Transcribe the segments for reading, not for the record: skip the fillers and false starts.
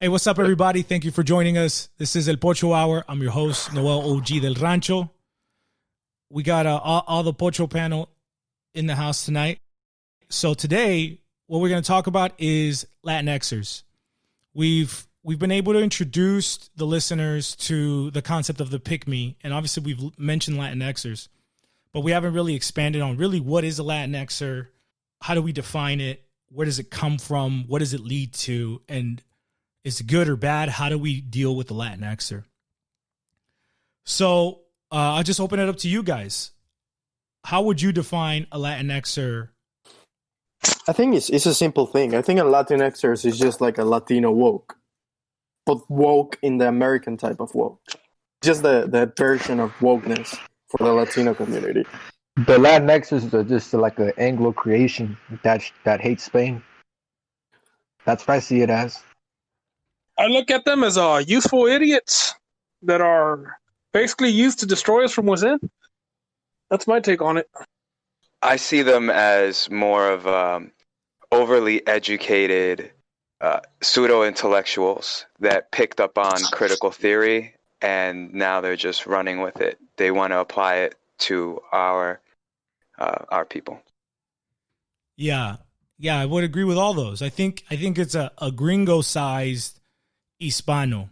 Hey, what's up, everybody? Thank you for joining us. This is El Pocho Hour. I'm your host, Noel OG del Rancho. We got all the Pocho panel in the house tonight. So today, what we're going to talk about is Latinxers. We've been able to introduce the listeners to the concept of the pick-me, and obviously we've mentioned Latinxers, but we haven't really expanded on really what is a Latinxer, how do we define it, where does it come from, what does it lead to, and is it good or bad? How do we deal with the Latinxer? So I'll just open it up to you guys. How would you define a Latinxer? I think it's a simple thing. I think a Latinxer is just like a Latino woke, but woke in the American type of woke. Just the version of wokeness for the Latino community. The Latinxers are just like an Anglo creation that hates Spain. That's what I see it as. I look at them as youthful idiots that are basically used to destroy us from within. That's my take on it. I see them as more of overly educated pseudo-intellectuals that picked up on critical theory, and now they're just running with it. They want to apply it to our people. Yeah, I would agree with all those. I think it's a Gringo-sized Hispano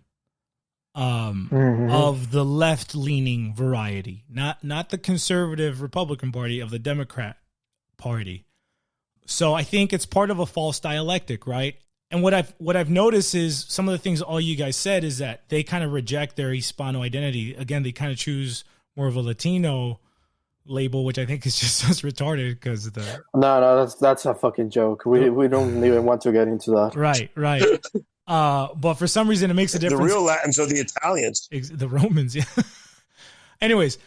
of the left-leaning variety, not the conservative Republican Party, of the Democrat Party. So I think it's part of a false dialectic, right? And what I've noticed is some of the things all you guys said is that they kind of reject their Hispano identity. Again, they kind of choose more of a Latino label, which I think is just as retarded because No, that's a fucking joke. We don't even want to get into that. Right. But for some reason, it makes a difference. The real Latins are the Italians. The Romans, yeah. Anyways,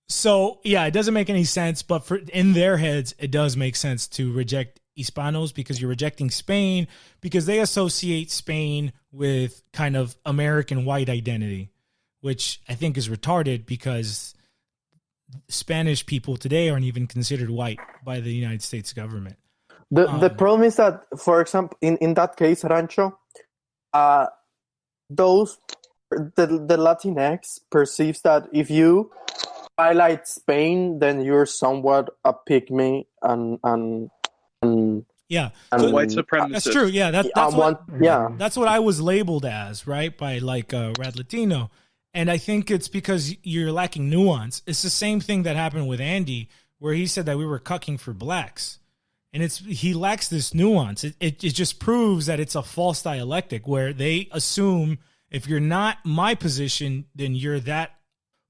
so, yeah, it doesn't make any sense. But in their heads, it does make sense to reject Hispanos because you're rejecting Spain because they associate Spain with kind of American white identity, which I think is retarded because Spanish people today aren't even considered white by the United States government. The problem is that, for example, in that case, Rancho, the Latinx perceives that if you highlight Spain, then you're somewhat a picme and yeah, and white supremacist. That's true. Yeah, that's what I was labeled as, right, by like Rad Latino, and I think it's because you're lacking nuance. It's the same thing that happened with Andy, where he said that we were cucking for blacks. And he lacks this nuance. It just proves that it's a false dialectic where they assume if you're not my position, then you're that.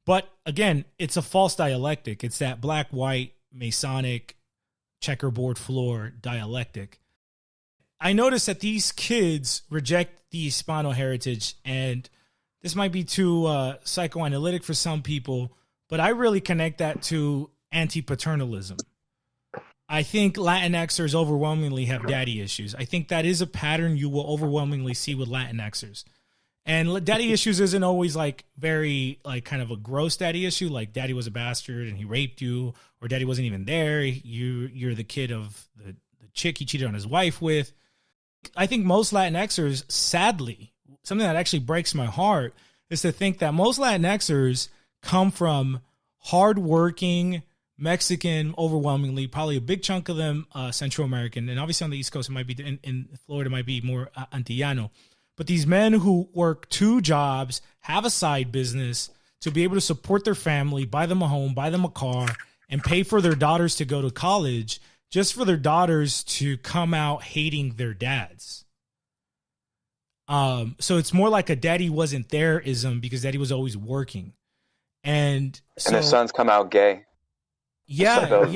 But again, it's a false dialectic. It's that black-white, Masonic, checkerboard floor dialectic. I noticed that these kids reject the Hispano heritage, and this might be too psychoanalytic for some people, but I really connect that to anti-paternalism. I think Latinxers overwhelmingly have daddy issues. I think that is a pattern you will overwhelmingly see with Latinxers. And daddy issues isn't always like very like kind of a gross daddy issue, like daddy was a bastard and he raped you, or daddy wasn't even there. You're the kid of the chick he cheated on his wife with. I think most Latinxers, sadly, something that actually breaks my heart is to think that most Latinxers come from hardworking Mexican, overwhelmingly, probably a big chunk of them Central American, and obviously on the East Coast, it might be in Florida, might be more Antillano. But these men who work 2 jobs, have a side business to be able to support their family, buy them a home, buy them a car, and pay for their daughters to go to college, just for their daughters to come out hating their dads. So it's more like a daddy wasn't there-ism because daddy was always working, and the sons come out gay. Yeah, the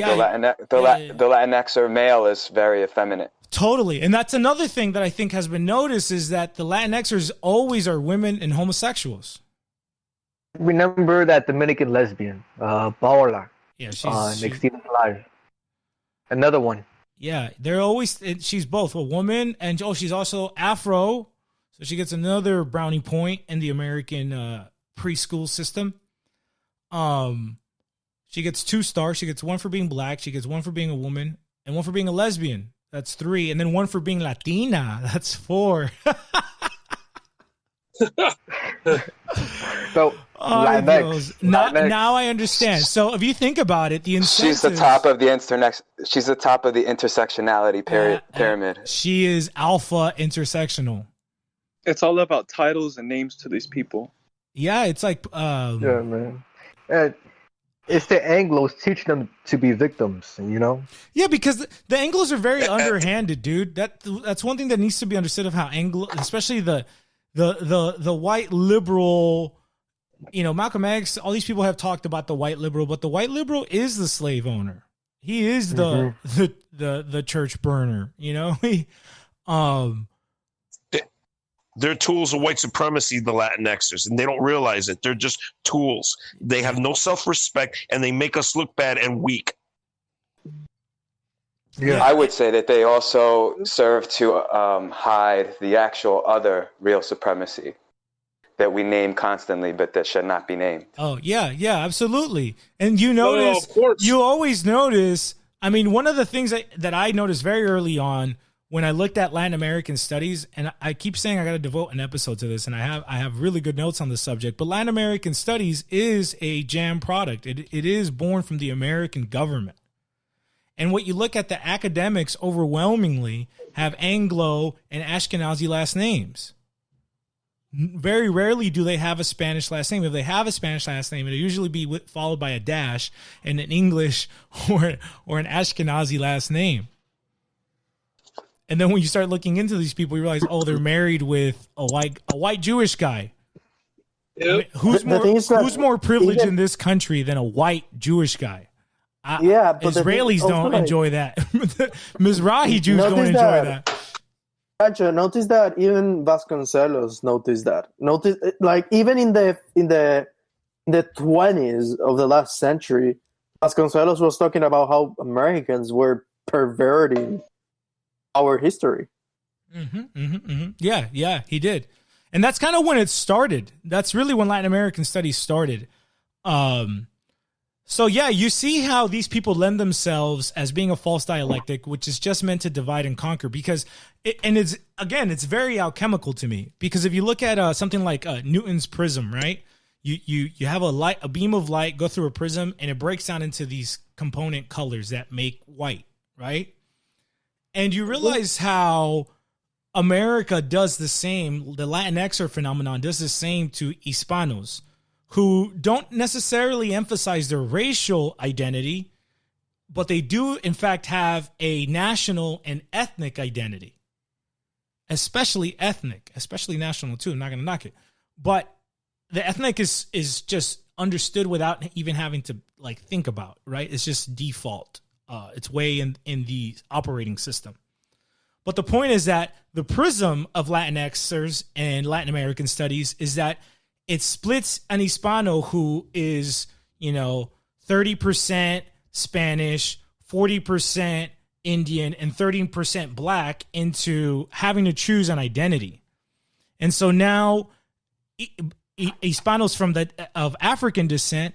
Latinxer male is very effeminate. Totally. And that's another thing that I think has been noticed is that the Latinxers always are women and homosexuals. Remember that Dominican lesbian, Paola. Yeah, next season live. Another one. Yeah, they're always, she's both a woman and she's also Afro. So she gets another brownie point in the American preschool system. She gets 2 stars. She gets 1 for being black. She gets 1 for being a woman and 1 for being a lesbian. That's 3. And then 1 for being Latina. That's 4. So Latinx. Now I understand. So if you think about it, the incentives, she's the top of the intersectionality pyramid. She is alpha intersectional. It's all about titles and names to these people. Yeah, it's like Yeah, man. And it's the Anglos teaching them to be victims, you know? Yeah, because the Anglos are very underhanded, dude. That's one thing that needs to be understood of how especially the white liberal, you know, Malcolm X, all these people have talked about the white liberal, but the white liberal is the slave owner. He is the church burner, you know? They're tools of white supremacy, the Latinxers, and they don't realize it. They're just tools. They have no self-respect, and they make us look bad and weak. Yeah. I would say that they also serve to hide the actual other real supremacy that we name constantly, but that should not be named. Oh, yeah, absolutely. And you notice, you always notice, I mean, one of the things that I noticed very early on when I looked at Latin American studies, and I keep saying I got to devote an episode to this, and I have really good notes on the subject, but Latin American studies is a jam product. It is born from the American government. And what you look at, the academics overwhelmingly have Anglo and Ashkenazi last names. Very rarely do they have a Spanish last name. If they have a Spanish last name, it'll usually be followed by a dash and an English or an Ashkenazi last name. And then when you start looking into these people, you realize, oh, they're married with a white Jewish guy. Yep. I mean, who's more privileged in this country than a white Jewish guy? But Israelis don't enjoy that. Mizrahi Jews don't enjoy that. Pocho, notice that even Vasconcelos noticed that. Notice, like, even in the 20s of the last century, Vasconcelos was talking about how Americans were perverting our history. Yeah, he did. And that's kind of when it started. That's really when Latin American studies started. So yeah, you see how these people lend themselves as being a false dialectic, which is just meant to divide and conquer, because it's very alchemical to me, because if you look at something like Newton's prism, right? You have a beam of light go through a prism, and it breaks down into these component colors that make white, right? And you realize how America does the same. The Latinxer phenomenon does the same to Hispanos, who don't necessarily emphasize their racial identity, but they do, in fact, have a national and ethnic identity, especially national, too. I'm not going to knock it. But the ethnic is just understood without even having to like think about, right? It's just default. It's way in the operating system. But the point is that the prism of Latinxers and Latin American studies is that it splits an Hispano who is, 30% Spanish, 40% Indian, and 13% Black into having to choose an identity. And so now Hispanos of African descent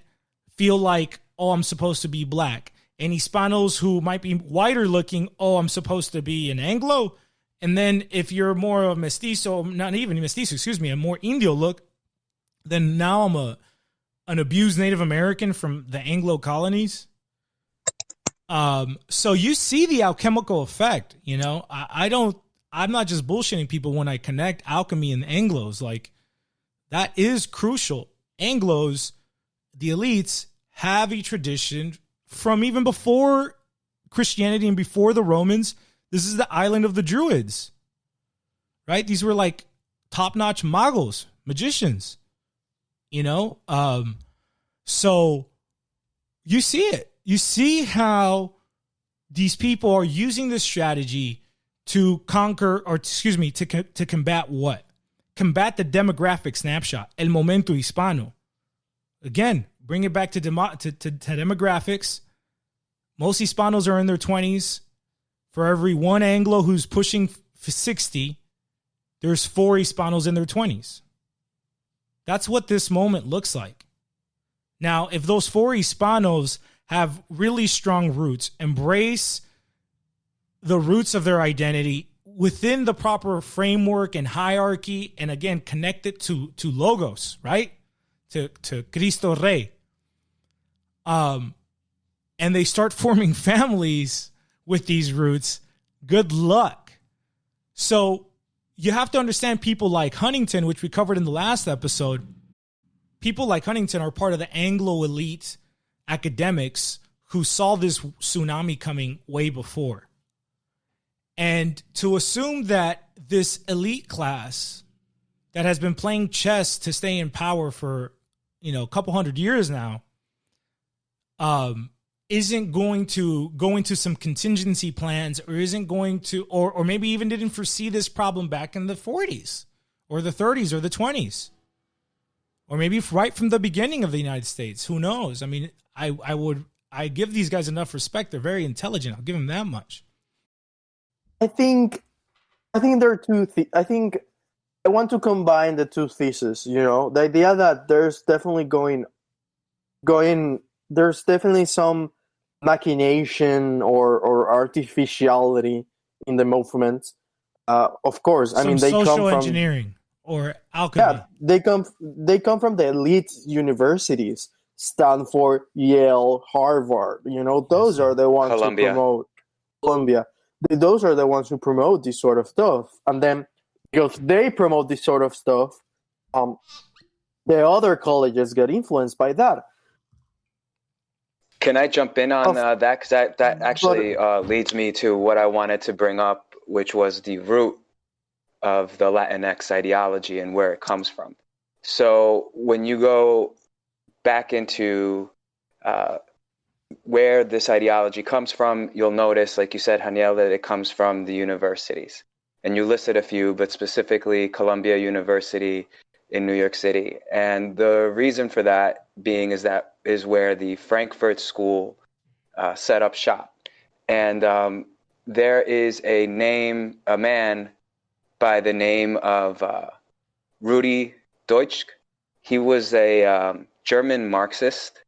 feel like, oh, I'm supposed to be Black. And Hispanos who might be whiter looking, oh, I'm supposed to be an Anglo. And then if you're more of a mestizo, not even mestizo, excuse me, a more Indio look, then now I'm an abused Native American from the Anglo colonies. So you see the alchemical effect, I'm not just bullshitting people when I connect alchemy and Anglos. Like, that is crucial. Anglos, the elites, have a tradition from even before Christianity and before the Romans. This is the island of the Druids, right? These were like top-notch magos, magicians, So you see it. You see how these people are using this strategy to conquer, to combat what? Combat the demographic snapshot, el momento hispano. Again, bring it back to demographics. Most Hispanos are in their 20s. For every one Anglo who's pushing 60, there's 4 Hispanos in their 20s. That's what this moment looks like. Now, if those 4 Hispanos have really strong roots, embrace the roots of their identity within the proper framework and hierarchy, and again, connect it to logos, right? To Cristo Rey. And they start forming families with these roots. Good luck. So you have to understand people like Huntington, which we covered in the last episode. People like Huntington are part of the Anglo elite academics who saw this tsunami coming way before. And to assume that this elite class that has been playing chess to stay in power for, a couple hundred years now, isn't going to go into some contingency plans, or isn't going to, or maybe even didn't foresee this problem back in the 40s or the 30s or the 20s, or maybe right from the beginning of the United States. Who knows? I mean, I give these guys enough respect. They're very intelligent. I'll give them that much. I think there are two. I think I want to combine the two theses. The idea that there's definitely there's definitely some machination or artificiality in the movement. Of course, I mean they come from engineering or alchemy. Yeah, they come from the elite universities: Stanford, Yale, Harvard. Those are the ones who promote Columbia. Those are the ones who promote this sort of stuff, and then because they promote this sort of stuff, the other colleges get influenced by that. Can I jump in on that? Because that actually leads me to what I wanted to bring up, which was the root of the Latinx ideology and where it comes from. So when you go back into where this ideology comes from, you'll notice, like you said, Haniel, that it comes from the universities. And you listed a few, but specifically Columbia University in New York City. And the reason for that being is where the Frankfurt School set up shop. And there is a man by the name of Rudi Deutsch. He was a German Marxist,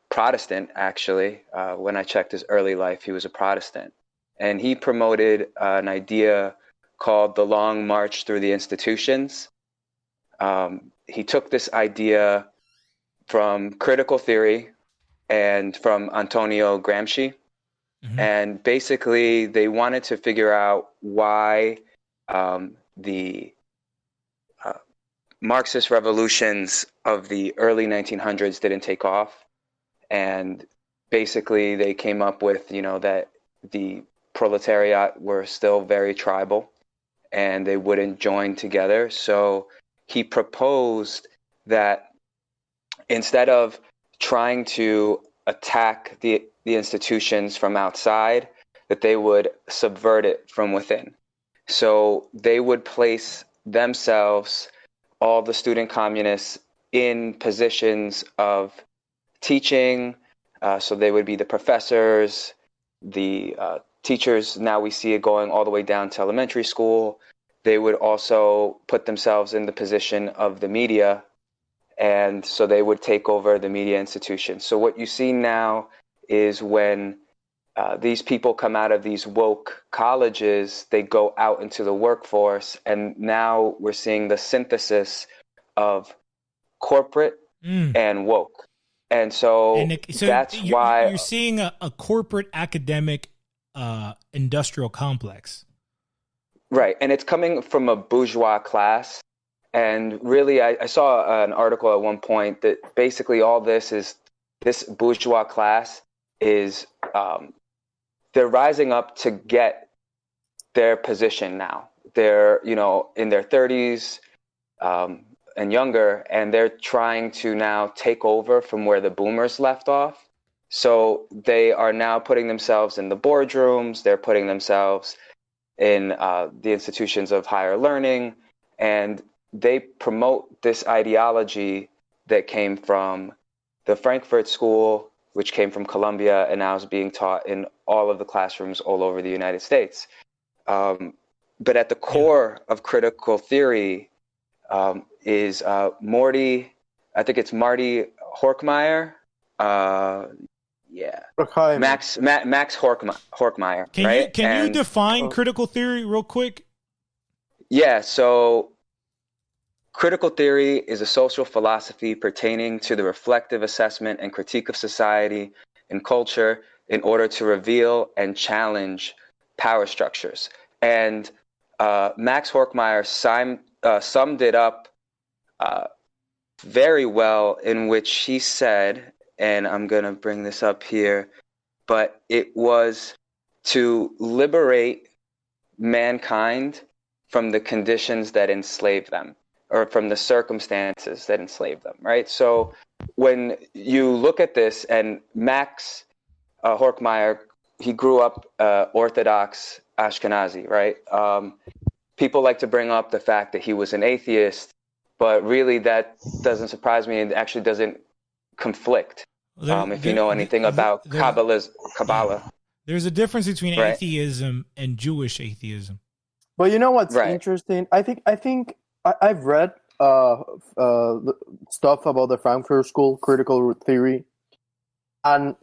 Protestant, actually. When I checked his early life, he was a Protestant. And he promoted an idea called the Long March Through the Institutions. He took this idea from critical theory and from Antonio Gramsci. Mm-hmm. And basically, they wanted to figure out why the Marxist revolutions of the early 1900s didn't take off. And basically, they came up with, that the proletariat were still very tribal and they wouldn't join together. So he proposed that instead of trying to attack the institutions from outside, that they would subvert it from within. So they would place themselves, all the student communists, in positions of teaching. So they would be the professors, the teachers. Now we see it going all the way down to elementary school. They would also put themselves in the position of the media. And so they would take over the media institution. So what you see now is when these people come out of these woke colleges, they go out into the workforce. And now we're seeing the synthesis of corporate and woke. And so that's why you're seeing a corporate academic industrial complex. Right. And it's coming from a bourgeois class. And really, I saw an article at one point that basically all this bourgeois class is they're rising up to get their position now. They're, in their 30s and younger, and they're trying to now take over from where the boomers left off. So they are now putting themselves in the boardrooms. They're putting themselves in the institutions of higher learning, and they promote this ideology that came from the Frankfurt School, which came from Columbia and now is being taught in all of the classrooms all over the United States. But at the core of critical theory is Marty Horkheimer. Yeah. Horkheimer. Max Horkheimer, right? Can you define critical theory real quick? Yeah, so critical theory is a social philosophy pertaining to the reflective assessment and critique of society and culture in order to reveal and challenge power structures. And Max Horkheimer summed it up very well, in which he said, and I'm going to bring this up here, but it was to liberate mankind from the conditions that enslave them, or from the circumstances that enslave them, right? So when you look at this, and Max Horkheimer, he grew up Orthodox Ashkenazi, right? People like to bring up the fact that he was an atheist, but really that doesn't surprise me, and actually doesn't conflict. If you know anything about Kabbalah. Yeah. There's a difference between right? atheism and Jewish atheism. But you know what's Right. interesting? I think I've read stuff about the Frankfurt School critical theory, and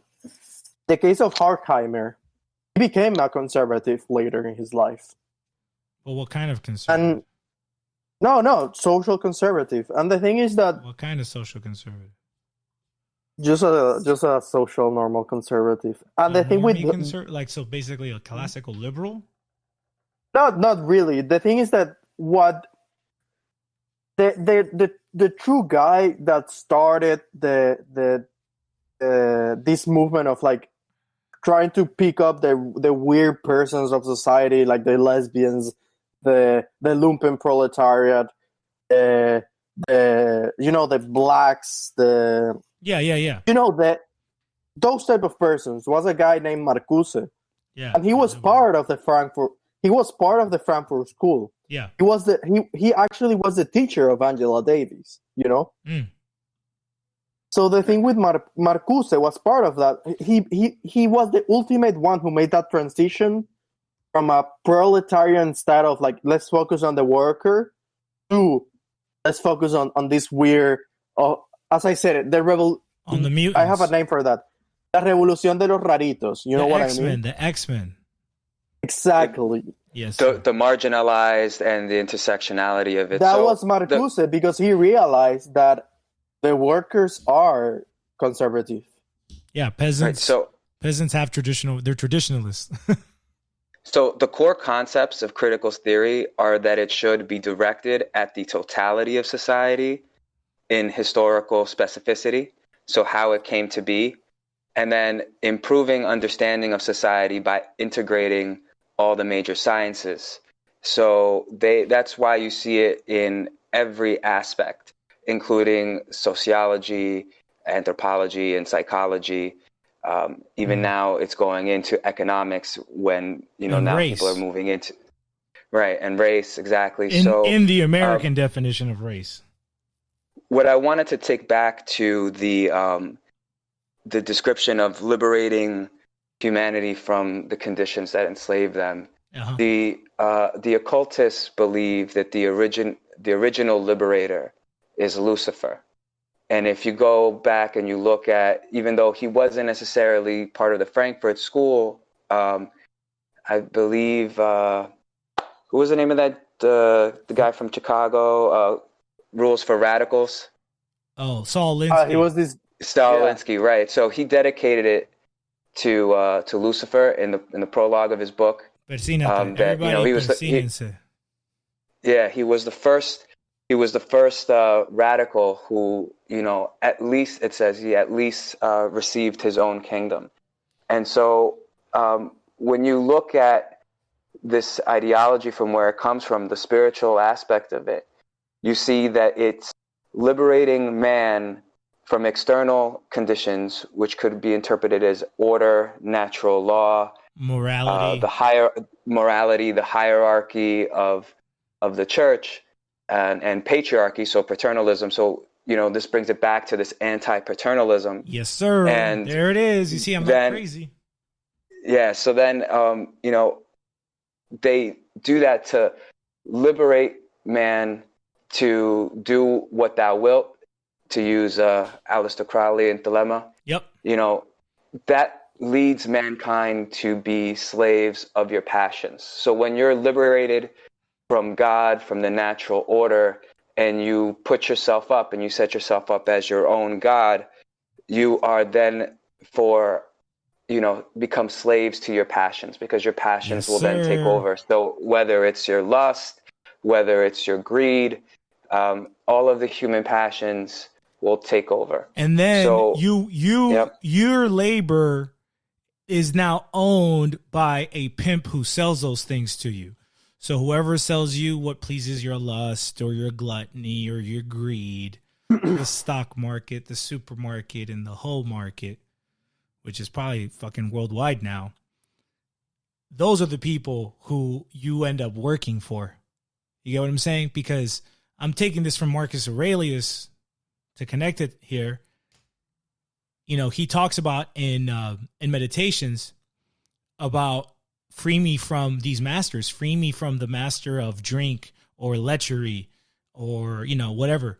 the case of Horkheimer, he became a conservative later in his life. Well, what kind of conservative? And no, social conservative. And the thing is that What kind of social conservative? just a social normal conservative. And the thing with so basically a classical liberal. not really. The thing is that what the true guy that started this movement of like trying to pick up the weird persons of society, like the lesbians, the lumpen proletariat, the blacks, those type of persons was a guy named Marcuse. Yeah. And he was part of the Frankfurt. He was part of the Frankfurt School. Yeah. He actually was the teacher of Angela Davis. Mm. So the thing with Marcuse was part of that. He was the ultimate one who made that transition from a proletarian style of like, let's focus on the worker, to let's focus on this weird, as I said, on the mutants. I have a name for that. La revolución de los raritos. You know what I mean? The X-Men. Exactly. Yes. The marginalized and the intersectionality of it. That was Marcuse because he realized that the workers are conservative. Yeah, peasants. Right, so peasants have they're traditionalists. So the core concepts of critical theory are that it should be directed at the totality of society in historical specificity, so how it came to be, and then improving understanding of society by integrating all the major sciences. So that's why you see it in every aspect, including sociology, anthropology, and psychology. Even now it's going into economics when, now race. People are moving into, right, and race, exactly. In the American definition of race. What I wanted to take back to the description of liberating humanity from the conditions that enslave them. Uh-huh. The occultists believe that the original liberator is Lucifer. And if you go back and you look at, even though he wasn't necessarily part of the Frankfurt School, I believe, who was the name of that? The guy from Chicago, Rules for Radicals. Oh, Saul Alinsky. He was this Saul Alinsky, right? So he dedicated it to Lucifer in the prologue of his book. He was the first. He was the first radical who, at least it says he at least received his own kingdom. And so when you look at this ideology from where it comes from, the spiritual aspect of it, you see that it's liberating man from external conditions, which could be interpreted as order, natural law, morality, the hierarchy of the church, and patriarchy, so paternalism. So, this brings it back to this anti-paternalism. Yes, sir. And there it is. You see, I'm not crazy. Yeah. So then, they do that to liberate man to do what thou wilt, to use Aleister Crowley's dilemma. Yep. that leads mankind to be slaves of your passions. So when you're liberated from God, from the natural order, and you put yourself up and you set yourself up as your own God, you are then become slaves to your passions, because your passions will then take over. So whether it's your lust, whether it's your greed, all of the human passions will take over. And then your labor is now owned by a pimp who sells those things to you. So whoever sells you what pleases your lust or your gluttony or your greed, the stock market, the supermarket, and the whole market, which is probably fucking worldwide now, those are the people who you end up working for. You get what I'm saying? Because I'm taking this from Marcus Aurelius to connect it here. You know, he talks about in Meditations about free me from these masters, free me from the master of drink or lechery or, whatever.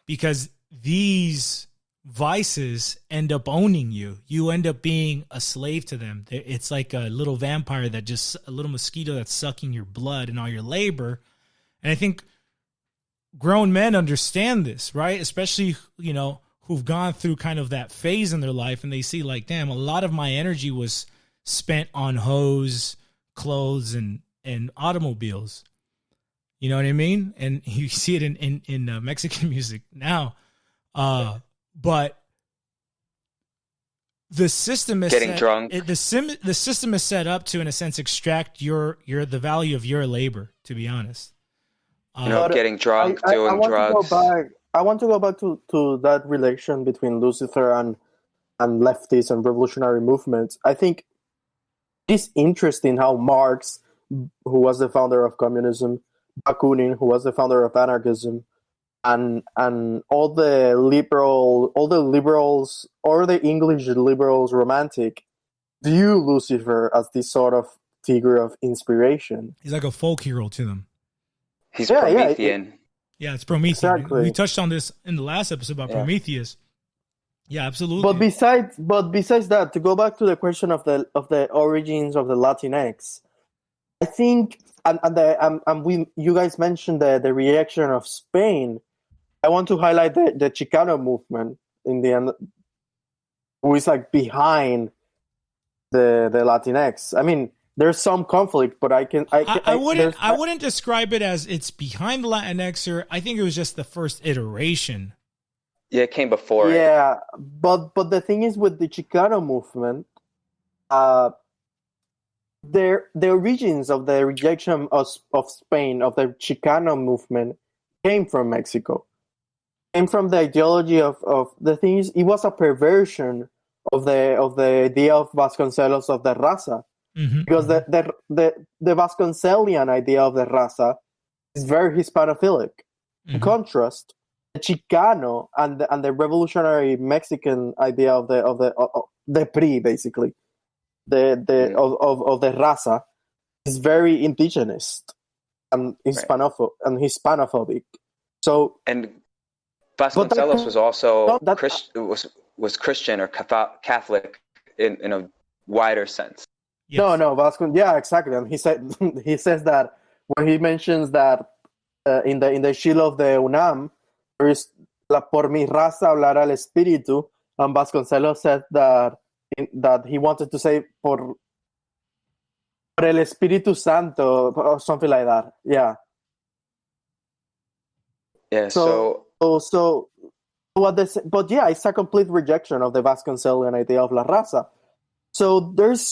Because these vices end up owning you. You end up being a slave to them. It's like a little vampire a little mosquito that's sucking your blood and all your labor. And I think grown men understand this, right? Especially, who've gone through kind of that phase in their life, and they see like, damn, a lot of my energy was spent on hoes, clothes, and automobiles. You know what I mean? And you see it in Mexican music now. But the system is getting drunk. The system is set up to, in a sense, extract the value of your labor, to be honest. Getting drunk, doing drugs. I want to go back to that relation between Lucifer and leftists and revolutionary movements. I think it's interesting how Marx, who was the founder of communism, Bakunin, who was the founder of anarchism, and all the liberals, or the English liberals romantic, view Lucifer as this sort of figure of inspiration. He's like a folk hero to them. He's Promethean. Yeah, it's Prometheus. Exactly. We touched on this in the last episode about Prometheus. Yeah, absolutely. But besides that, to go back to the question of the origins of the Latinx, I think, you guys mentioned the reaction of Spain. I want to highlight the Chicano movement in the end, who is like behind the Latinx. I mean, there's some conflict, but I wouldn't describe it as it's behind the Latinxer. I think it was just the first iteration. Yeah, it came before. Yeah, but the thing is with the Chicano movement, the origins of the rejection of Spain, of the Chicano movement, came from Mexico. Came from the ideology of the thing is, it was a perversion of the idea of Vasconcelos of the raza. Mm-hmm. Because the Vasconcelian idea of the raza is very Hispanophilic. Mm-hmm. In contrast, the Chicano and the revolutionary Mexican idea of the PRI, basically, of the raza, is very indigenous and Hispanophobic. So, and Vasconcelos was also was Christian or Catholic in a wider sense. Yes. No, yeah, exactly. And he says that when he mentions that in the shield of the UNAM, there is por mi raza hablará el espíritu, and Vasconcelos said that he wanted to say por el Espíritu Santo or something like that. Yeah. Yeah. But yeah, it's a complete rejection of the Vasconcelian idea of la raza. So there was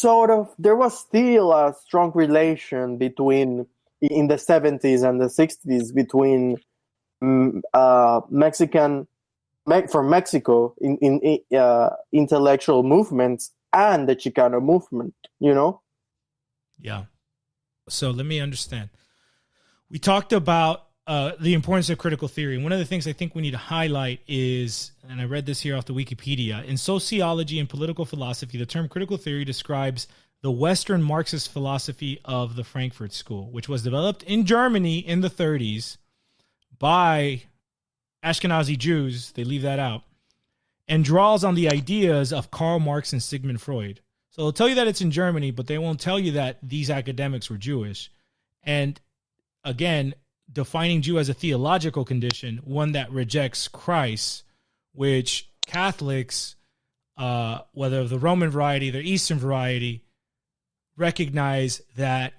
still a strong relation in the 70s and the 60s between from Mexico in intellectual movements and the Chicano movement, Yeah. So let me understand. We talked about the importance of critical theory. And one of the things I think we need to highlight is, and I read this here off the Wikipedia, in sociology and political philosophy, the term critical theory describes the Western Marxist philosophy of the Frankfurt School, which was developed in Germany in the 30s by Ashkenazi Jews. They leave that out. and draws on the ideas of Karl Marx and Sigmund Freud. So they'll tell you that it's in Germany, but they won't tell you that these academics were Jewish. And again, defining Jew as a theological condition, one that rejects Christ, which Catholics, whether of the Roman variety, the Eastern variety, recognize that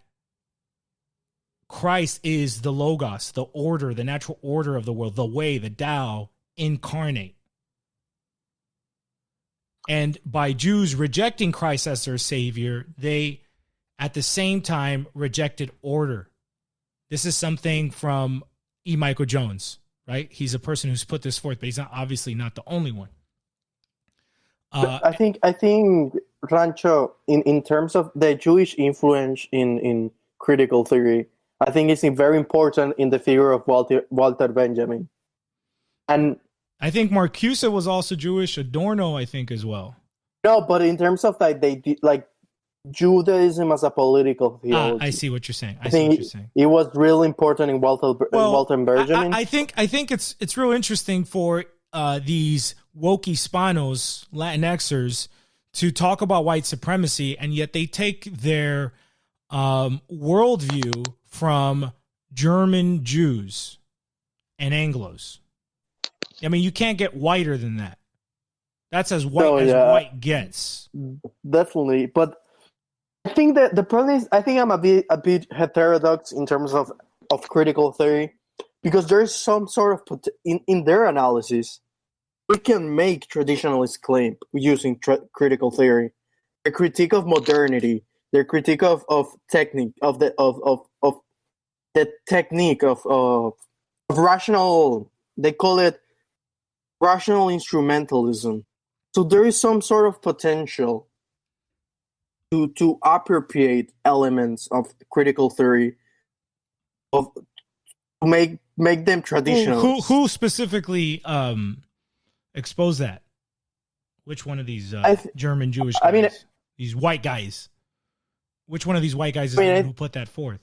Christ is the Logos, the order, the natural order of the world, the way, the Tao incarnate. And by Jews rejecting Christ as their savior, they at the same time rejected order. This is something from E. Michael Jones, right? He's a person who's put this forth, but he's obviously not the only one. I think Rancho, in terms of the Jewish influence in critical theory, I think it's very important in the figure of Walter Benjamin. And I think Marcuse was also Jewish, Adorno, I think, as well. No, but in terms of Judaism as a political theology. I see what you're saying. I think it was really important in Walter Benjamin. I think it's real interesting for these woke Hispanos, Latinxers, to talk about white supremacy, and yet they take their worldview from German Jews and Anglos. I mean, you can't get whiter than that. That's as white as white gets. Definitely, but I think that the problem is, I think I'm a bit heterodox in terms of critical theory, because there's some sort of in their analysis, we can make traditionalist claim using critical theory. The critique of modernity, their critique of technique of the technique of rational. They call it rational instrumentalism. So there is some sort of potential to appropriate elements of critical theory to make them traditional. Who specifically exposed that? Which one of these German Jewish guys? I mean, these white guys. Which one of these white guys is the one who put that forth?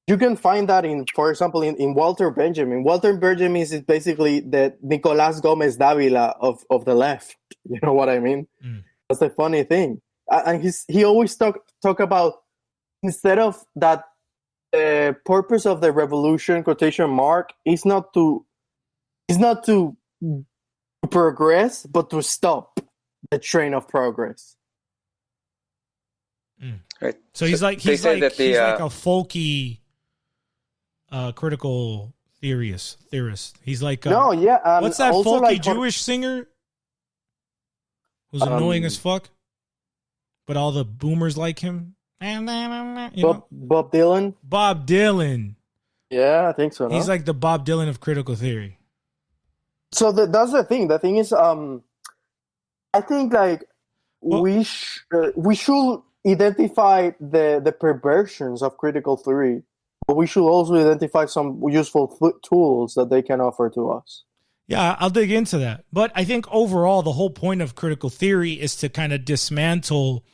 You can find that for example, in Walter Benjamin. Walter Benjamin is basically the Nicolás Gómez Dávila of the left. You know what I mean? Mm. That's the funny thing. And he always talk about, instead of that, the purpose of the revolution, quotation mark, is not to progress, but to stop the train of progress. Mm. Right. So he's like a folky critical theorist. He's like what's that folky Jewish singer who's annoying as fuck, but all the boomers like him? Bob Dylan. Bob Dylan. Yeah, I think so. He's like the Bob Dylan of critical theory. So that's the thing. The thing is, I think we should identify the perversions of critical theory, but we should also identify some useful tools that they can offer to us. Yeah, I'll dig into that. But I think overall, the whole point of critical theory is to kind of dismantle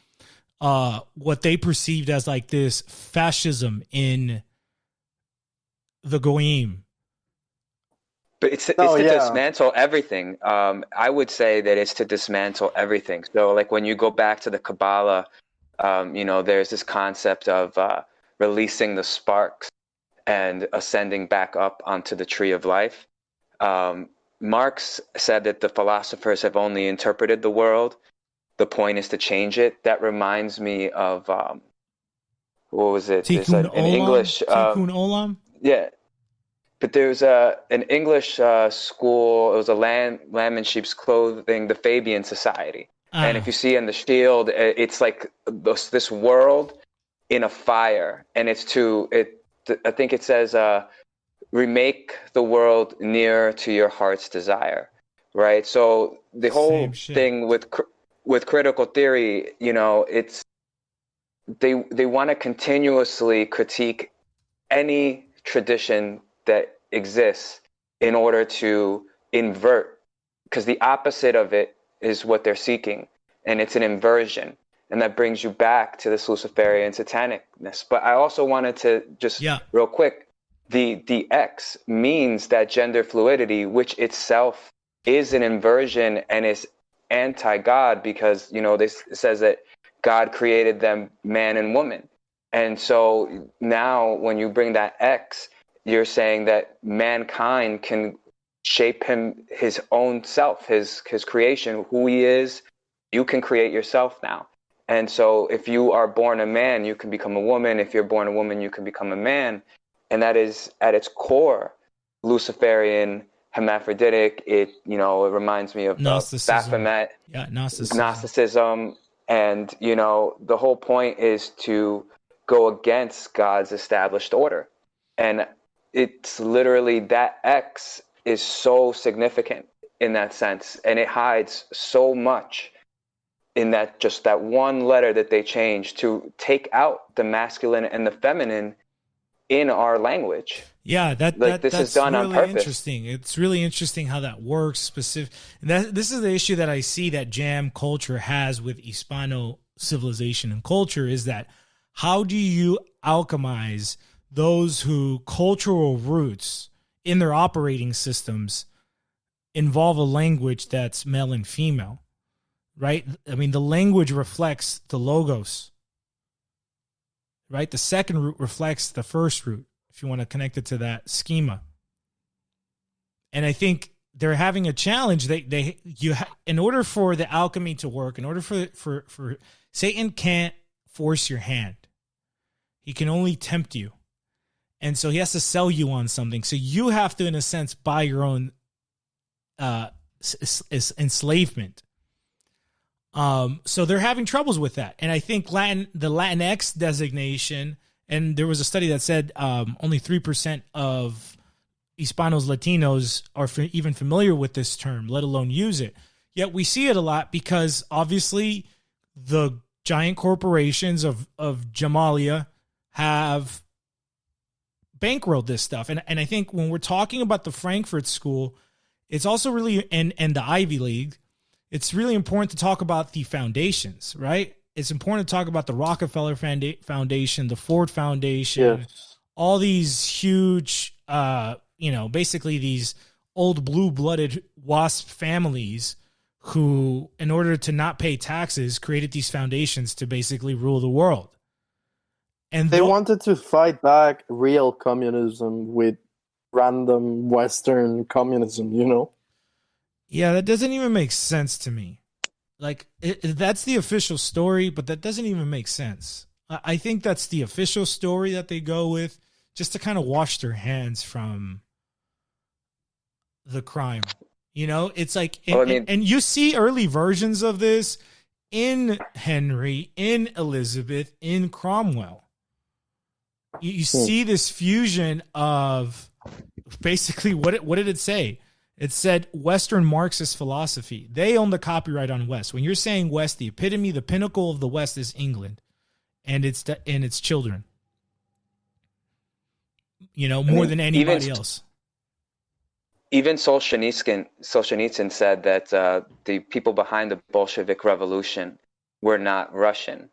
what they perceived as like this fascism in the Goyim. But it's to dismantle everything. I would say that it's to dismantle everything. So like when you go back to the Kabbalah, there's this concept of releasing the sparks and ascending back up onto the tree of life. Marx said that the philosophers have only interpreted the world. The point is to change it. That reminds me of, what was it? Tikkun in English. Tikkun Olam? Yeah. But there's an English school, it was a lamb in sheep's clothing, the Fabian Society. And if you see in the shield, it's like this world in a fire. And I think it says, remake the world nearer to your heart's desire, right? So the whole thing with critical theory, it's they want to continuously critique any tradition that exists in order to invert, because the opposite of it is what they're seeking, and it's an inversion, and that brings you back to this Luciferian satanicness. But I also wanted to just real quick, the X means that gender fluidity, which itself is an inversion and is anti-God, because, you know, this says that God created them man and woman. And so now when you bring that X, you're saying that mankind can shape his own self, his creation, who he is. You can create yourself now. And so if you are born a man, you can become a woman. If you're born a woman, you can become a man. And that is at its core Luciferian, hermaphroditic. It reminds me of Baphomet, Gnosticism. And, you know, the whole point is to go against God's established order. And it's literally that X is so significant in that sense. And it hides so much in that, just that one letter that they changed to take out the masculine and the feminine in our language. Yeah, this that's is done really on purpose. Interesting. It's really interesting how that works. This is the issue that I see that jam culture has with Hispano civilization and culture, is that how do you alchemize those who cultural roots in their operating systems involve a language that's male and female, right? I mean, the language reflects the logos, right? The second root reflects the first root, if you want to connect it to that schema. And I think they're having a challenge. In order for the alchemy to work, in order for Satan can't force your hand. He can only tempt you. And so he has to sell you on something. So you have to, in a sense, buy your own enslavement. So they're having troubles with that. And I think the Latinx designation, and there was a study that said only 3% of Hispanos, Latinos are even familiar with this term, let alone use it. Yet we see it a lot because obviously the giant corporations of Jamalia have bankrolled this stuff. And I think when we're talking about the Frankfurt School, it's also really, and the Ivy League, it's really important to talk about the foundations, right? It's important to talk about the Rockefeller Foundation, the Ford Foundation, all these huge, basically these old blue-blooded WASP families who, in order to not pay taxes, created these foundations to basically rule the world. And they wanted to fight back real communism with random Western communism, you know? Yeah, that doesn't even make sense to me. Like, that's the official story, but that doesn't even make sense. I think that's the official story that they go with just to kind of wash their hands from the crime. You know, it's like, and you see early versions of this in Henry, in Elizabeth, in Cromwell. You see this fusion of basically what did it say? It said Western Marxist philosophy. They own the copyright on West. When you're saying West, the epitome, the pinnacle of the West is England, and its children. You know, more than anybody else. Even Solzhenitsyn said that the people behind the Bolshevik Revolution were not Russian.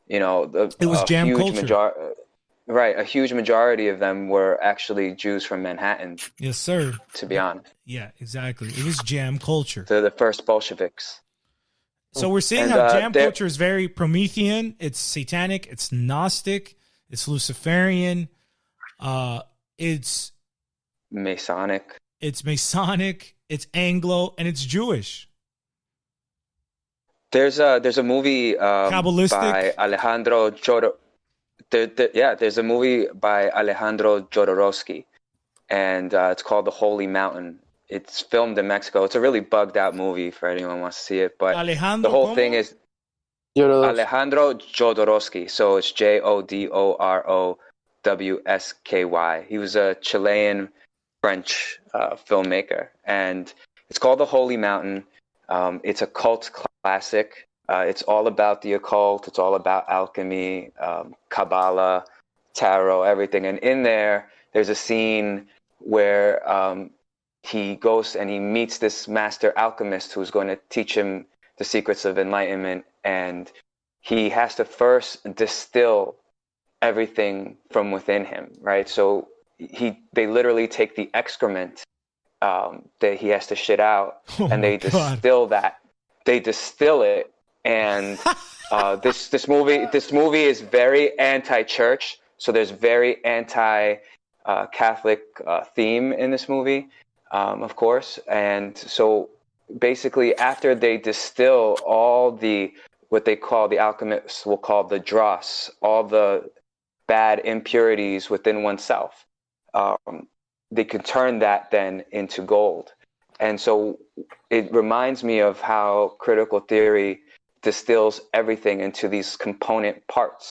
You know, it was jam culture. Right, a huge majority of them were actually Jews from Manhattan. Yes, sir. To be honest. Yeah, exactly. It was jam culture. They're the first Bolsheviks. So we're seeing how jam culture is very Promethean. It's satanic. It's Gnostic. It's Luciferian. It's Masonic. It's Masonic. It's Anglo, and it's Jewish. There's a movie Kabbalistic by Alejandro Jodorowsky. There's a movie by Alejandro Jodorowsky, and it's called The Holy Mountain. It's filmed in Mexico. It's a really bugged out movie for anyone who wants to see it. But the whole thing is Alejandro Jodorowsky. So it's Jodorowsky. He was a Chilean French filmmaker, and it's called The Holy Mountain. It's a cult classic. It's all about the occult. It's all about alchemy, Kabbalah, tarot, everything. And in there's a scene where he goes and he meets this master alchemist who's going to teach him the secrets of enlightenment. And he has to first distill everything from within him, right? So they literally take the excrement that he has to shit out, and they distill that. They distill it, and this movie is very anti-church. So there's very anti-Catholic theme in this movie, of course. And so basically, after they distill all what they call, the alchemists will call the dross, all the bad impurities within oneself, they can turn that then into gold. And so it reminds me of how critical theory distills everything into these component parts.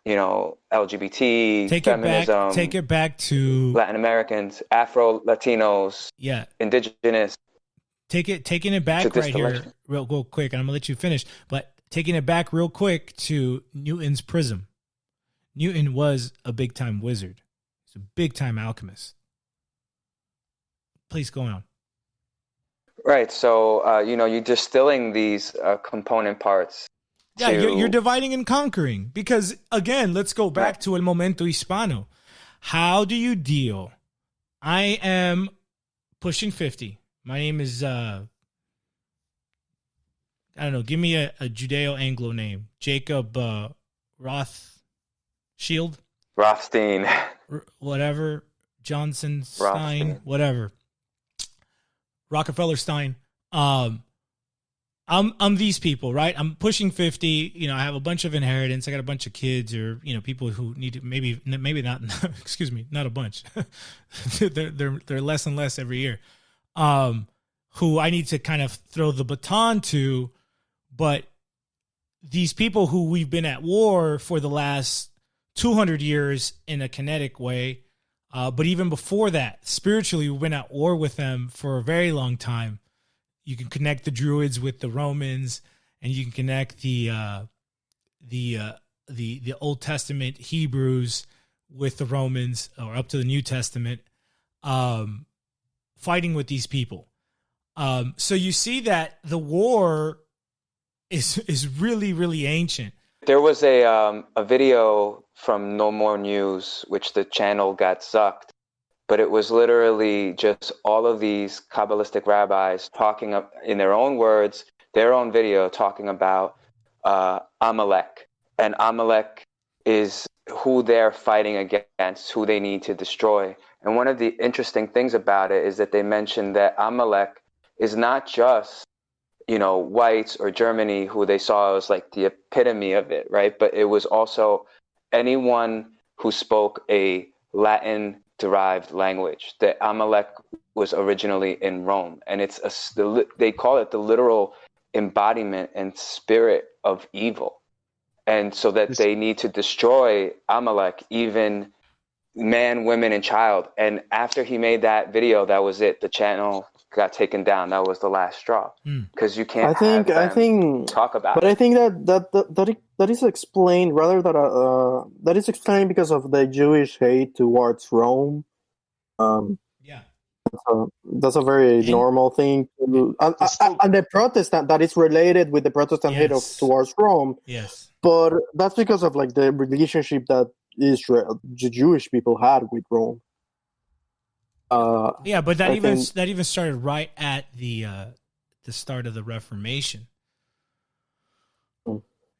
You know, LGBT, feminism, take it back to Latin Americans, Afro Latinos, indigenous. Taking it back right here, real quick, and I'm gonna let you finish. But taking it back real quick to Newton's prism. Newton was a big time wizard. He's a big time alchemist. Please go on. Right. So, you're distilling these component parts. Yeah, you're dividing and conquering. Because, again, let's go back to El Momento Hispano. How do you deal? I am pushing 50. My name is, I don't know, give me a Judeo-Anglo name. Jacob Rothschild? Rothstein. Whatever. Johnson Stein. Whatever. Rockefeller Stein. I'm these people, right? I'm pushing 50. I have a bunch of inheritance. I got a bunch of kids, or people who need to, maybe not. Excuse me, not a bunch. they're less and less every year. Who I need to kind of throw the baton to, but these people who we've been at war for the last 200 years in a kinetic way. But even before that, spiritually, we've been at war with them for a very long time. You can connect the Druids with the Romans, and you can connect the Old Testament Hebrews with the Romans, or up to the New Testament, fighting with these people. So you see that the war is really, really ancient. There was a video from No More News, which the channel got sucked, but it was literally just all of these Kabbalistic rabbis talking in their own words, their own video, talking about Amalek. And Amalek is who they're fighting against, who they need to destroy. And one of the interesting things about it is that they mentioned that Amalek is not just whites or Germany, who they saw as like the epitome of it, right? But it was also anyone who spoke a Latin-derived language. That Amalek was originally in Rome, and they call it the literal embodiment and spirit of evil. And so that they need to destroy Amalek, even man, women, and child. And after he made that video, that was it. The channel got taken down. That was the last straw, because you can't. I think talk about. But I think that is explained that is explained because of the Jewish hate towards Rome. That's a very normal thing. And the Protestant, that is related with the Protestant hate towards Rome. Yes, but that's because of like the relationship that the Jewish people had with Rome. But that even started right at the start of the Reformation.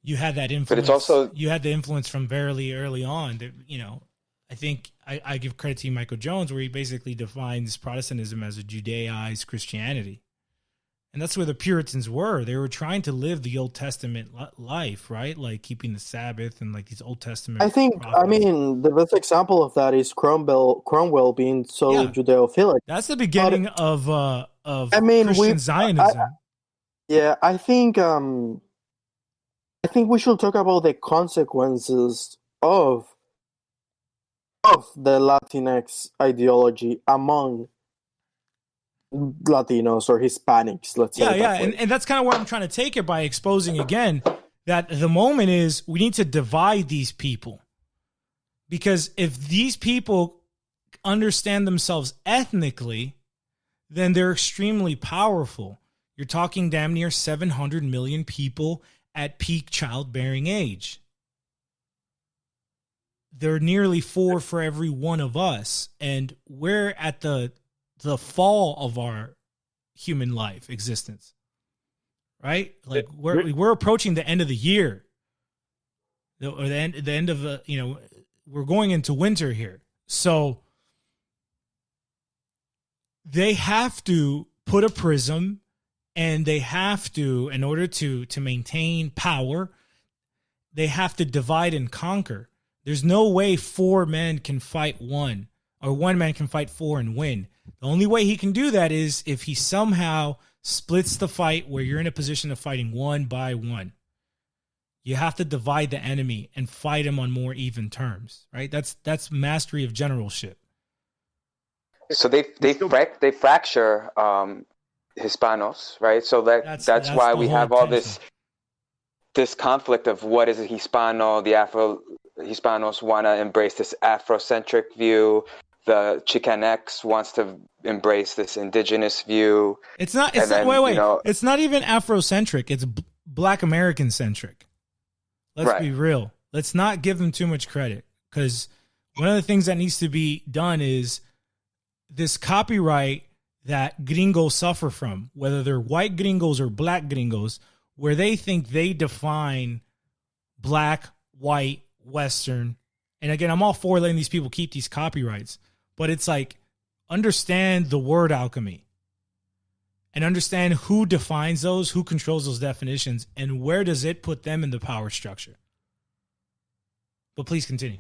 You had that influence, but it's also you had the influence from very early on. That, I think I give credit to Michael Jones, where he basically defines Protestantism as a Judaized Christianity, and that's where the Puritans were. They were trying to live the Old Testament life, right? Like keeping the Sabbath and like these Old Testament. The best example of that is Cromwell being so Judeophilic. That's the beginning of Christian Zionism. I think we should talk about the consequences of the Latinx ideology among Latinos or Hispanics, let's say. And that's kind of where I'm trying to take it, by exposing again that the moment is we need to divide these people, because if these people understand themselves ethnically, then they're extremely powerful. You're talking damn near 700 million people at peak childbearing age. There are nearly 4 for every one of us, and we're at the the fall of our human life existence, right? Like we're approaching the end of the year, or the end of the, we're going into winter here. So they have to put a prism, and they have to, in order to maintain power, they have to divide and conquer. There's no way 4 men can fight 1, or 1 man can fight 4 and win. The only way he can do that is if he somehow splits the fight where you're in a position of fighting 1 by 1. You have to divide the enemy and fight him on more even terms, right? That's mastery of generalship. So they fracture Hispanos, right? So that's why we have all this conflict of what is a Hispano. The Hispanos want to embrace this Afrocentric view. The Chicanx wants to embrace this indigenous view. It's not. It's not even Afrocentric. It's Black American centric. Let's be real. Let's not give them too much credit, because one of the things that needs to be done is this copyright that gringos suffer from, whether they're white gringos or black gringos, where they think they define black, white, Western. And again, I'm all for letting these people keep these copyrights, but it's like, understand the word alchemy and understand who defines those, who controls those definitions, and where does it put them in the power structure. But please continue.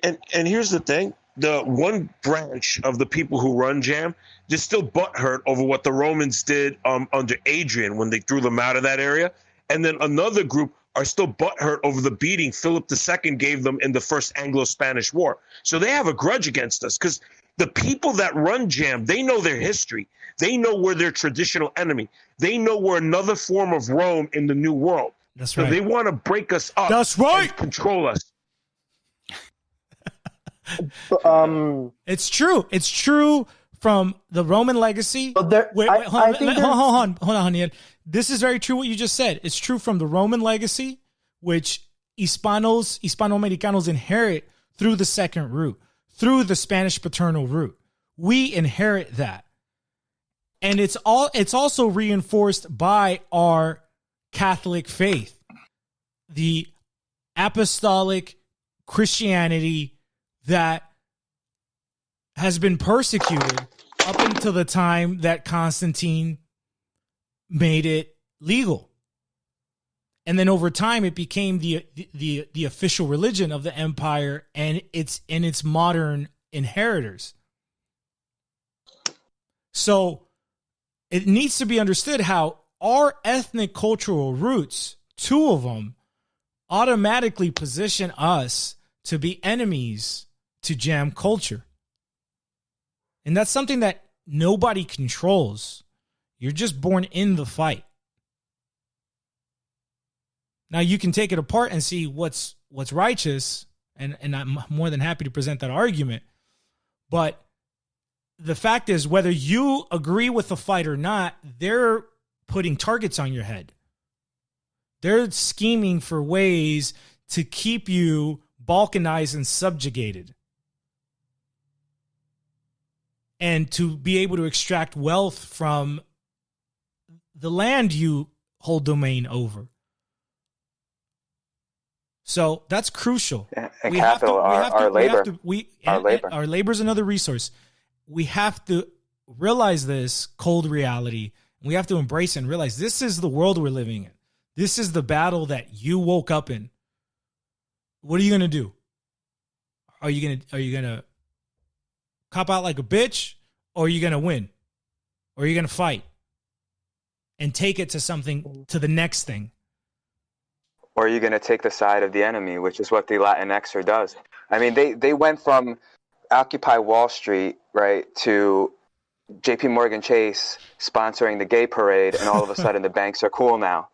And here's the thing. The one branch of the people who run Jam, they're still butthurt over what the Romans did under Adrian when they threw them out of that area. And then another group are still butthurt over the beating Philip II gave them in the First Anglo-Spanish War. So they have a grudge against us, because the people that run Jam, they know their history. They know we're their traditional enemy. They know we're another form of Rome in the New World. That's right. So they want to break us up. That's right. And control us. It's true. It's true from the Roman legacy. But there, hold on, Daniel. This is very true what you just said. It's true from the Roman legacy, which Hispano-Americanos inherit through the second root, through the Spanish paternal root. We inherit that. And it's also reinforced by our Catholic faith, the apostolic Christianity that has been persecuted up until the time that Constantine made it legal. And then over time it became the official religion of the empire and its modern inheritors. So it needs to be understood how our ethnic cultural roots, 2 of them, automatically position us to be enemies to Jam culture. And that's something that nobody controls. You're just born in the fight. Now you can take it apart and see what's righteous, and I'm more than happy to present that argument. But the fact is, whether you agree with the fight or not, they're putting targets on your head. They're scheming for ways to keep you balkanized and subjugated, and to be able to extract wealth from the land you hold domain over. So that's crucial. And capital, our labor. Our labor is another resource. We have to realize this cold reality. We have to embrace it and realize this is the world we're living in. This is the battle that you woke up in. What are you going to do? Are you going to cop out like a bitch, or are you going to win? Or are you going to fight and take it to the next thing? Or are you going to take the side of the enemy, which is what the Latinxer does? I mean, they went from Occupy Wall Street, right, to JP Morgan Chase sponsoring the gay parade, and all of a sudden the banks are cool now.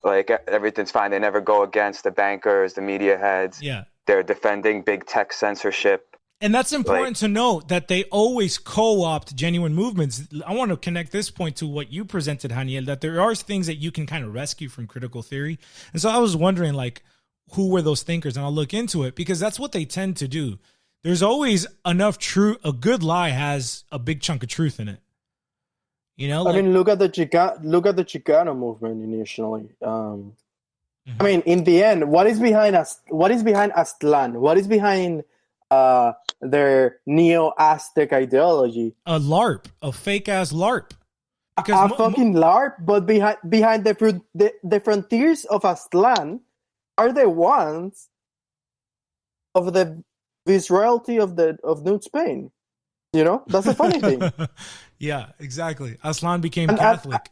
Like, everything's fine. They never go against the bankers, the media heads. Yeah. They're defending big tech censorship. And that's important to note, that they always co-opt genuine movements. I want to connect this point to what you presented, Haniel, that there are things that you can kind of rescue from critical theory. And so I was wondering, like, who were those thinkers? And I'll look into it, because that's what they tend to do. there's always enough truth. A good lie has a big chunk of truth in it. You know, I mean, look at the Chicano movement initially. I mean, in the end, what is behind us? What is behind Aztlan? What is behind their neo-Aztec ideology? A LARP, a fake ass LARP. Because a fucking LARP, but behind the frontiers of Aztlan are the ones of the Viceroyalty of New Spain. You know, that's a funny thing. Yeah, exactly. Aztlan became Catholic.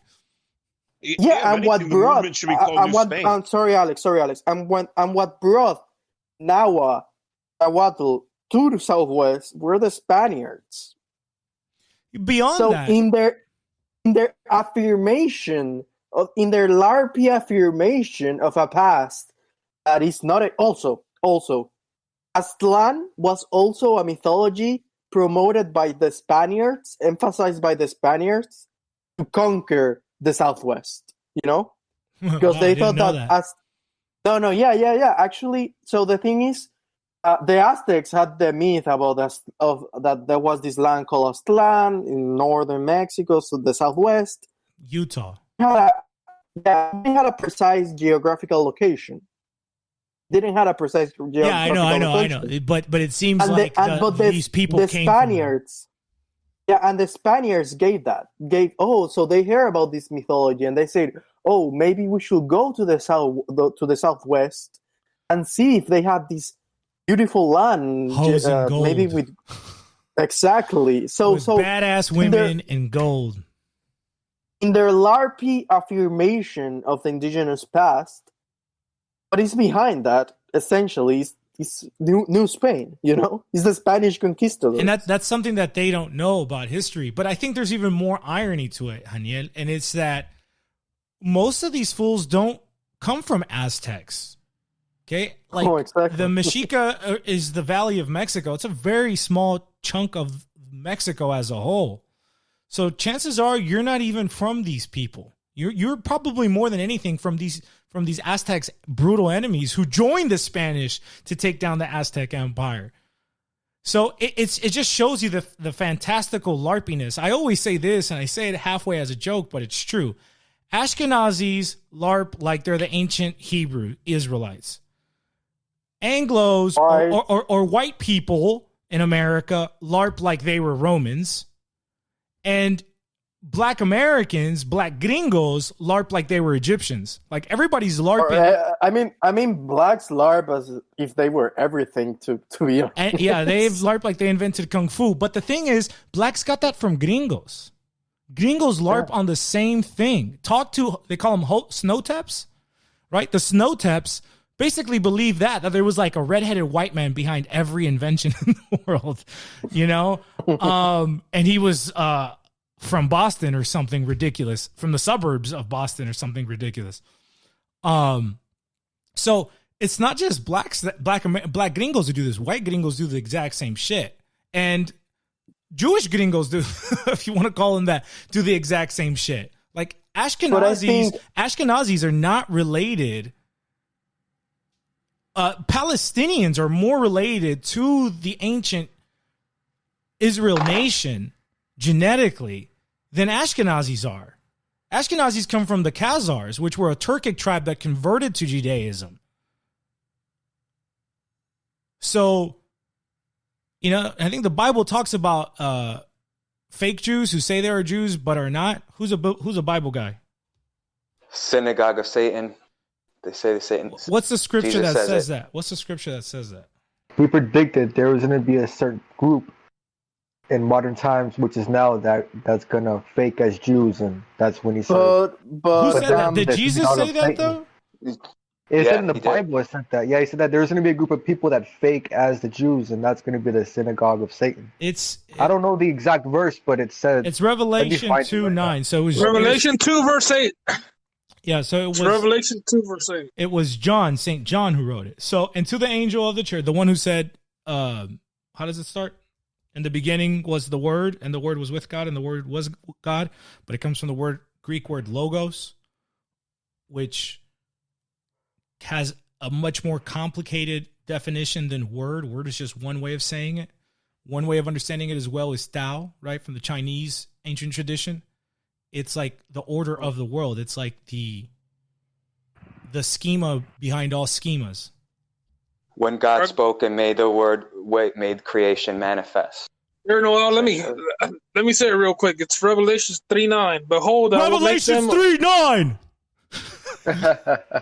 And what brought? I'm sorry, Alex. And what brought Nahuatl to the Southwest were the Spaniards. Beyond that, in their affirmation in their LARP affirmation of a past that is not also Aztlan was also a mythology promoted by the Spaniards, emphasized by the Spaniards to conquer the Southwest, you know, because they thought that. Actually, so the thing is, the Aztecs had the myth about that there was this land called Aztlan in northern Mexico, so the Southwest, Utah. They had a precise geographical location. Didn't have a precise geographical location. I know. But it seems these people came Spaniards. And the Spaniards so they hear about this mythology and they said, oh, maybe we should go to the Southwest and see if they have this beautiful land, gold. maybe with exactly. So badass women and gold. In their LARP affirmation of the indigenous past, what is behind that essentially is New Spain, you know? It's the Spanish conquistadors. And that's something that they don't know about history. But I think there's even more irony to it, Daniel, and it's that most of these fools don't come from Aztecs. Okay? Exactly. The Mexica is the Valley of Mexico. It's a very small chunk of Mexico as a whole. So chances are you're not even from these people. You're probably more than anything from these Aztecs' brutal enemies who joined the Spanish to take down the Aztec Empire. So it just shows you the fantastical LARPiness. I always say this, and I say it halfway as a joke, but it's true. Ashkenazis LARP like they're the ancient Hebrew Israelites. Anglos or white people in America LARP like they were Romans. And Black Americans, Black Gringos, LARP like they were Egyptians. Like everybody's LARPing. I mean, blacks LARP as if they were everything. To be honest, and they've LARP like they invented kung fu. But the thing is, blacks got that from Gringos. Gringos LARP on the same thing. They call them snow taps, right? The snow taps basically believe that there was like a redheaded white man behind every invention in the world, you know, and he was from Boston or something ridiculous, from the suburbs of Boston or something ridiculous. So it's not just blacks that black Gringos who do this. White Gringos do the exact same shit, and Jewish Gringos do, if you want to call them that, do the exact same shit. Like Ashkenazis are not related. Palestinians are more related to the ancient Israel nation genetically than Ashkenazis are. Ashkenazis come from the Khazars, which were a Turkic tribe that converted to Judaism. So, you know, I think the Bible talks about fake Jews who say they are Jews but are not. Who's a Bible guy? Synagogue of Satan. They say the Satan. What's the scripture that says that? What's the scripture that says that? We predicted there was going to be a certain group in modern times, which is now that's going to fake as Jews, and that's when he said. Who said that? Did Jesus say that though? It said in the Bible, it said that. Yeah, he said that there's going to be a group of people that fake as the Jews, and that's going to be the synagogue of Satan. I don't know the exact verse, but it said it's Revelation 2:9. So it was Revelation 2 verse 8. Yeah, so it was Revelation 2 verse 8. It was St. John who wrote it. So, and to the angel of the church, the one who said, how does it start? In the beginning was the Word, and the Word was with God, and the Word was God. But it comes from the Greek word logos, which has a much more complicated definition than word. Word is just one way of saying it. One way of understanding it as well is Tao, right? From the Chinese ancient tradition. It's like the order of the world. It's like the schema behind all schemas. When God spoke and made the word, made creation manifest. Let me say it real quick. It's Revelations 3:9. Behold, Revelations 3:9.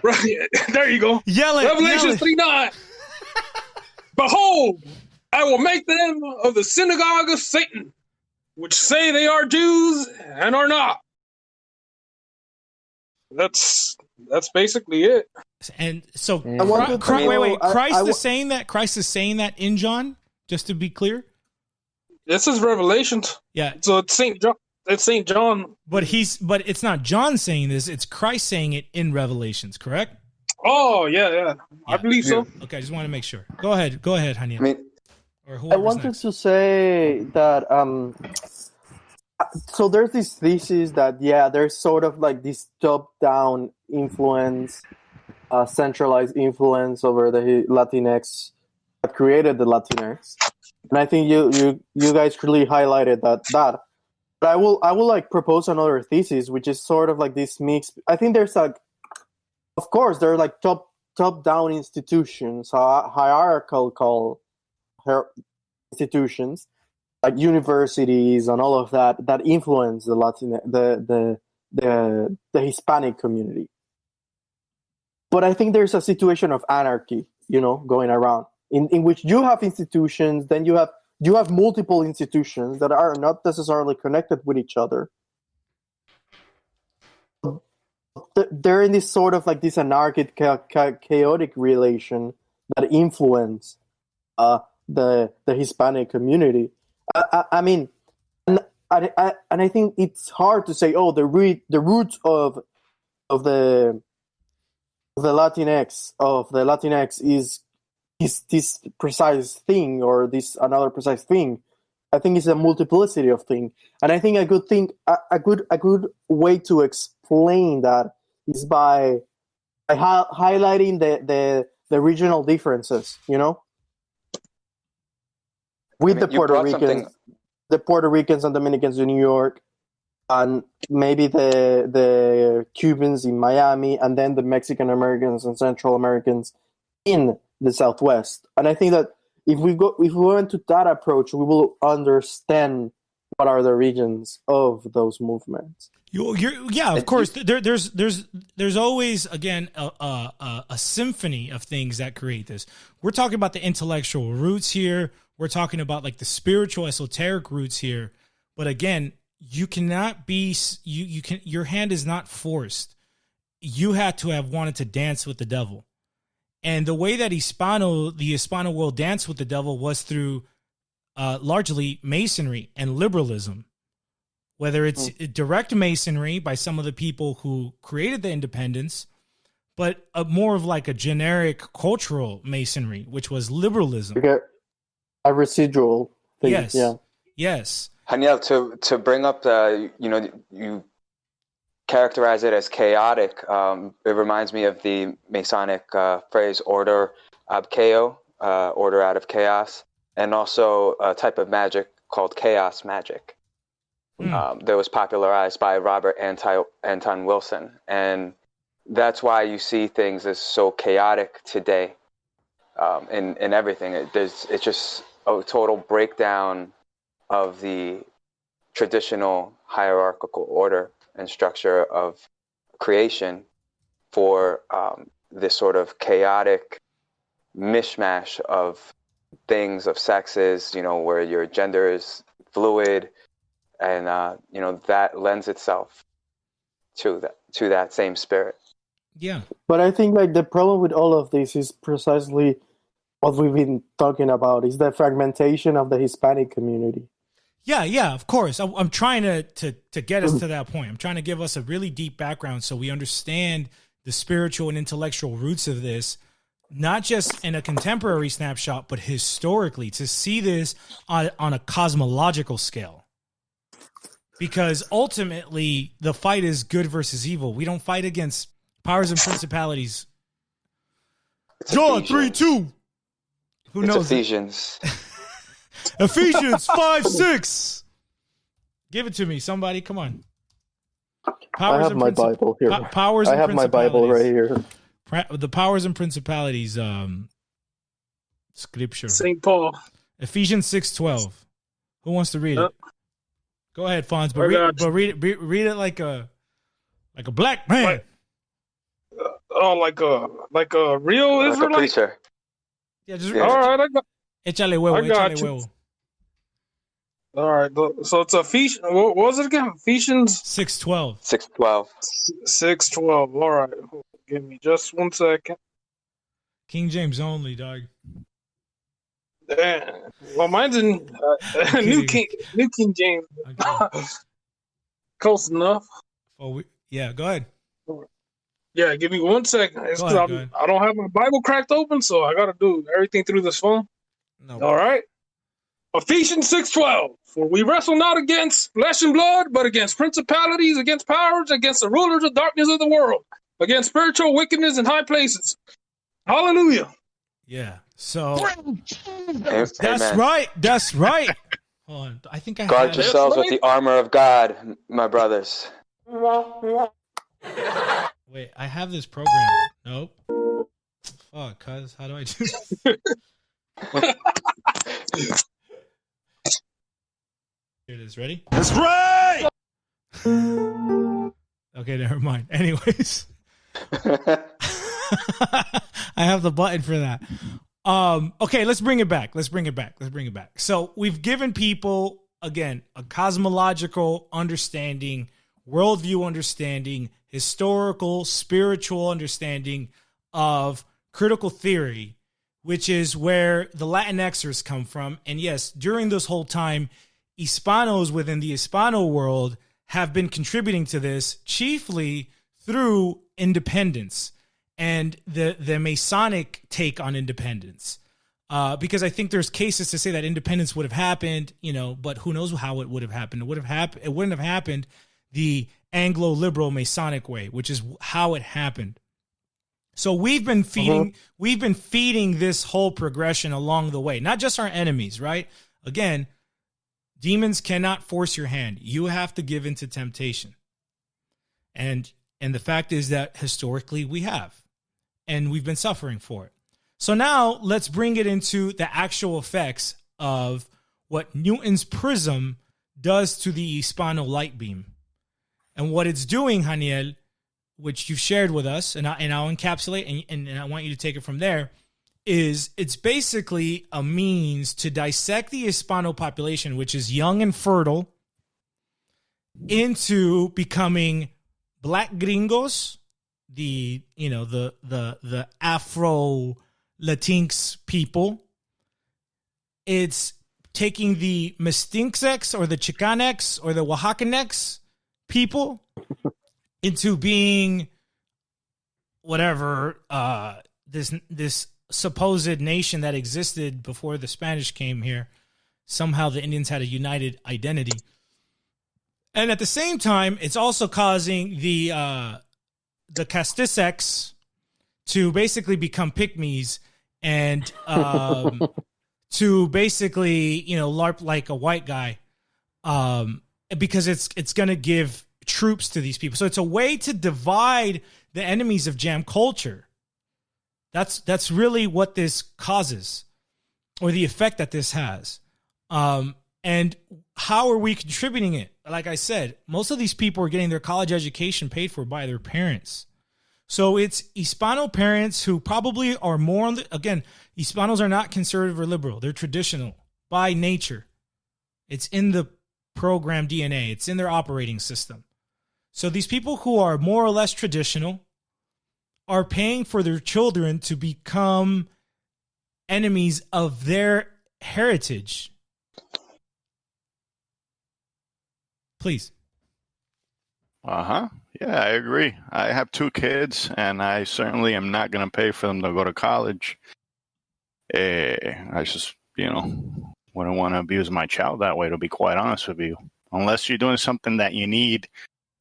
Right there you go. Yell it. Revelations 3:9. Behold, I will make them of the synagogue of Satan, which say they are Jews and are not. That's basically it. And so, Christ is saying that. Christ is saying that in John. Just to be clear, this is Revelations. Yeah. So it's Saint John. It's Saint John. But it's not John saying this. It's Christ saying it in Revelations. Correct? Oh yeah. I believe so. Okay, I just want to make sure. Go ahead, Hania. I wanted to say that so there's this thesis that there's sort of like this top-down influence, centralized influence over the Latinx that created the Latinx, and I think you guys really highlighted that. But I will like propose another thesis, which is sort of like this mix. I think there's like, of course, there are like top-down institutions, hierarchical institutions like universities and all of that influence the the Hispanic community. But I think there's a situation of anarchy, going around in which you have institutions, then you have multiple institutions that are not necessarily connected with each other. They're in this sort of like this anarchic, chaotic relation that influence the Hispanic community. I mean, and I think it's hard to say, the roots of the Latinx is this precise thing or this another precise thing. I think it's a multiplicity of things, and I think a good way to explain that is by highlighting the regional differences, with the Puerto Ricans and Dominicans in New York, and maybe the Cubans in Miami, and then the Mexican Americans and Central Americans in the Southwest. And I think that if we went to that approach, we will understand what are the regions of those movements. Of course. There's always, again, a symphony of things that create this. We're talking about the intellectual roots here. We're talking about like the spiritual, esoteric roots here. But again, you cannot be your hand is not forced. You had to have wanted to dance with the devil. And the way that the Hispano world danced with the devil was through largely masonry and liberalism. Whether it's direct masonry by some of the people who created the independence, but more of like a generic cultural masonry, which was liberalism. Okay. A residual thing. Yes. Yeah. Yes. Haniel, to bring up you characterize it as chaotic. It reminds me of the Masonic phrase "order ab chaos," order out of chaos, and also a type of magic called chaos magic. That was popularized by Robert Anton Wilson, and that's why you see things as so chaotic today. In everything, it's just a total breakdown of the traditional hierarchical order and structure of creation for this sort of chaotic mishmash of things, of sexes, where your gender is fluid, and that lends itself to that same spirit. Yeah. But I think like the problem with all of this is precisely what we've been talking about, is the fragmentation of the Hispanic community. Yeah, of course. I'm trying to get us to that point. I'm trying to give us a really deep background so we understand the spiritual and intellectual roots of this, not just in a contemporary snapshot, but historically, to see this on a cosmological scale. Because ultimately, the fight is good versus evil. We don't fight against powers and principalities. John 3:2. Who knows? Ephesians. Ephesians 5:6. Give it to me, somebody. Come on. I have my Bible here. Powers. I have my Bible right here. The powers and principalities. Scripture. St. Paul. Ephesians 6:12. Who wants to read it? Go ahead, Fonz. But read it like a black man. Like a real Like Israelite. a preacher. Yeah, just All right, I got. Échale huevo. I got Échale you. huevo. All right, so it's Ephesians. What was it again? Ephesians 6:12. 6:12. 6:12. All right, give me just 1 second. King James only, dog. Well, mine's in New King James. Okay. Close enough. Oh, yeah. Go ahead. Yeah, give me 1 second. It's Go 'cause ahead. I don't have my Bible cracked open, so I got to do everything through this phone. No. All right. Ephesians 6:12. For we wrestle not against flesh and blood, but against principalities, against powers, against the rulers of darkness of the world, against spiritual wickedness in high places. Hallelujah. Yeah. So That's right. That's right. Hold on. I think I Guard have yourselves with the armor of God, my brothers. Wait, I have this program. Nope. Fuck, cuz. How do I do this? Here it is. Ready? That's right. Okay, never mind. Anyways. I have the button for that. Okay, let's bring it back. So we've given people, again, a cosmological understanding, worldview understanding, historical, spiritual understanding of critical theory, which is where the Latinxers come from. And yes, during this whole time, Hispanos within the Hispano world have been contributing to this chiefly through independence and the Masonic take on independence. Because I think there's cases to say that independence would have happened, but who knows how it would have happened. It wouldn't have happened the Anglo-liberal Masonic way, which is how it happened. So we've been feeding this whole progression along the way, not just our enemies, right? Again, demons cannot force your hand. You have to give into temptation. And the fact is that historically we have, and we've been suffering for it. So now let's bring it into the actual effects of what Newton's prism does to the Hispano light beam. And what it's doing, Haniel, which you've shared with us, and I'll encapsulate, and I want you to take it from there, is it's basically a means to dissect the Hispano population, which is young and fertile, into becoming Black Gringos, the Afro Latinx people. It's taking the Mestincx or the Chicanx or the Oaxacanx people into being whatever this supposed nation that existed before the Spanish came here. Somehow the Indians had a united identity. And at the same time, it's also causing the Castixex to basically become pygmies and to basically, LARP like a white guy, because it's going to give troops to these people. So it's a way to divide the enemies of jam culture. That's really what this causes, or the effect that this has. And how are we contributing it? Like I said, most of these people are getting their college education paid for by their parents. So it's Hispano parents who probably are more again, Hispanos are not conservative or liberal. They're traditional by nature. It's in the program DNA. It's in their operating system. So these people who are more or less traditional are paying for their children to become enemies of their heritage. Please. Yeah, I agree. I have 2 kids, and I certainly am not going to pay for them to go to college. I just, wouldn't want to abuse my child that way, to be quite honest with you. Unless you're doing something that you need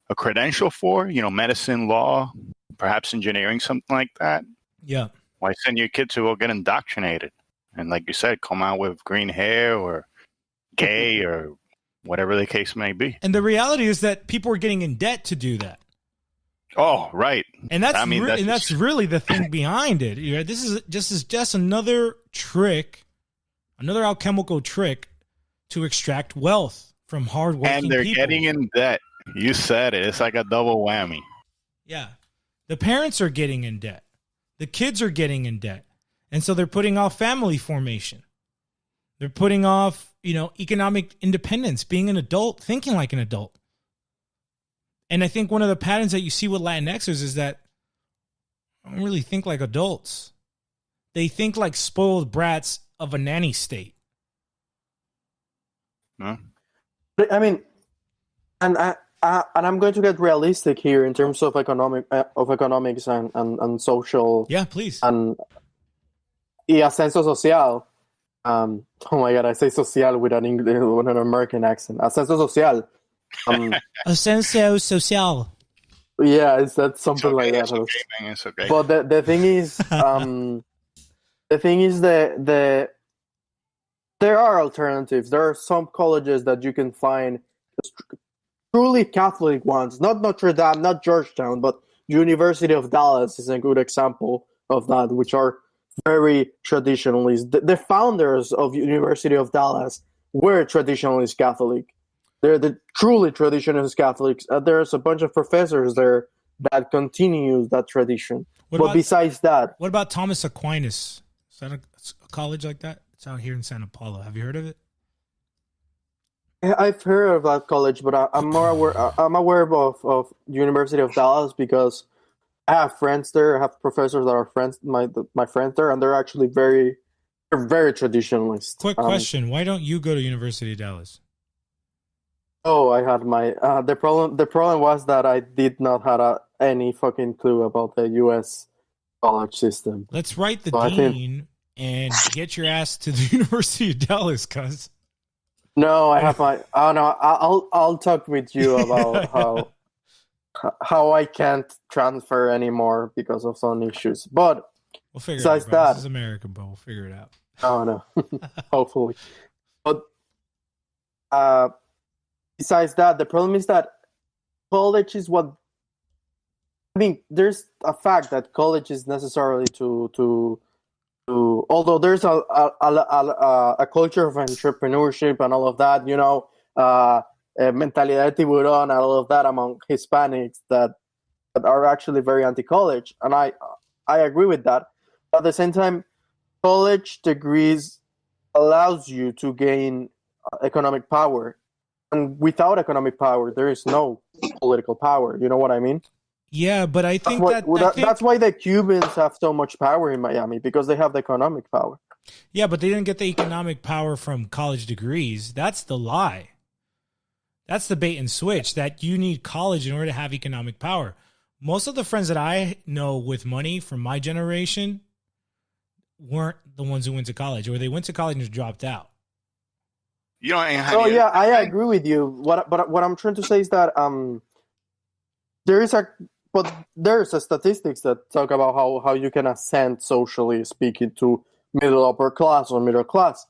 a credential for, medicine, law, perhaps engineering, something like that. Yeah. Why send your kid to go get indoctrinated? and like you said, come out with green hair or gay or whatever the case may be. And the reality is that people are getting in debt to do that. Oh, right. And that's really the thing behind it. You know, this is just another trick, another alchemical trick to extract wealth from hardworking people. And they're getting in debt. You said it. It's like a double whammy. Yeah. The parents are getting in debt. The kids are getting in debt. And so they're putting off family formation. They're putting off, economic independence, being an adult, thinking like an adult. And I think one of the patterns that you see with Latinxers is that they don't really think like adults. They think like spoiled brats of a nanny state. Huh? I mean, and I'm going to get realistic here in terms of economics and social. Yeah, please. And ascenso social. Oh my God, I say social with an American accent. Ascenso social. Ascenso social. Yeah, that's something like that. It's okay, man. It's okay. But the thing is, there are alternatives. There are some colleges that you can find truly Catholic ones, not Notre Dame, not Georgetown, but University of Dallas is a good example of that, which are very traditionalist. The founders of University of Dallas were traditionalist Catholic. They're the truly traditionalist Catholics. There's a bunch of professors there that continues that tradition. Besides that, what about Thomas Aquinas? Is that a college like that? It's out here in Santa Paula. Have you heard of it? I've heard of that college, but I'm more aware. I'm aware of University of Dallas because I have friends there. I have professors that are friends, my friends there, and they're actually very traditionalist. Quick question: why don't you go to University of Dallas? Oh, I had my the problem was that I did not have any fucking clue about the U.S. college system. Let's write the dean and get your ass to the University of Dallas, cuz. No, I have my. Oh no, I'll talk with you about how I can't transfer anymore because of some issues. But we'll figure it out. Bro. This is America, but we'll figure it out. Oh no, hopefully. But besides that, the problem is that college is what. I mean, there's a fact that college is necessarily to although there's a culture of entrepreneurship and all of that, mentalidad de tiburón and all of that among Hispanics that are actually very anti-college, and I agree with that. But at the same time, college degrees allows you to gain economic power, and without economic power, there is no political power. You know what I mean? Yeah, but I think that's why the Cubans have so much power in Miami, because they have the economic power. Yeah, but they didn't get the economic power from college degrees. That's the lie. That's the bait and switch, that you need college in order to have economic power. Most of the friends that I know with money from my generation weren't the ones who went to college, or they went to college and dropped out. I agree with you. What I'm trying to say is that there's a statistics that talk about how you can ascend socially speaking to middle upper class or middle class.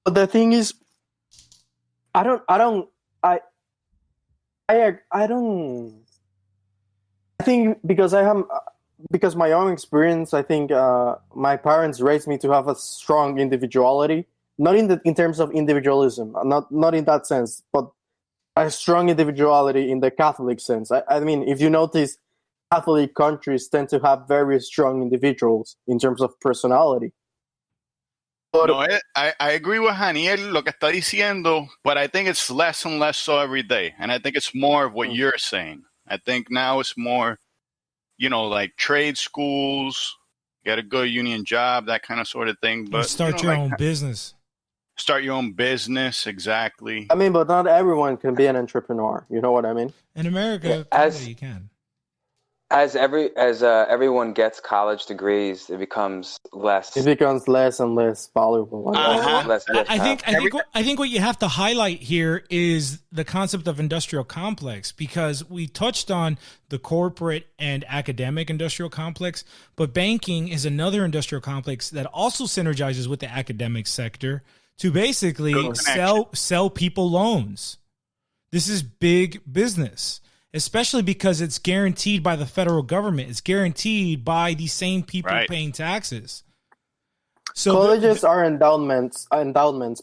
But the thing is, I think because my own experience, I think my parents raised me to have a strong individuality, not in terms of individualism, not in that sense, but a strong individuality in the Catholic sense. I mean, if you notice, Catholic countries tend to have very strong individuals in terms of personality. But, no, I agree with Haniel, lo que está diciendo, but I think it's less and less so every day. And I think it's more of what you're saying. I think now it's more, like trade schools, get a good union job, that kind of sort of thing. But start your own business. Start your own business, exactly. I mean, but not everyone can be an entrepreneur. You know what I mean? In America, you can. as everyone gets college degrees, it becomes less. It becomes less and less valuable. I think what you have to highlight here is the concept of industrial complex, because we touched on the corporate and academic industrial complex, but banking is another industrial complex that also synergizes with the academic sector to basically sell people loans. This is big business, especially because it's guaranteed by the federal government. It's guaranteed by the same people paying taxes. So colleges are endowments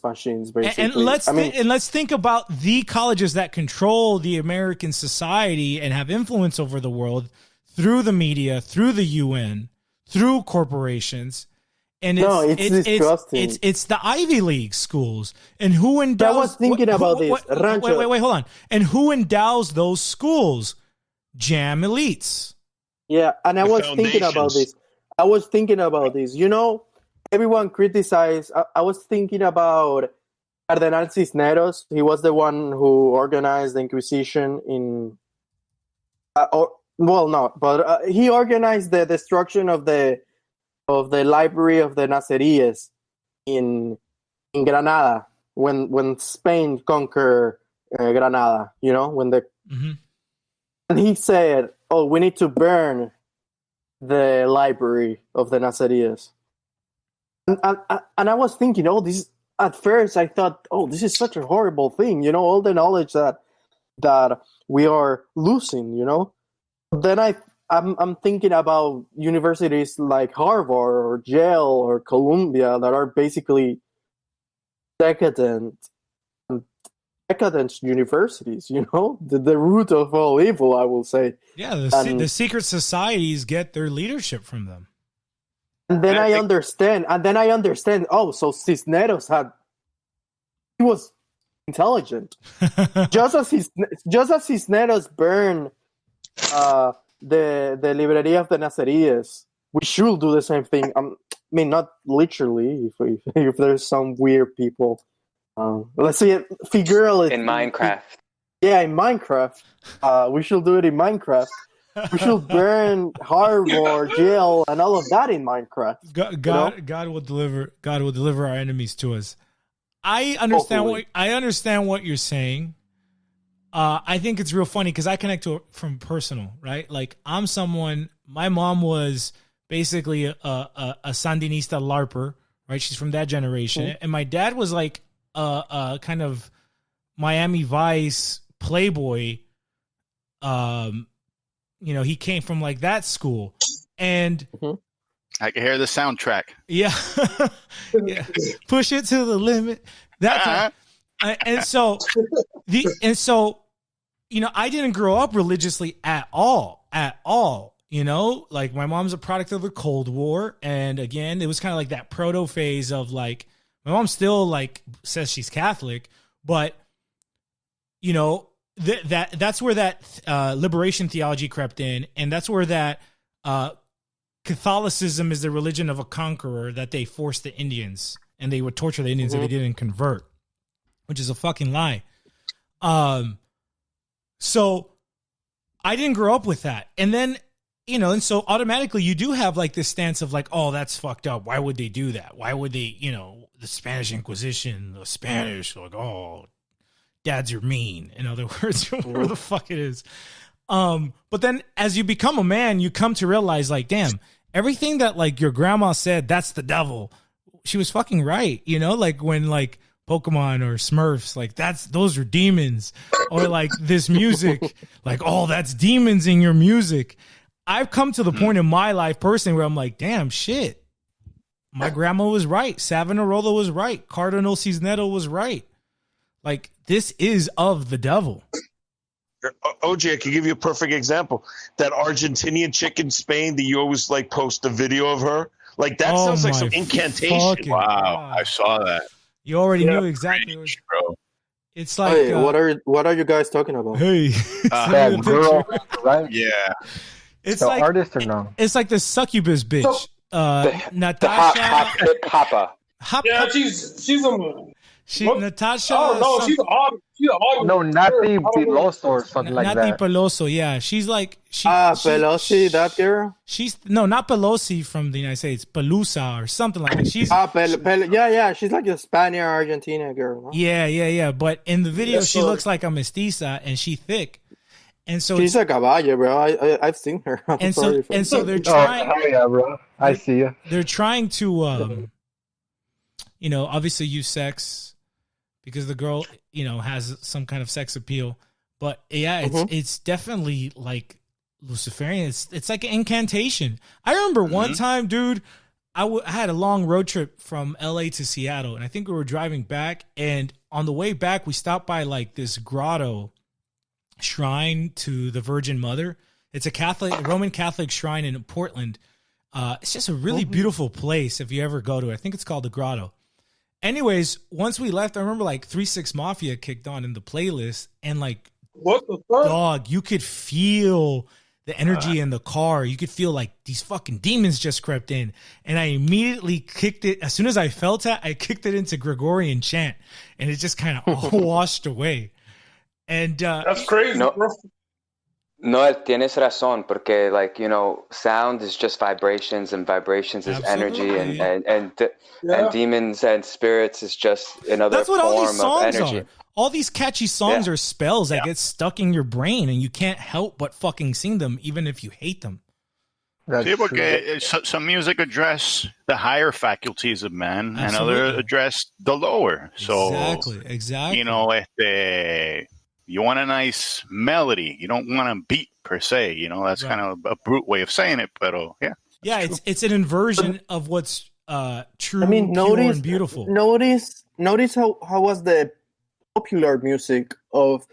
machines, basically. And let's think about the colleges that control the American society and have influence over the world through the media, through the UN, through corporations. And it's disgusting. It's the Ivy League schools. And who endows... I was thinking about this. Wait, hold on. And who endows those schools? Jam elites. Yeah, and I was thinking about this. You know, everyone criticized... I was thinking about Cardenal Cisneros. He was the one who organized the Inquisition in... he organized the destruction of the library of the Nazaríes in Granada when Spain conquered Granada, you know, and he said, "Oh, we need to burn the library of the Nazaríes." And I was thinking, this. At first, I thought, this is such a horrible thing, you know, all the knowledge that we are losing, you know. Then I'm thinking about universities like Harvard or Yale or Columbia that are basically decadent universities, you know, the root of all evil, I will say. Yeah, the secret societies get their leadership from them. And then I understand. So Cisneros he was intelligent, just as Cisneros burned the Librería of the Nazaríes. We should do the same thing. I mean, not literally. If there's some weird people, let's see it figuratively in Minecraft. Yeah, in Minecraft. We should do it in Minecraft. We should burn Harvard, Yale, and all of that in Minecraft. God will deliver. God will deliver our enemies to us. I understand what you're saying. I think it's real funny because I connect to it from personal, right? Like, I'm someone, my mom was basically a Sandinista LARPer, right? She's from that generation. Mm-hmm. And my dad was like a kind of Miami Vice playboy. He came from like that school. And I can hear the soundtrack. Yeah. Yeah. Push it to the limit. That and so I didn't grow up religiously at all. Like, my mom's a product of the Cold War. And again, it was kind of like that proto phase of like, my mom still like says she's Catholic, but that's where that liberation theology crept in. And that's where that Catholicism is the religion of a conqueror, that they forced the Indians and they would torture the Indians if they didn't convert, which is a fucking lie. So I didn't grow up with that. And then, and so automatically you do have like this stance of like, oh, that's fucked up. Why would they do that? Why would they, the Spanish Inquisition, the Spanish, like, oh, dads are mean. In other words, whatever the fuck it is. But then as you become a man, you come to realize like, damn, everything that like your grandma said, that's the devil. She was fucking right. Like when like Pokemon or Smurfs, like those are demons, or like this music, like, oh, that's demons in your music. I've come to the point in my life personally where I'm like, damn, shit, my grandma was right. Savonarola was right. Cardinal Cisneros was right. Like, this is of the devil. OJ, I can give you a perfect example. That Argentinian chick in Spain that you always like post a video of her. Like, that sounds like some incantation. Wow, God. I saw that. You already knew exactly what bro. It's like, hey, what are you guys talking about? Hey, that girl, right? Yeah, it's the like artist or no? It's like the succubus bitch, Natasha Hapa. Yeah, she's a Natasha. Oh no, she's an audience. No, Nati Peloso or something like Nati that. Peloso, yeah, she's like Pelosi, that girl. She's not Pelosi from the United States, Pelusa or something like that. She's yeah. She's like a Spaniard Argentina girl. No? Yeah. But in the video, she looks like a mestiza and she thick. And so she's a caballo, bro. I've seen her. And so they're trying. Oh yeah, bro. I see you. They're trying to, obviously use sex because the girl, has some kind of sex appeal. But yeah, it's definitely like Luciferian. It's like an incantation. I remember one time, dude. I had a long road trip from LA to Seattle, and I think we were driving back. And on the way back, we stopped by like this grotto shrine to the Virgin Mother. It's a Roman Catholic shrine in Portland. It's just a really beautiful place if you ever go to it. I think it's called the Grotto. Anyways, once we left, I remember like 3 6 Mafia kicked on in the playlist, and like, what the fuck? Dog, you could feel the energy in the car. You could feel like these fucking demons just crept in. And I immediately kicked it. As soon as I felt it, I kicked it into Gregorian chant, and it just kind of all washed away. And that's crazy, bro. No, tienes razón, porque sound is just vibrations, and vibrations is energy, and demons and spirits is just another form of energy. Are. All these catchy songs are spells that get stuck in your brain, and you can't help but fucking sing them, even if you hate them. Some music address the higher faculties of man, and others address the lower. So exactly. You want a nice melody. You don't want a beat per se. That's kind of a brute way of saying it, but yeah. Yeah, it's an inversion of what's true, pure, and beautiful. Notice how was the popular music of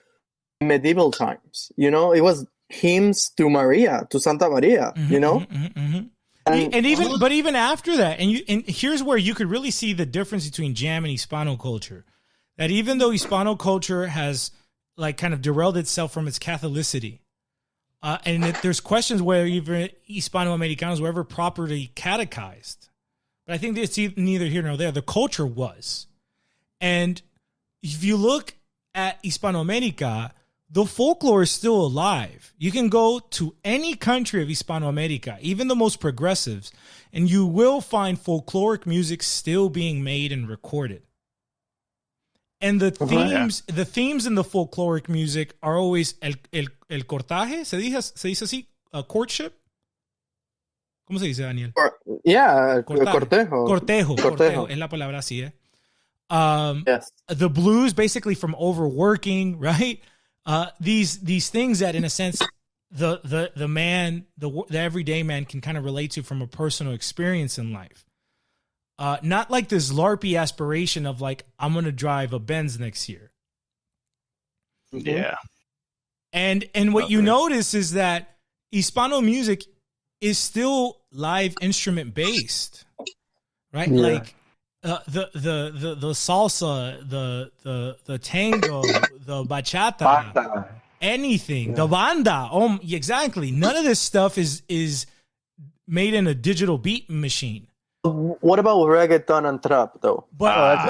medieval times. It was hymns to Maria, to Santa Maria. And even after that, and here's where you could really see the difference between jam and Hispano culture. That even though Hispano culture has like kind of derailed itself from its Catholicity. And there's questions where even Hispano-Americanos were ever properly catechized. But I think it's neither here nor there. The culture was. And if you look at Hispano-America, the folklore is still alive. You can go to any country of Hispano-America, even the most progressives, and you will find folkloric music still being made and recorded. And the themes in the folkloric music are always el cortaje, se dice así, courtship. ¿Cómo se dice, Daniel? Cortejo es la palabra así, Yes. The blues, basically from overworking, right? These things that, in a sense, the man, the everyday man, can kind of relate to from a personal experience in life. Not like this LARPy aspiration of like, I'm going to drive a Benz next year. Yeah. And what you notice is that Hispano music is still live instrument based, right? Yeah. Like the salsa, the tango, the bachata, anything, the banda. Exactly. None of this stuff is made in a digital beat machine. What about reggaeton and trap, though? But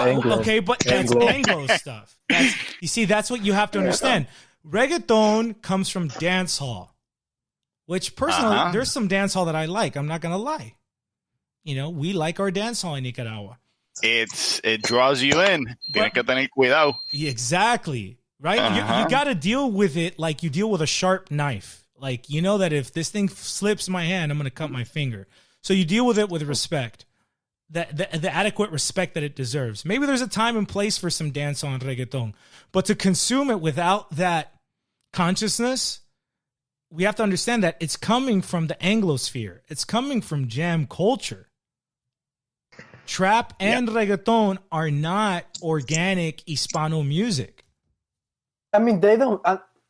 that's Anglo stuff. That's what you have to understand. Reggaeton comes from dance hall, which personally, there's some dance hall that I like. I'm not gonna lie. We like our dance hall in Nicaragua. It draws you in. Tienes que tener cuidado. Exactly. Right. You got to deal with it like you deal with a sharp knife. Like that if this thing slips in my hand, I'm gonna cut my finger. So you deal with it with respect, the adequate respect that it deserves. Maybe there's a time and place for some dance on reggaeton, but to consume it without that consciousness, we have to understand that it's coming from the Anglosphere. It's coming from jam culture. Trap and reggaeton are not organic Hispano music. I mean, they don't...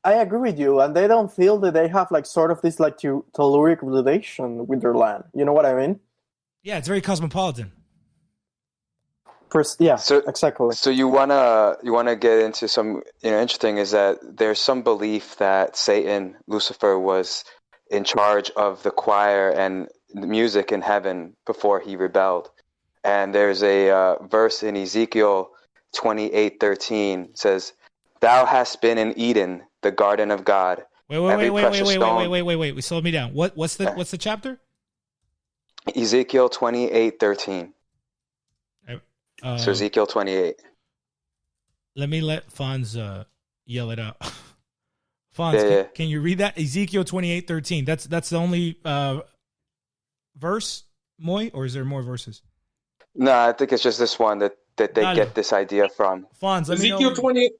I agree with you, and they don't feel that they have like sort of this like telluric relation with their land. You know what I mean? Yeah, it's very cosmopolitan. Exactly. So you wanna get into some interesting is that there's some belief that Satan, Lucifer, was in charge of the choir and the music in heaven before he rebelled. And there's a verse in Ezekiel 28:13 says, "Thou hast been in Eden, the garden of God." Wait. Slow me down. What's the chapter? Ezekiel 28:13. So Ezekiel 28. Let me let Fonz yell it out. Fonz, can you read that? Ezekiel 28:13. That's the only verse, Moy, or is there more verses? No, I think it's just this one that they get this idea from. Fonz, let Ezekiel me know. 28.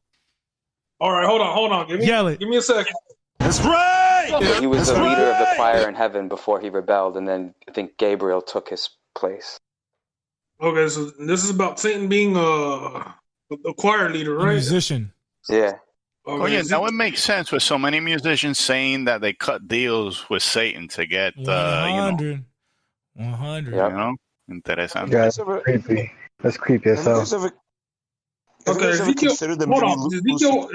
All right, hold on. Give me a second. That's right. Yeah, he was the leader of the choir in heaven before he rebelled, and then I think Gabriel took his place. Okay, so this is about Satan being a choir leader, right? A musician. Yeah. Okay, that would make sense with so many musicians saying that they cut deals with Satan to get 100. You know, interesante. Yeah, that's creepy. That's creepy as hell. Okay, Ezekiel. Hold on,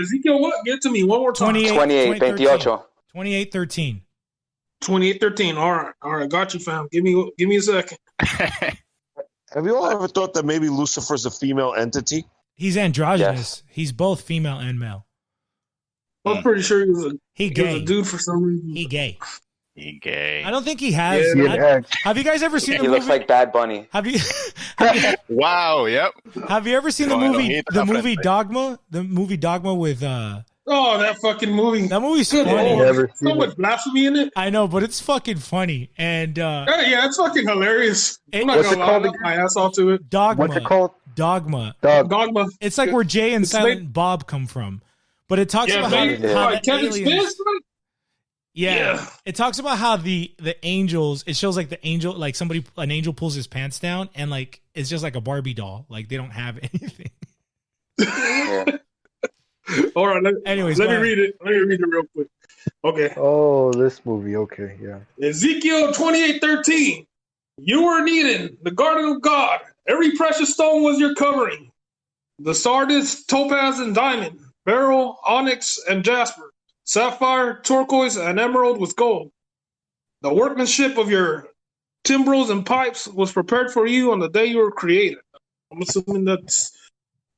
Ezekiel. What? Get to me one more time. 28:13. 28:13. All right. Got you, fam. Give me a second. Have you all ever thought that maybe Lucifer's a female entity? He's androgynous. Yes. He's both female and male. I'm pretty sure he was a dude for some reason. He gay. I don't think he has. Yeah. Have you guys ever seen the movie? He looks like Bad Bunny. Have you Wow, yep. Have you ever seen the movie Dogma? The movie Dogma with Oh, that fucking movie. That movie's funny. So much blasphemy in it. I know, but it's fucking funny. And yeah, it's fucking hilarious. I'm not gonna lie, my ass off to it. Dogma. What's it called? Dogma. Dogma. It's like where Jay and Silent Bob come from. But it talks about how Kevin Smith. Yeah. It talks about how the angels, it shows like the angel, like an angel pulls his pants down and like it's just like a Barbie doll. Like they don't have anything. Yeah. All right. Let me read it. Let me read it real quick. Okay. Oh, this movie. Okay, yeah. Ezekiel 28:13. You were in Eden, the garden of God. Every precious stone was your covering. The sardis, topaz, and diamond, beryl, onyx, and jasper, sapphire, turquoise, and emerald with gold. The workmanship of your timbrels and pipes was prepared for you on the day you were created. I'm assuming that's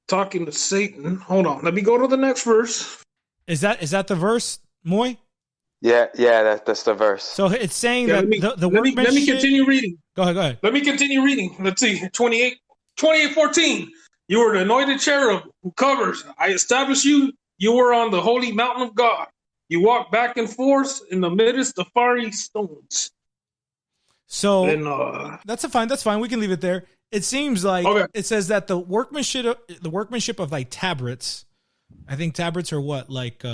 talking to Satan. Hold on. Let me go to the next verse. Is that the verse, Moy? Yeah, that's the verse. So it's saying that the workmanship... Let me continue reading. Go ahead. Let me continue reading. Let's see. 28:14. You were the anointed cherub who covers. I established you. You were on the holy mountain of God. You walked back and forth in the midst of fiery stones. So that's fine. We can leave it there. It seems like it says that the workmanship of like tabrets. I think tabrets are what, like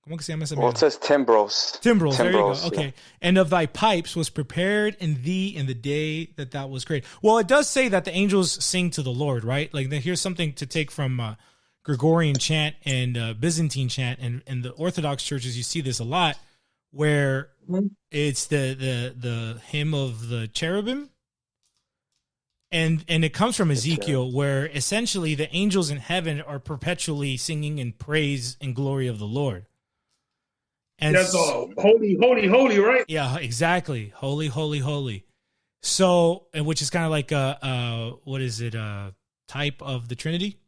well, it says timbrels. Timbrels, there you go. Okay. Yeah. And of thy pipes was prepared in thee in the day that was created. Well, it does say that the angels sing to the Lord, right? Like here's something to take from Gregorian chant and Byzantine chant, and in the Orthodox churches you see this a lot, where it's the hymn of the cherubim, and it comes from Ezekiel, where essentially the angels in heaven are perpetually singing in praise and glory of the Lord. And that's all holy, holy, holy, right? Yeah, exactly. Holy, holy, holy. So, and which is kind of like what is it? Type of the Trinity.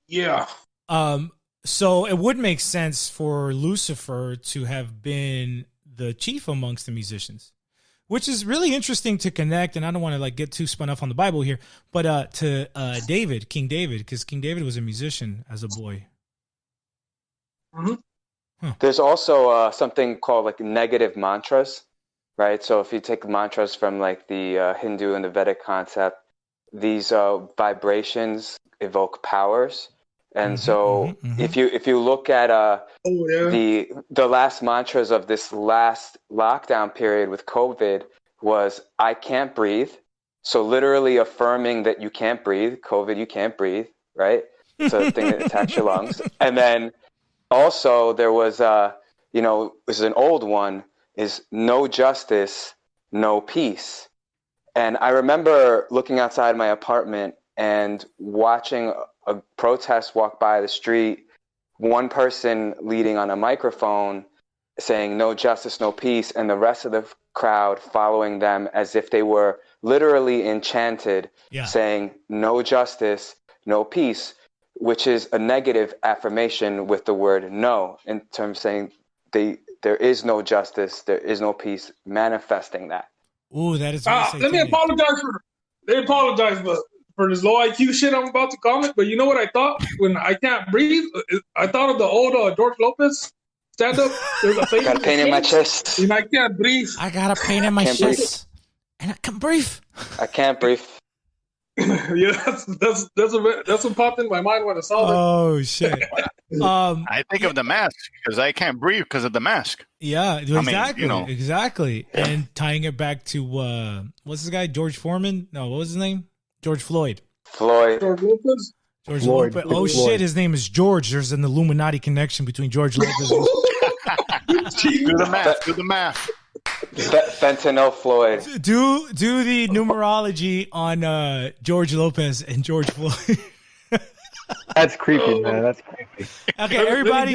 Yeah. So it would make sense for Lucifer to have been the chief amongst the musicians, which is really interesting to connect. And I don't want to like get too spun off on the Bible here, but to David, King David, because King David was a musician as a boy. Mm-hmm. There's also something called like negative mantras, right? So if you take mantras from like the Hindu and the Vedic concept, these vibrations evoke powers. And so if you look at the last mantras of this last lockdown period with COVID was, I can't breathe. So literally affirming that you can't breathe. COVID, you can't breathe, right? So the thing that attacks your lungs. And then also there was, this is an old one, is no justice, no peace. And I remember looking outside my apartment and watching a protest walk by the street, one person leading on a microphone saying no justice, no peace, and the rest of the crowd following them as if they were literally enchanted, saying no justice, no peace, which is a negative affirmation with the word no, in terms of saying there is no justice, there is no peace, manifesting that. Ooh, that is let me apologize for this low IQ shit I'm about to comment, but you know what I thought when I can't breathe? I thought of the old George Lopez stand up. There's a got a pain in my chest. And I can't breathe. I got a pain in my chest. And I can't breathe. I can't breathe. Yeah, that's what popped in my mind when I saw that. Oh shit! I think of the mask because I can't breathe because of the mask. Yeah, exactly, exactly. Yeah. And tying it back to what's this guy? George Foreman? No, what was his name? George Floyd. George Lopez. George Lopez. Oh shit! His name is George. There's an Illuminati connection between George Lopez. Do the math. Do the math. Fentanyl Floyd. Do the numerology on George Lopez and George Floyd. That's creepy, man. That's creepy. Okay, everybody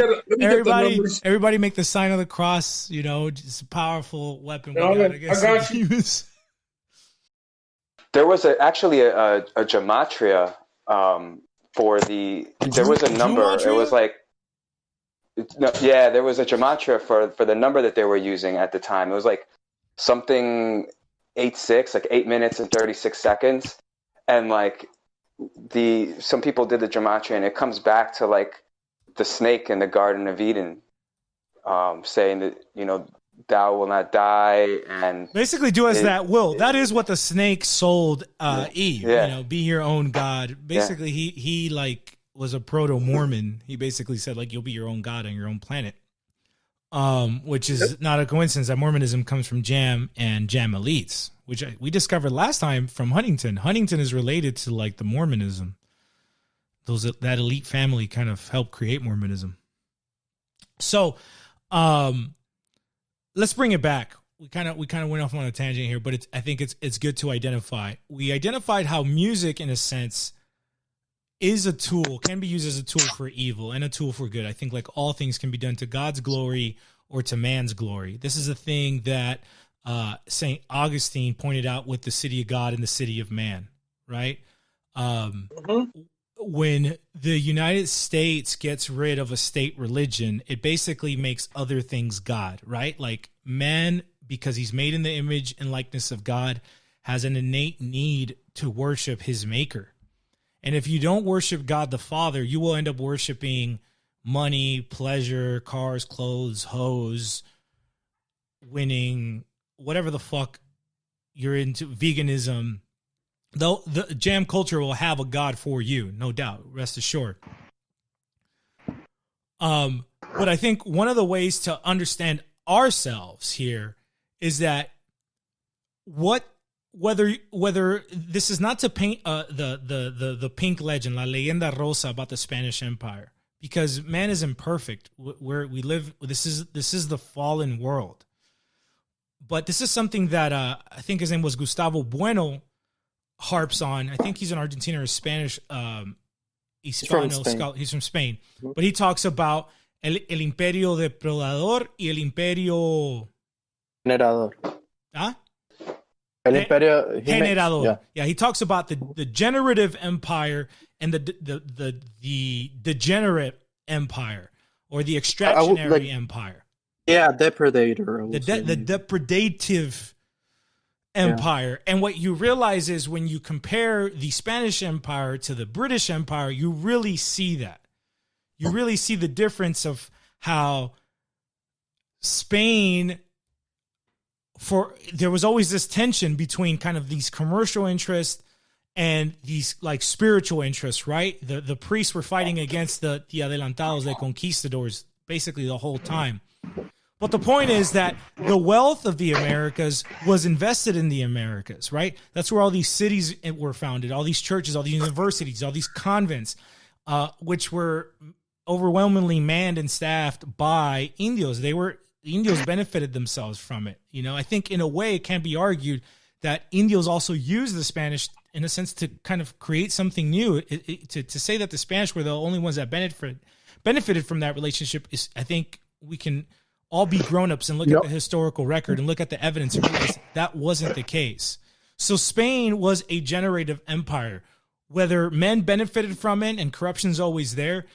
make the sign of the cross. You know, just a powerful weapon. I got you. There was actually a gematria for the. There was a number. Gematria? It was like. No, yeah, there was a gematria for the number that they were using at the time. It was like something 8-6, like 8 minutes and 36 seconds, and like some people did the gematria, and it comes back to like the snake in the Garden of Eden, saying that thou will not die, and basically do as that will. That is what the snake sold Eve. Yeah. Be your own God. Basically, he like. Was a proto-Mormon. He basically said, like, you'll be your own God on your own planet. Which is not a coincidence that Mormonism comes from Jam and Jam elites, which we discovered last time from Huntington. Huntington is related to, like, the Mormonism. That elite family kind of helped create Mormonism. So, let's bring it back. We kind of went off on a tangent here, but I think it's good to identify. We identified how music, in a sense, is a tool, can be used as a tool for evil and a tool for good. I think like all things can be done to God's glory or to man's glory. This is a thing that St. Augustine pointed out with the city of God and the city of man, right? When the United States gets rid of a state religion, it basically makes other things God, right? Like man, because he's made in the image and likeness of God, has an innate need to worship his maker. And if you don't worship God the Father, you will end up worshiping money, pleasure, cars, clothes, hoes, winning, whatever the fuck you're into, veganism. Though the jam culture will have a God for you, no doubt, rest assured. But I think one of the ways to understand ourselves here is that whether this is not to paint the pink legend, La Leyenda Rosa, about the Spanish Empire, because man is imperfect. Where we live, this is the fallen world. But this is something that I think his name was Gustavo Bueno harps on. I think he's an Argentine or a Spanish Hispano. He's from Spain, but he talks about el imperio depredador y el imperio generador. Huh? El imperio generador. Yeah, he talks about the generative empire and the degenerate empire, or the extractionary empire. Yeah, depredator. The depredative empire. And what you realize is when you compare the Spanish Empire to the British Empire, you really see that. You really see the difference of how Spain, there was always this tension between kind of these commercial interests and these like spiritual interests, right? The priests were fighting against the adelantados, the conquistadors, basically the whole time. But the point is that the wealth of the Americas was invested in the Americas, right? That's where all these cities were founded, all these churches, all these universities, all these convents, which were overwhelmingly manned and staffed by Indios. The Indios benefited themselves from it. You know, I think in a way it can be argued that Indios also used the Spanish in a sense to kind of create something new. To say that the Spanish were the only ones that benefited from that relationship is, I think we can all be grown-ups and look at the historical record and look at the evidence and realize that wasn't the case. So Spain was a generative empire. Whether men benefited from it and corruption's always there,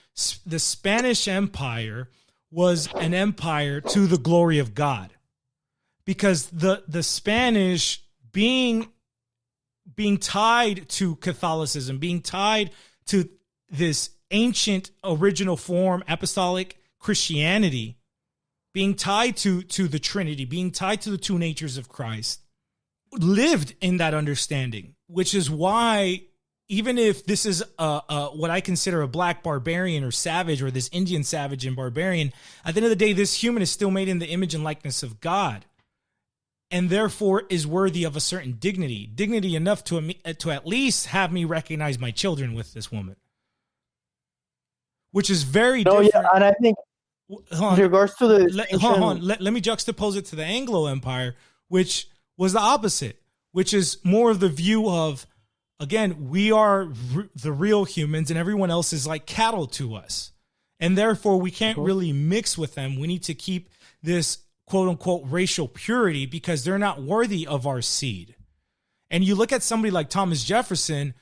the Spanish Empire was an empire to the glory of God. Because the Spanish being tied to Catholicism, being tied to this ancient original form apostolic Christianity, being tied to the Trinity, being tied to the two natures of Christ, lived in that understanding, which is why even if this is what I consider a black barbarian or savage, or this Indian savage and barbarian, at the end of the day, this human is still made in the image and likeness of God, and therefore is worthy of a certain dignity enough to at least have me recognize my children with this woman, which is very different. Yeah, and I think in regards to the let me juxtapose it to the Anglo Empire, which was the opposite, which is more of the view of, again, we are the real humans and everyone else is like cattle to us. And therefore we can't really mix with them. We need to keep this quote unquote racial purity because they're not worthy of our seed. And you look at somebody like Thomas Jefferson,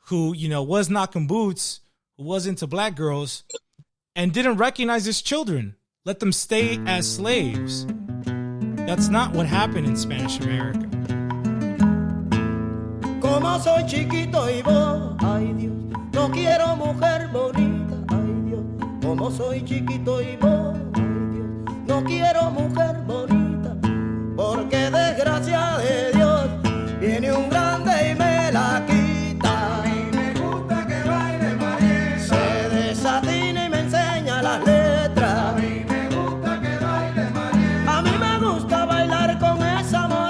who, was knocking boots, who was into black girls and didn't recognize his children, let them stay as slaves. That's not what happened in Spanish America. Como soy chiquito y vos, ay Dios, no quiero mujer bonita, ay Dios. Como soy chiquito y vos, ay Dios, no quiero mujer bonita, porque desgracia de Dios viene un grande y me la quita. A mí me gusta que baile María, se desatina y me enseña las letras. A mí me gusta que baile María, a mí me gusta bailar con esa morena.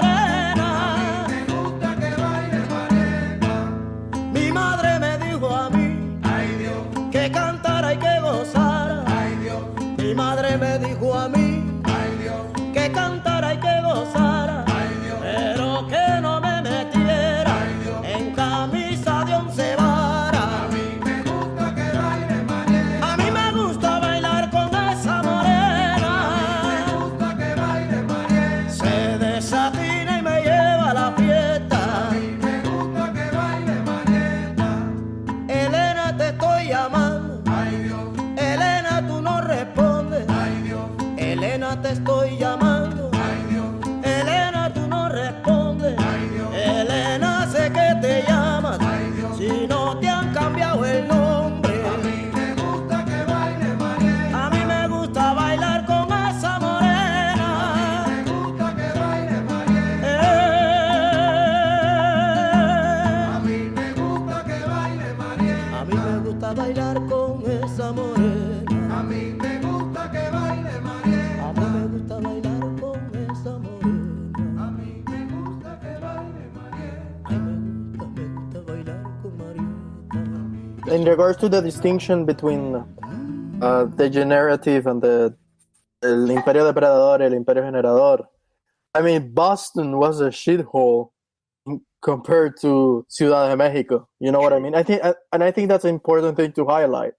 Que cantara y que gozara. Ay Dios. Mi madre me dijo a mí. Ay Dios. Que cantara y que gozara. Ay Dios. Pero que no me metiera. Ay Dios. En camisa de 11 varas. A mí me gusta que baile María. A mí me gusta bailar con esa morena. A mí me gusta que baile María. Se desatina y me lleva a la fiesta. A mí me gusta que baile María. Elena, te estoy llamando. Elena, te estoy llamando. Ay, Dios. Elena, tú no respondes. Ay, Dios. Elena, sé que te llamas. Ay, Dios. Si no te han cambiado el nombre. A mí me gusta que baile María. A mí me gusta bailar con esa morena. A mí me gusta que baile María. A mí me gusta que baile María. A mí me gusta bailar con esa morena. A mí me gusta que baile María. A mí me gusta bailar con esa morena. A mí me gusta que baile Marieta. A mí me gusta bailar con Marieta. In regards to the distinction between the generative and el imperio depredador, el imperio generador, I mean, Boston was a shithole compared to Ciudad de Mexico. You know what I mean? I think that's an important thing to highlight.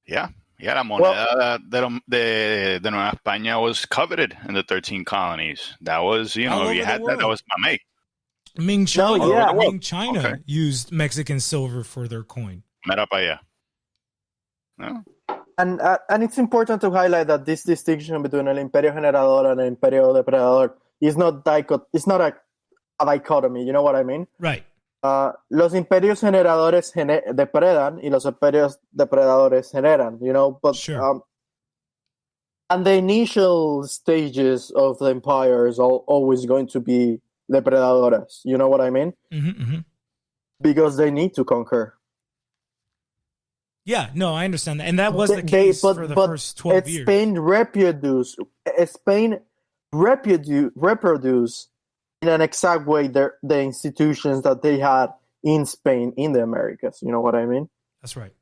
Yeah. Yeah, la moneda de Nueva España was coveted in the 13 colonies. That was, you had that was Mamey. Ming China, Ming China used Mexican silver for their coin. Mira para allá. No. And it's important to highlight that this distinction between el imperio generador and el imperio depredador is not it's not a dichotomy. You know what I mean? Right. Los imperios generadores depredan y los imperios depredadores generan, but sure. And the initial stages of the empire is always going to be depredadores, you know what I mean? Mm-hmm, mm-hmm. Because they need to conquer. Yeah, no, I understand that. And that was the case for the first 12 years. Spain reproduced in an exact way the institutions that they had in Spain, in the Americas. You know what I mean? That's right.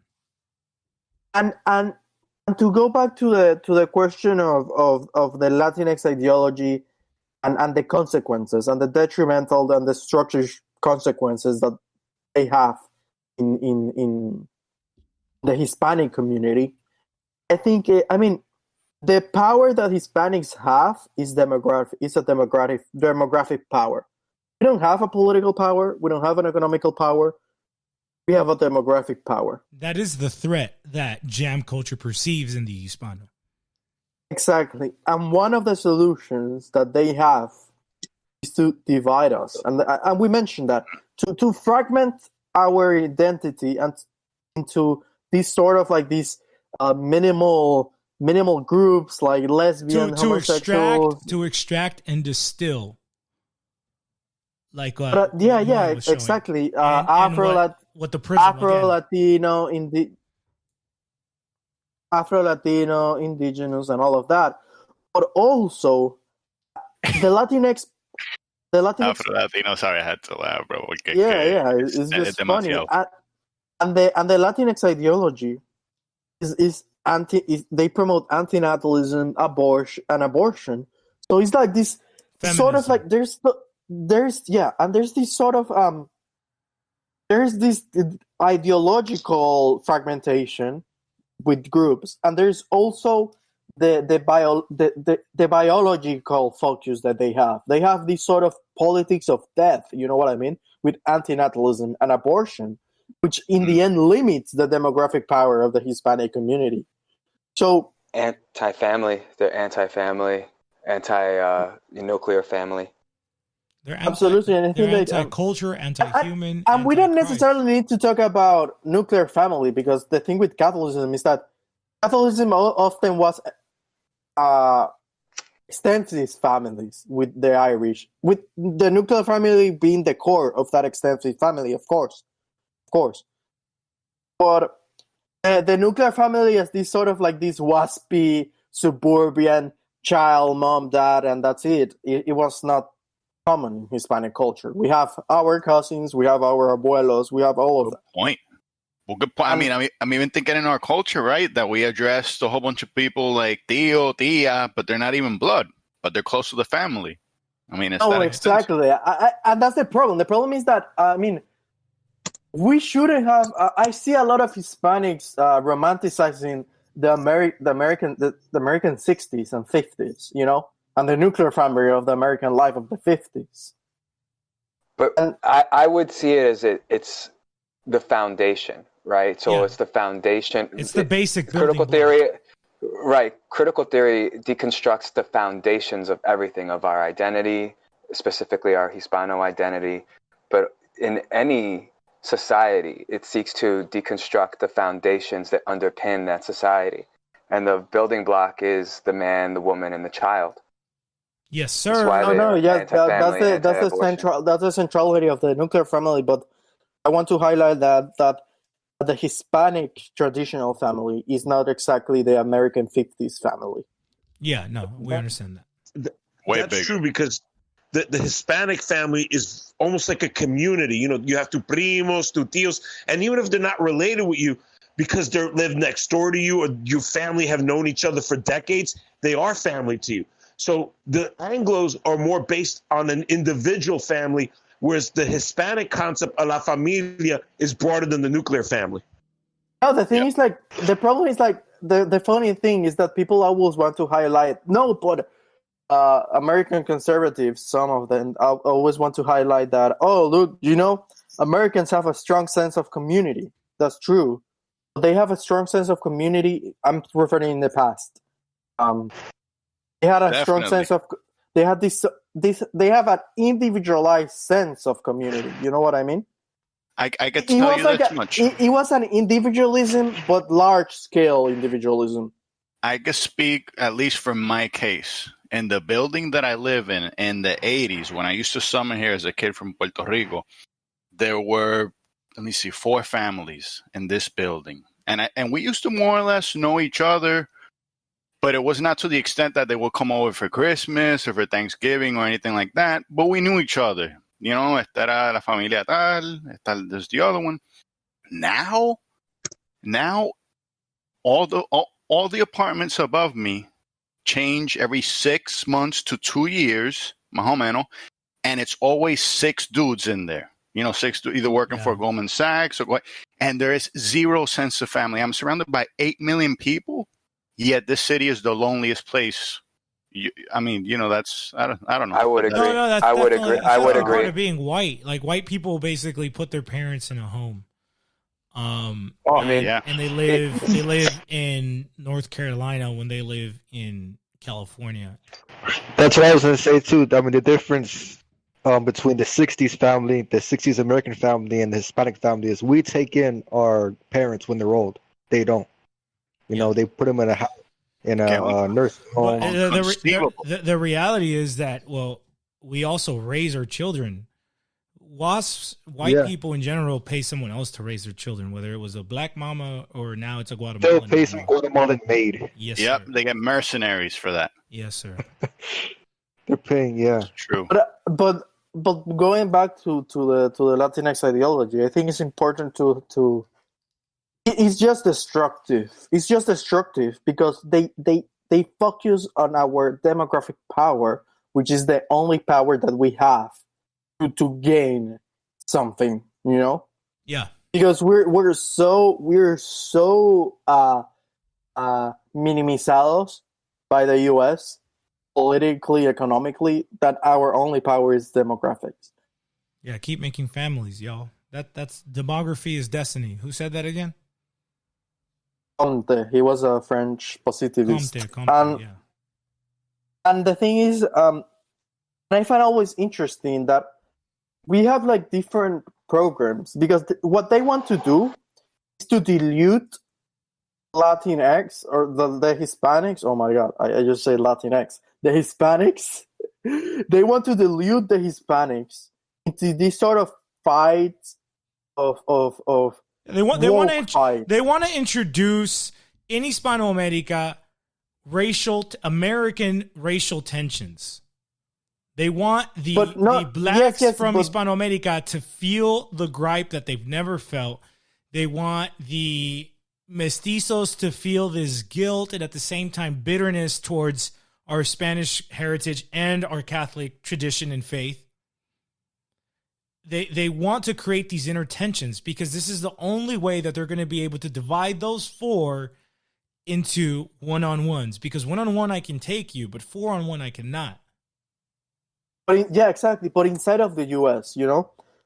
And to go back to the question of the Latinx ideology and the consequences and the detrimental and destructive consequences that they have in the Hispanic community, I think, the power that Hispanics have is a demographic power. We don't have a political power. We don't have an economical power. We have a demographic power. That is the threat that jam culture perceives in the Hispano. Exactly. And one of the solutions that they have is to divide us. And we mentioned that. To fragment our identity and into these sort of like these minimal groups like lesbian, homosexuals. To extract and distill. Like exactly. What the prism Afro-Latino, indigenous, and all of that, but also the Latinx. Afro-Latino. Sorry, I had to laugh, bro. It's just funny. And the Latinx ideology is they promote antinatalism, abortion. So it's like this feminism. Sort of like there's this ideological fragmentation with groups, and there's also the biological focus that they have. They have this sort of politics of death, you know what I mean, with antinatalism and abortion, which in the end limits the demographic power of the Hispanic community. So anti-family, they're anti-family, anti-nuclear family. They're absolutely, and they're anti-culture, anti-human, and we don't necessarily need to talk about nuclear family, because the thing with Catholicism is that Catholicism often was extensive families with the Irish, with the nuclear family being the core of that extensive family, of course. But the nuclear family is this sort of like this waspy suburban child, mom, dad, and that's it. It was not common in Hispanic culture. We have our cousins, we have our abuelos, we have all of that. Point. Well, good point. I'm even thinking in our culture, right, that we addressed a whole bunch of people like tío, tía, but they're not even blood, but they're close to the family. I mean, it's exactly. And that's the problem. The problem is that we shouldn't have. I see a lot of Hispanics romanticizing the American 60s and 50s, you know, and the nuclear family of the American life of the 50s. But I would see it as it's the foundation, right? So it's the foundation. It's the basic critical theory, right? Critical theory deconstructs the foundations of everything, of our identity, specifically our Hispano identity. But in any society, it seeks to deconstruct the foundations that underpin that society. And the building block is the man, the woman, and the child. Yes, sir. That's the centrality of the nuclear family. But I want to highlight that the Hispanic traditional family is not exactly the American 50s family. Yeah, no, we understand that. That's true, because the Hispanic family is almost like a community. You know, you have tu primos, tu tíos, and even if they're not related with you, because they live next door to you, or your family have known each other for decades, they are family to you. So the Anglos are more based on an individual family, whereas the Hispanic concept of la familia is broader than the nuclear family. No, the thing is, like, the problem is, like, the funny thing is that people always want to highlight, American conservatives, some of them always want to highlight that, oh, look, you know, Americans have a strong sense of community. That's true. They have a strong sense of community. I'm referring in the past. They had a strong sense of. They had this. They have an individualized sense of community. You know what I mean? I could tell you that much. It was an individualism, but large scale individualism. I could speak at least from my case. In the building that I live in the 80s, when I used to summer here as a kid from Puerto Rico, there were, 4 families in this building. And we used to more or less know each other, but it was not to the extent that they would come over for Christmas or for Thanksgiving or anything like that. But we knew each other. You know, esta era la familia tal, there's the other one. Now, all the apartments above me change every 6 months to 2 years, más o menos, and it's always 6 dudes in there. You know, 6 either working for Goldman Sachs or and there is zero sense of family. I'm surrounded by 8 million people, yet this city is the loneliest place I mean, that's I don't know. I would agree. No, I would agree. I would agree. Part of being white, like white people basically put their parents in a home. And they live in North Carolina when they live in California. That's what I was going to say too. I mean, the difference between the '60s family, the '60s American family, and the Hispanic family is we take in our parents when they're old. They don't. They put them in a nursing home. The reality is that we also raise our children. White people in general pay someone else to raise their children, whether it was a black mama or now it's a Guatemalan. They'll pay some Guatemalan maid. Yes, yep, sir. They get mercenaries for that. Yes, sir. They're paying, yeah. It's true. But going back to the Latinx ideology, I think it's important to it's just destructive. It's just destructive because they focus on our demographic power, which is the only power that we have to gain something, Yeah. Because we're so minimizados by the US politically, economically, that our only power is demographics. Yeah, keep making families, y'all. That's demography is destiny. Who said that again? Comte. He was a French positivist. Comte, yeah. And the thing is, I find always interesting that we have like different programs because what they want to do is to dilute Latinx or the Hispanics. Oh my God, I just say Latinx. The Hispanics, they want to dilute the Hispanics into this sort of fight of they want to introduce in Hispano America American racial tensions. They want the blacks from Hispano America to feel the gripe that they've never felt. They want the mestizos to feel this guilt and at the same time bitterness towards our Spanish heritage and our Catholic tradition and faith. They want to create these inner tensions because this is the only way that they're going to be able to divide those four into one-on-ones. Because one-on-one I can take you, but four-on-one I cannot. Yeah, exactly. But inside of the U.S.,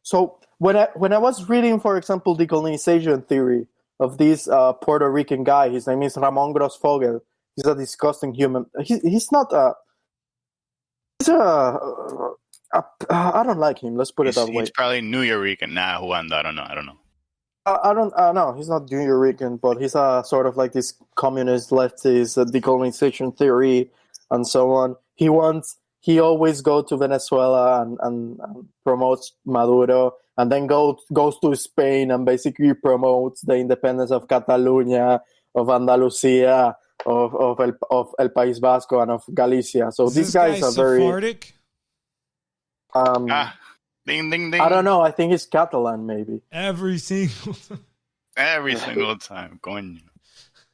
So when I was reading, for example, the colonization theory of this Puerto Rican guy, his name is Ramon Grossfogel. He's a disgusting human. He's not a. I don't like him. Let's put it that way. He's probably New Yorican. Nah, Juan, I don't know. I don't know. He's not New Yorican, but he's a sort of like this communist leftist decolonization theory and so on. He always go to Venezuela and promotes Maduro, and then goes to Spain and basically promotes the independence of Catalonia, of Andalusia, of El País Vasco, and of Galicia. So these guys are very Sephardic? Ding, ding, ding. I don't know. I think it's Catalan, maybe. Every single time. Going.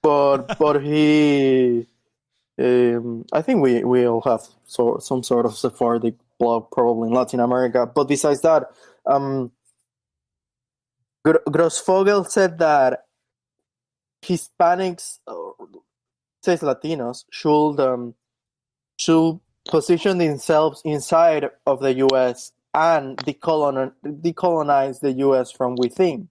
But he. I think we all have some sort of Sephardic blood probably in Latin America. But besides that, Grossfogel said that Hispanics, says Latinos, should position themselves inside of the U.S. and decolonize the U.S. from within.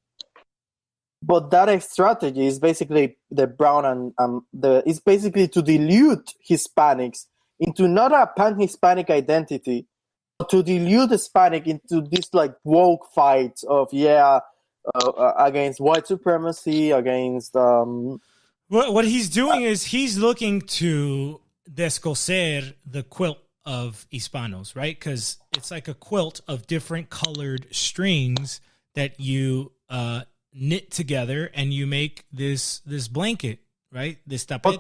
But that strategy is basically the brown and is basically to dilute Hispanics into not a pan-Hispanic identity, but to dilute Hispanic into this like woke fight of against white supremacy, against What he's doing is he's looking to descoser the quilt of Hispanos, right? Because it's like a quilt of different colored strings that you knit together and you make this blanket, right? This tapete.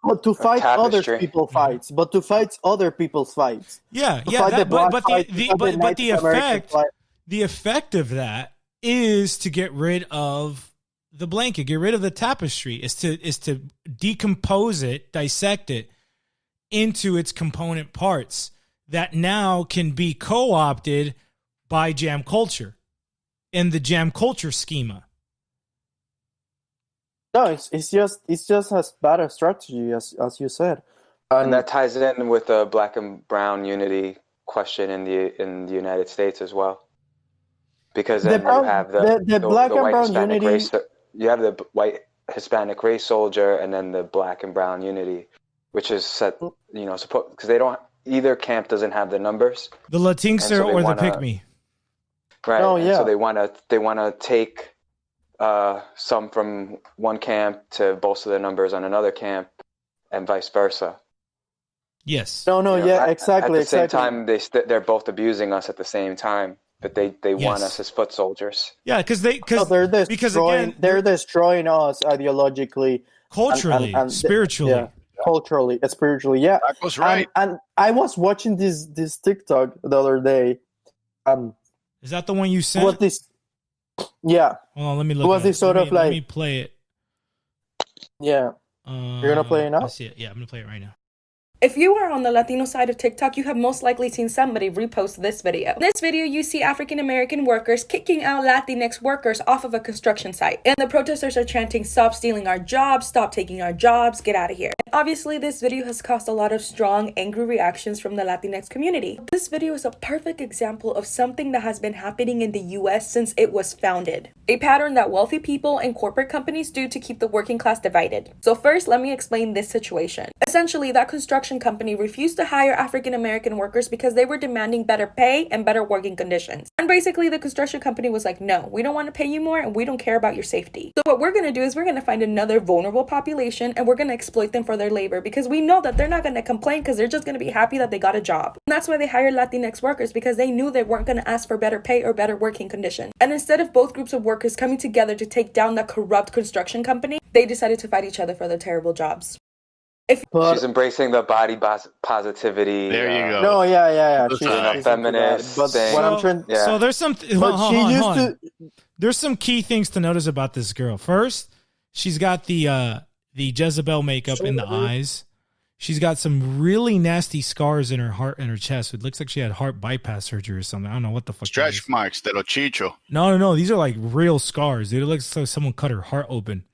But to fight other people's fights. But to fight other people's fights. Yeah. But the effect of that is to get rid of the blanket, get rid of the tapestry, is to decompose it, dissect it into its component parts that now can be co-opted by jam culture. In the jam culture schema. No, it's just as bad a strategy as you said. And that ties in with the black and brown unity question in the United States as well, because then you have the black and white brown Hispanic unity. race. You have the white Hispanic race soldier, and then the black and brown unity, which is set. Because they don't, either camp doesn't have the numbers. The Latinx or the Pygmy. Right. Oh yeah. So they want to take some from one camp to bolster the numbers on another camp, and vice versa. Yes. No, yeah, exactly. At the same time, they're both abusing us at the same time, but they want us as foot soldiers. Yeah, because they're destroying us ideologically, culturally, and spiritually. Yeah, culturally, spiritually. Yeah, that was right. And I was watching this TikTok the other day. Is that the one you sent? Was this? Yeah. Hold on, let me look. Was this sort of like? Let me play it. Yeah. You're gonna play it now? I see it. Yeah, I'm gonna play it right now. If you are on the Latino side of TikTok, you have most likely seen somebody repost this video. In this video, you see African American workers kicking out Latinx workers off of a construction site. And the protesters are chanting, "Stop stealing our jobs, stop taking our jobs, get out of here." And obviously, this video has caused a lot of strong, angry reactions from the Latinx community. This video is a perfect example of something that has been happening in the US since it was founded. A pattern that wealthy people and corporate companies do to keep the working class divided. So first, let me explain this situation. Essentially, that construction company refused to hire African American workers because they were demanding better pay and better working conditions. And basically, the construction company was like, "No, we don't want to pay you more and we don't care about your safety." So what we're going to do is we're going to find another vulnerable population and we're going to exploit them for their labor, because we know that they're not going to complain because they're just going to be happy that they got a job. And that's why they hired Latinx workers, because they knew they weren't going to ask for better pay or better working conditions. And instead of both groups of workers coming together to take down the corrupt construction company, they decided to fight each other for their terrible jobs. She's embracing the body positivity. There you go. No, yeah. She's feminist. But what I'm trying, So there's some. Hold on. There's some key things to notice about this girl. First, she's got the Jezebel makeup in the eyes. She's got some really nasty scars in her heart and her chest. It looks like she had heart bypass surgery or something. I don't know what the fuck. Stretch marks, de lo chicho. No. These are like real scars. Dude, it looks like someone cut her heart open.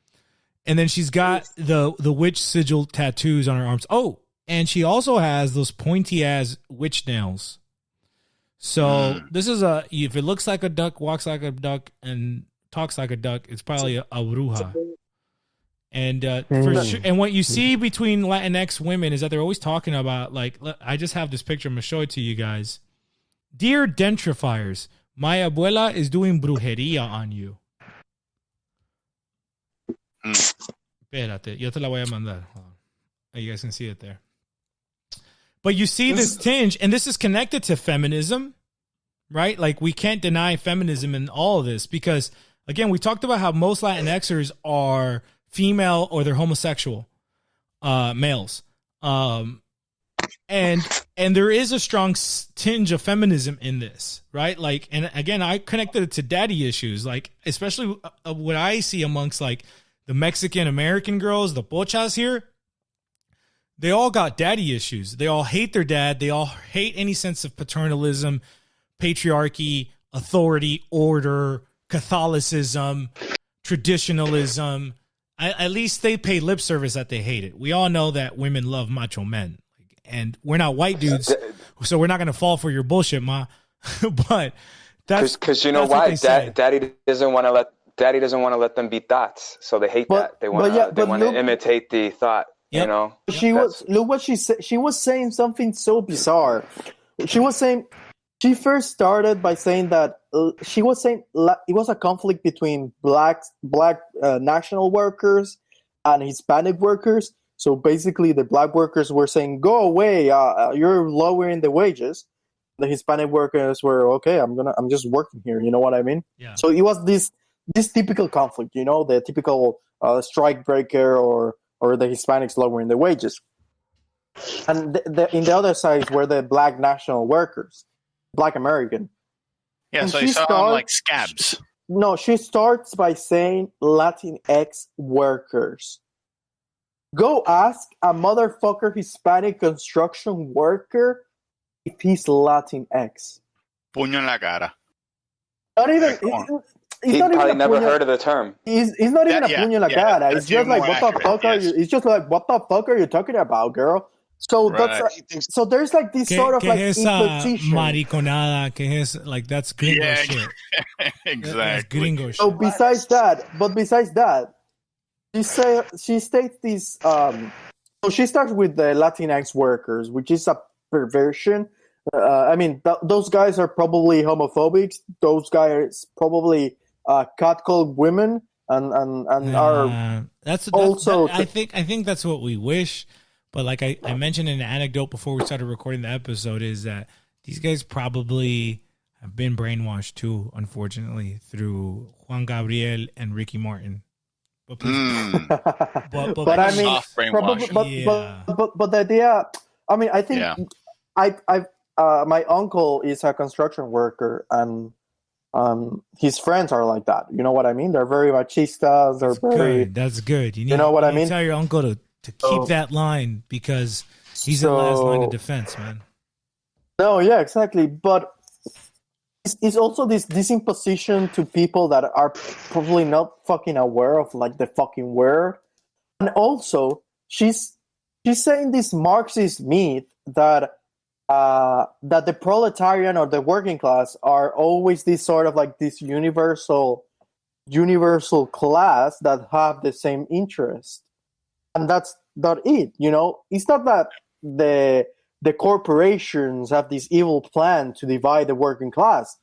And then she's got the witch sigil tattoos on her arms. Oh, and she also has those pointy ass witch nails. So this is if it looks like a duck, walks like a duck, and talks like a duck, it's probably a bruja. And for sure, and what you see between Latinx women is that they're always talking about, like, I just have this picture. I'm gonna show it to you guys. Dear gentrifiers, my abuela is doing brujeria on you. Espérate, yo te la voy a mandar. You guys can see it there. But you see this tinge, and this is connected to feminism, right? Like, we can't deny feminism in all of this because, again, we talked about how most Latinxers are female or they're homosexual males. And there is a strong tinge of feminism in this, right? Like, and again, I connected it to daddy issues, like, especially what I see amongst, like, the Mexican American girls, the pochas here. They all got daddy issues. They all hate their dad. They all hate any sense of paternalism, patriarchy, authority, order, Catholicism, traditionalism. At least they pay lip service that they hate it. We all know that women love macho men. And we're not white dudes, so we're not going to fall for your bullshit, ma. But that's because you know why? Daddy doesn't want to let them be thoughts, so they hate that. They want to imitate the thought. Yep. You know, look what she said. She was saying something so bizarre. She first started by saying that she was saying it was a conflict between black national workers and Hispanic workers. So basically, the black workers were saying, "Go away! You're lowering the wages." The Hispanic workers were, "Okay, I'm just working here." You know what I mean? Yeah. So it was this typical conflict. You know, the typical strike breaker or the Hispanics lowering the wages. And in the other side were the black national workers, black American. Yeah, and so you saw them like scabs. No, she starts by saying Latinx workers. Go ask a motherfucker Hispanic construction worker if he's Latinx. Puño en la cara. Not even... He's probably never heard of the term. He's not even a puño en la cara. It's just like, what the fuck are you? It's just like, what the fuck are you talking about, girl? So Right. so there's like this sort of like imposition. Mariconada, like that's gringo shit. Exactly. That's gringo shit. So besides that, she states this. So she starts with the Latinx workers, which is a perversion. I mean, those guys are probably homophobic. Those guys probably catcall women and are that's also. I think that's what we wish. But like I mentioned in an anecdote before we started recording the episode, is that these guys probably have been brainwashed too, unfortunately, through Juan Gabriel and Ricky Martin. But I mean, probably, but the idea. I mean, I think my uncle is a construction worker, and his friends are like that. You know what I mean? They're very machistas. That's good. You know what I mean? Tell your uncle to keep that line, because he's the last line of defense, man. No, yeah, exactly. But it's also this imposition to people that are probably not fucking aware of like the fucking word. And also, she's saying this Marxist myth that the proletarian or the working class are always this sort of like this universal class that have the same interest. And that's not it, you know. It's not that the corporations have this evil plan to divide the working class.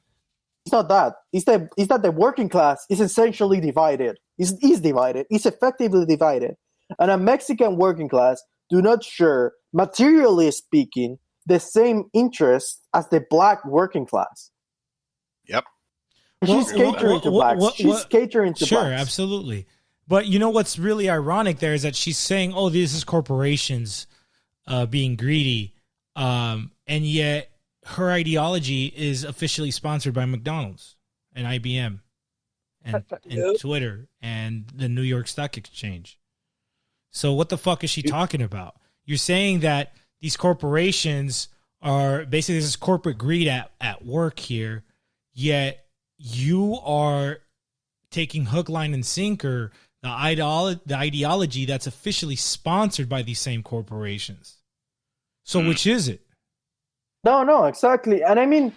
It's not that. It's that the working class is essentially divided. Is divided. It's effectively divided. And a Mexican working class do not share, materially speaking, the same interests as the black working class. Yep. She's catering to blacks. She's catering to blacks. Sure, absolutely. But you know what's really ironic there is that she's saying, "Oh, this is corporations being greedy," and yet her ideology is officially sponsored by McDonald's and IBM and Twitter and the New York Stock Exchange. So what the fuck is she talking about? You're saying that these corporations are basically this corporate greed at work here, yet you are taking hook, line, and sinker the ideology that's officially sponsored by these same corporations. So which is it? No, exactly. And I mean,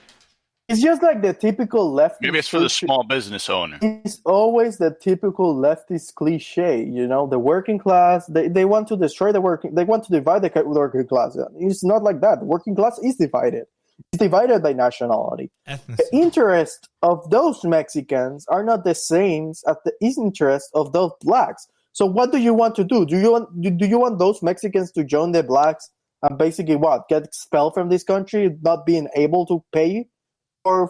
it's just like the typical leftist. Maybe it's for the small business owner. It's always the typical leftist cliche, you know, the working class, they want to destroy they want to divide the working class. It's not like that. The working class is divided. It's divided by nationality. Ethnicity. The interest of those Mexicans are not the same as the interest of those blacks. So what do you want to do? Do you want those Mexicans to join the blacks and basically get expelled from this country, not being able to pay for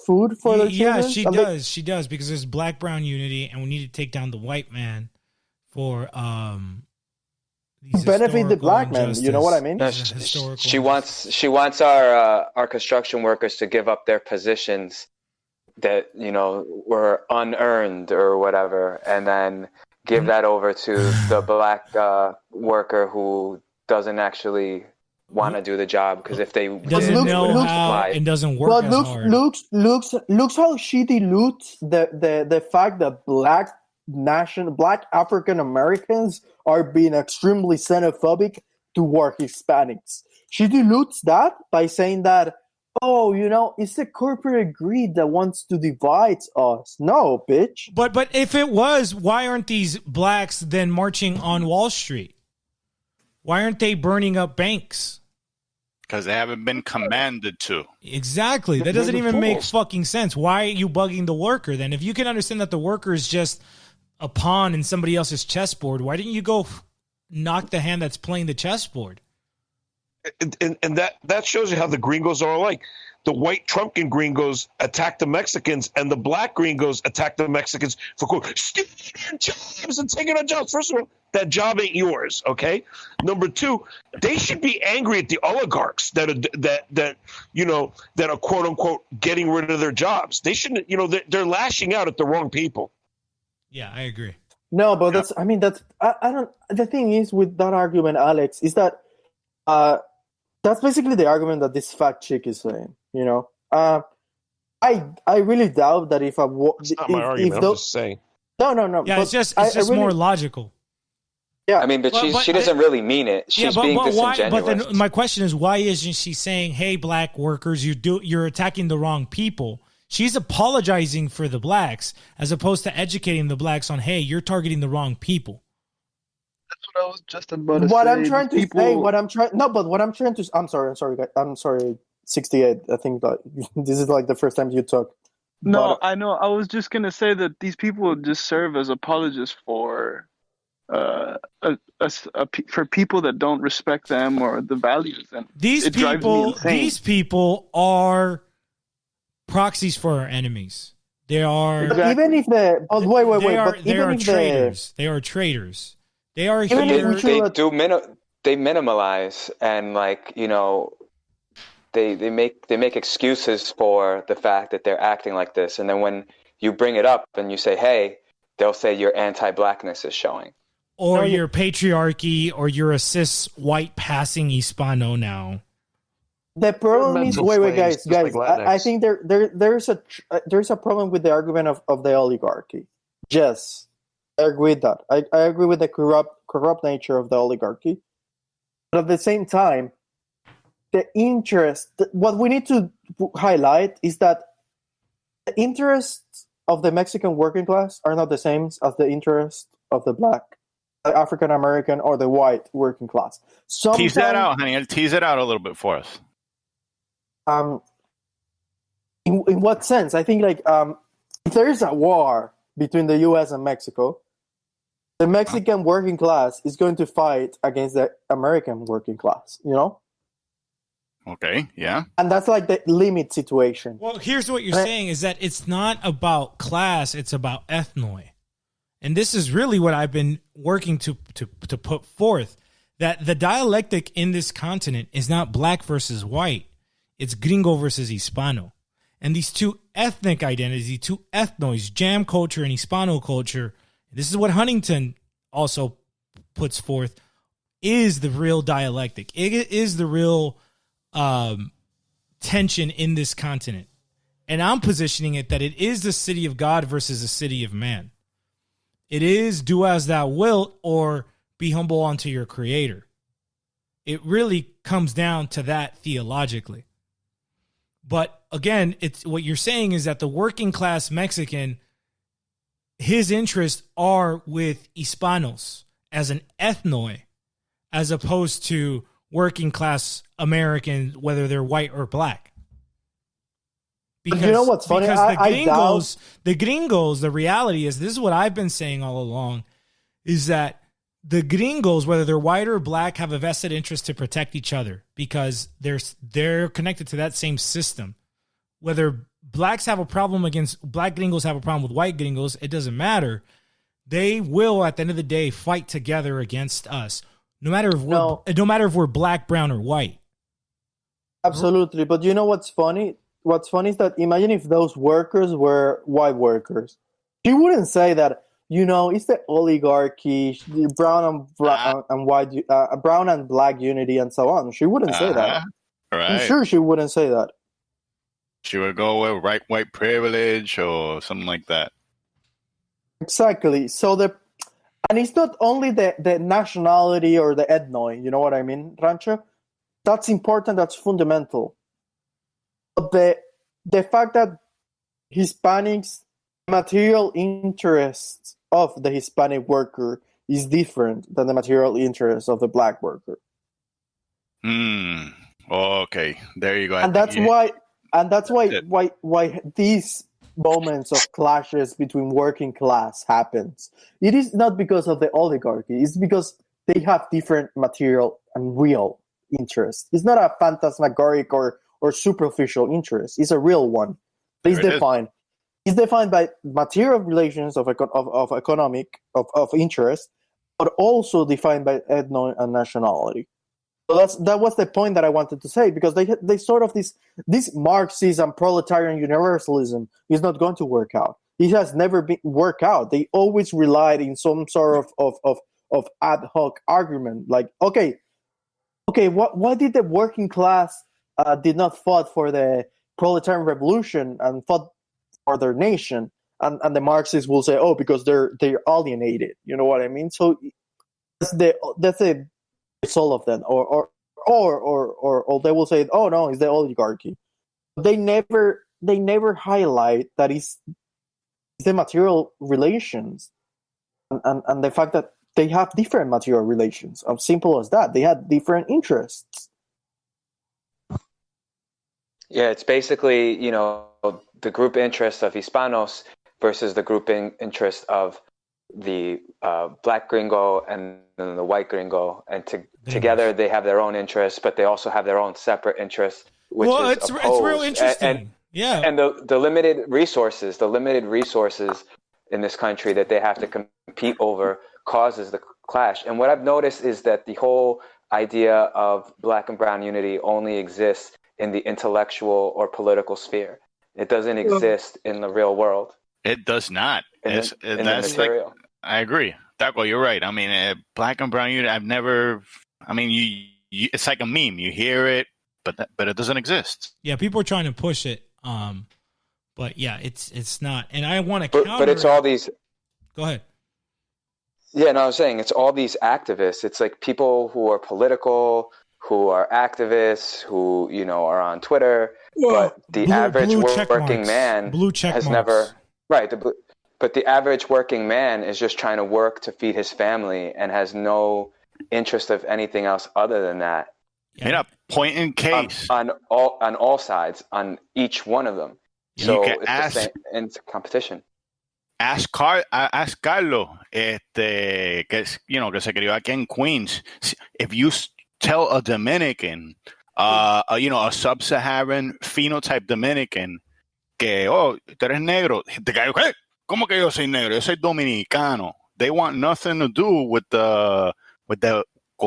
food for their children? Yeah, she does, because there's black-brown unity, and we need to take down the white man for benefit the black man. You know what I mean? She wants our construction workers to give up their positions that, you know, were unearned or whatever, and then give that over to the black worker who doesn't actually want to do the job, because if they doesn't know how and doesn't work as hard. Looks how she dilutes the fact that black African Americans are being extremely xenophobic toward Hispanics. She dilutes that by saying that, oh, you know, it's the corporate greed that wants to divide us. No, bitch. But if it was, why aren't these blacks then marching on Wall Street? Why aren't they burning up banks? Because they haven't been commanded to. Exactly. That doesn't even make fucking sense. Why are you bugging the worker then? If you can understand that the worker is just a pawn in somebody else's chessboard, why didn't you go knock the hand that's playing the chessboard? And that shows you how the Gringos are alike. The white Trumpkin Gringos attack the Mexicans, and the black Gringos attack the Mexicans for quote stealing our jobs and taking our jobs. First of all, that job ain't yours, okay? Number two, they should be angry at the oligarchs that are quote unquote getting rid of their jobs. They shouldn't, you know, they're lashing out at the wrong people. Yeah, I agree. No, but I don't. The thing is with that argument, Alex, is that that's basically the argument that this fat chick is saying. You know, I really doubt that if it's not my argument. I'm just saying. No. Yeah, it's just more logical. Yeah, I mean, but she doesn't really mean it. She's being disingenuous. But then my question is, why isn't she saying, "Hey, black workers, you're attacking the wrong people"? She's apologizing for the blacks as opposed to educating the blacks on, "Hey, you're targeting the wrong people." That's what I was just about to what say. I'm trying to say, what I'm trying to. I'm sorry, guys. I'm sorry. 68. I think that this is like the first time you talk. No, I know. I was just gonna say that these people just serve as apologists for for people that don't respect them or the values, and these people are proxies for our enemies. They are even if the they are traitors. They are traitors. They are here. They minimalize and they make excuses for the fact that they're acting like this, and then when you bring it up and you say, "Hey," they'll say your anti-blackness is showing, or your patriarchy, or you're a cis white passing Hispano now. The problem is, guys. Like I think there's a problem with the argument of the oligarchy. Yes, I agree with that. I agree with the corrupt nature of the oligarchy, but at the same time, the interest. What we need to highlight is that the interests of the Mexican working class are not the same as the interests of the black, African American, or the white working class. Tease that out, honey. Tease it out a little bit for us. In what sense? I think if there is a war between the U.S. and Mexico, the Mexican working class is going to fight against the American working class. You know. Okay. Yeah. And that's like the limit situation. Well, here's what you're saying is that it's not about class; it's about ethnoi, and this is really what I've been working to put forth. That the dialectic in this continent is not black versus white. It's gringo versus Hispano. And these two ethnic identities, two ethnois, jam culture and Hispano culture, this is what Huntington also puts forth, is the real dialectic. It is the real tension in this continent. And I'm positioning it that it is the city of God versus the city of man. It is do as thou wilt or be humble unto your creator. It really comes down to that theologically. But again, it's what you're saying is that the working class Mexican, his interests are with Hispanos as an ethnoi, as opposed to working class Americans, whether they're white or black. Because, you know what's funny? Because the gringos, the reality is, this is what I've been saying all along, is that the gringos, whether they're white or black, have a vested interest to protect each other because they're connected to that same system. Whether blacks have a problem black gringos have a problem with white gringos, it doesn't matter. They will, at the end of the day, fight together against us, no matter if we're black, brown, or white. Absolutely, but you know what's funny? What's funny is that imagine if those workers were white workers. She wouldn't say that. It's the oligarchy, brown and white, brown and black unity, and so on. She wouldn't say that. Right. I'm sure she wouldn't say that. She would go with white privilege or something like that. Exactly. So and it's not only the nationality or the ethnoi. You know what I mean, Rancho? That's important. That's fundamental. But the fact that Hispanics' material interests of the Hispanic worker is different than the material interests of the black worker. Okay, there you go. And that's why these moments of clashes between working class happens. It is not because of the oligarchy. It's because they have different material and real interests. It's not a phantasmagoric or superficial interest. It's a real one. It's defined. It's defined by material relations of economic interest, but also defined by ethno and nationality. So that was the point that I wanted to say, because they sort of this Marxism, proletarian universalism is not going to work out. It has never been worked out. They always relied in some sort of ad hoc argument, like why did the working class did not fought for the proletarian revolution and fought for their nation, and the Marxists will say, because they're alienated. You know what I mean? So that's the soul of them, or they will say, oh no, it's the oligarchy. They never highlight that it's the material relations, and the fact that they have different material relations. As simple as that, they had different interests. Yeah, it's basically, the group interest of Hispanos versus the group interest of the black gringo and the white gringo, and together they have their own interests, but they also have their own separate interests, which it's real interesting. And the limited resources in this country that they have to compete over causes the clash. And what I've noticed is that the whole idea of black and brown unity only exists in the intellectual or political sphere. It doesn't exist in the real world. It does not. That's material. Like, I agree. Taco, you're right. I mean, black and brown unity, I've never, you it's like a meme. You hear it, but it doesn't exist. Yeah, people are trying to push it. But yeah, it's not. And I want to counter. But it's all these. Go ahead. Yeah, no, I was saying it's all these activists. It's like people who are political, who are activists, who are on Twitter. But the average working man has never. Right. But the average working man is just trying to work to feed his family and has no interest of anything else other than that. Yeah, point in case on all sides, on each one of them. So it's the same, and it's a competition. Ask Carlos, que se crió aquí en Queens. If you tell a Dominican, a sub-Saharan phenotype Dominican, que tú eres negro, te cae, ¿qué? ¿Cómo que yo soy negro? Yo soy dominicano. They want nothing to do with con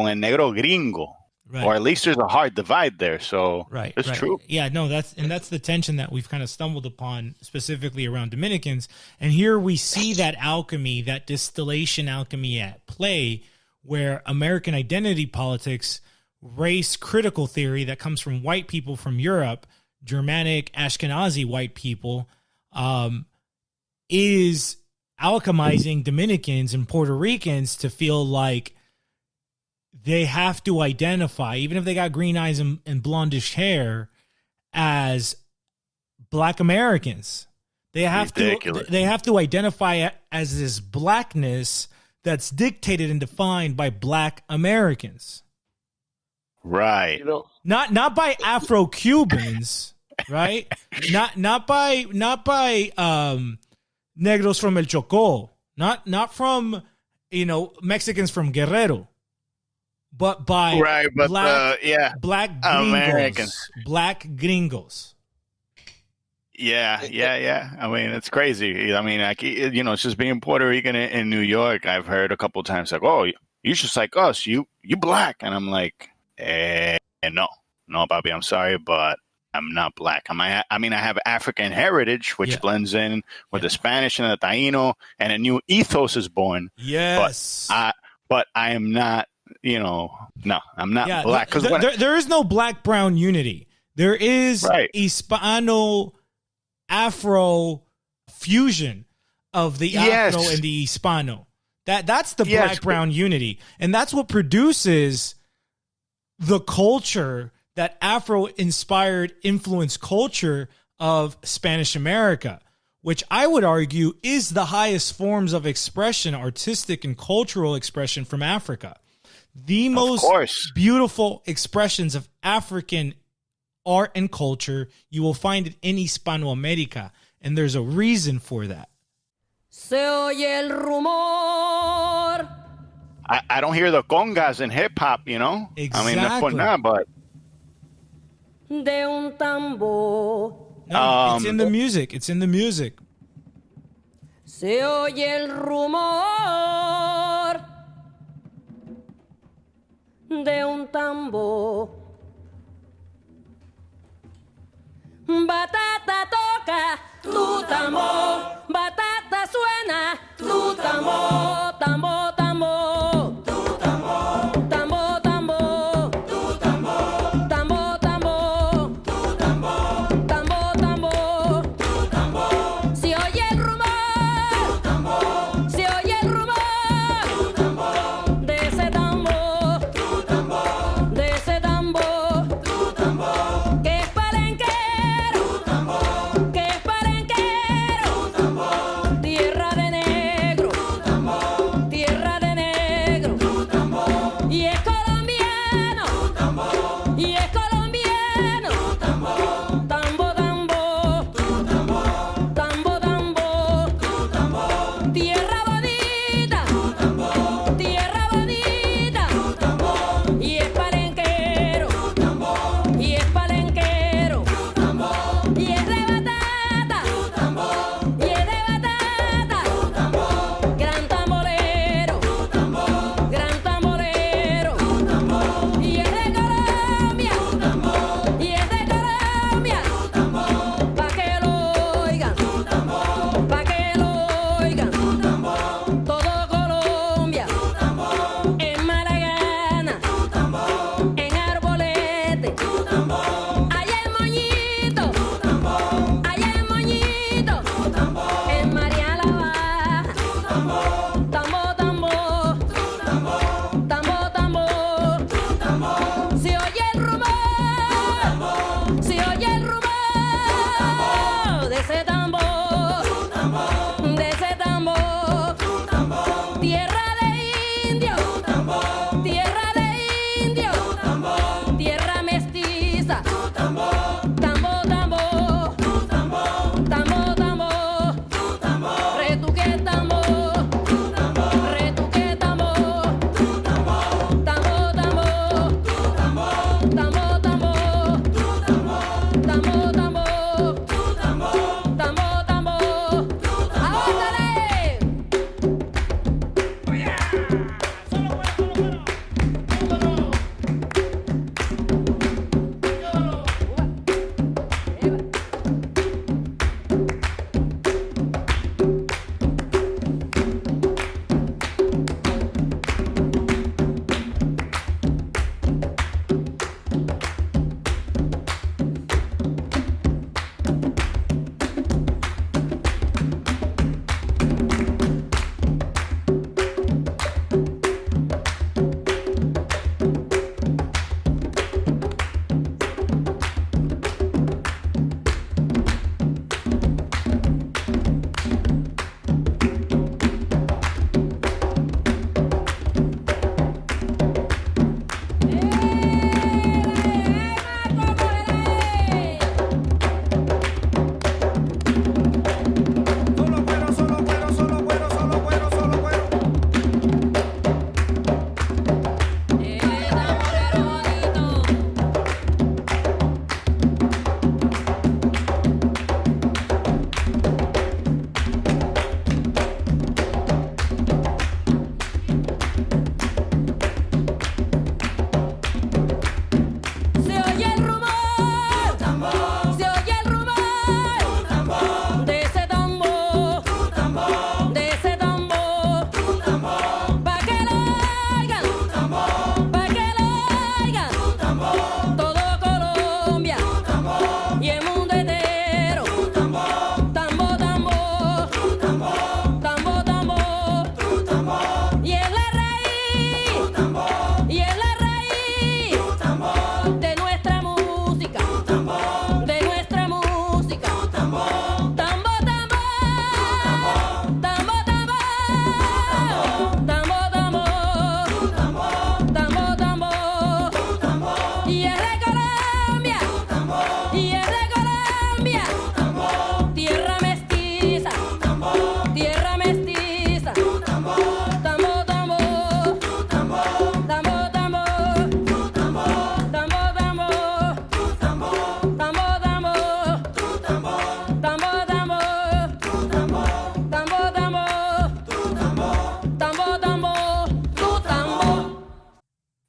el negro gringo. Right. Or at least there's a hard divide there. So it's true. Yeah, no, that's the tension that we've kind of stumbled upon specifically around Dominicans. And here we see that alchemy, that distillation alchemy at play, where American identity politics, race critical theory that comes from white people from Europe, Germanic, Ashkenazi white people, is alchemizing Dominicans and Puerto Ricans to feel like they have to identify, even if they got green eyes and blondish hair, as Black Americans. They have to identify as this blackness that's dictated and defined by Black Americans. Right. Not by Afro-Cubans, right? Not by negros from El Chocó, not from Mexicans from Guerrero. But by black gringos, Americans. Black gringos. Yeah. I mean, it's crazy. I mean, it's just being Puerto Rican in New York. I've heard a couple of times like, "Oh, you just like us. You black," and I'm like, no, Bobby. I'm sorry, but I'm not black. I have African heritage, which blends in with the Spanish and the Taino, and a new ethos is born. Yes, but I am not. No, I'm not black. Because there is no black-brown unity. There is Hispano-Afro fusion of the Afro and the Hispano. That's the black-brown unity. And that's what produces the culture, that Afro-inspired influence culture of Spanish America, which I would argue is the highest forms of expression, artistic and cultural expression from Africa. The most beautiful expressions of African art and culture, you will find it in Hispanoamerica, and there's a reason for that. Se oye el rumor. I don't hear the congas in hip-hop, Exactly. I mean, that's not, but... De un tambor. No, it's in the music. It's in the music. Se oye el rumor de un tambor. Batata toca tu tambor, batata suena tu tambor, tambor, tambor, tu tambor, tambor, tambor, tu tambor, tambor, tambor, tu tambor, tambor, tambor, tu tambor. Si oye el rumor, tu tambor, si oye el rumor, tu tambor, de ese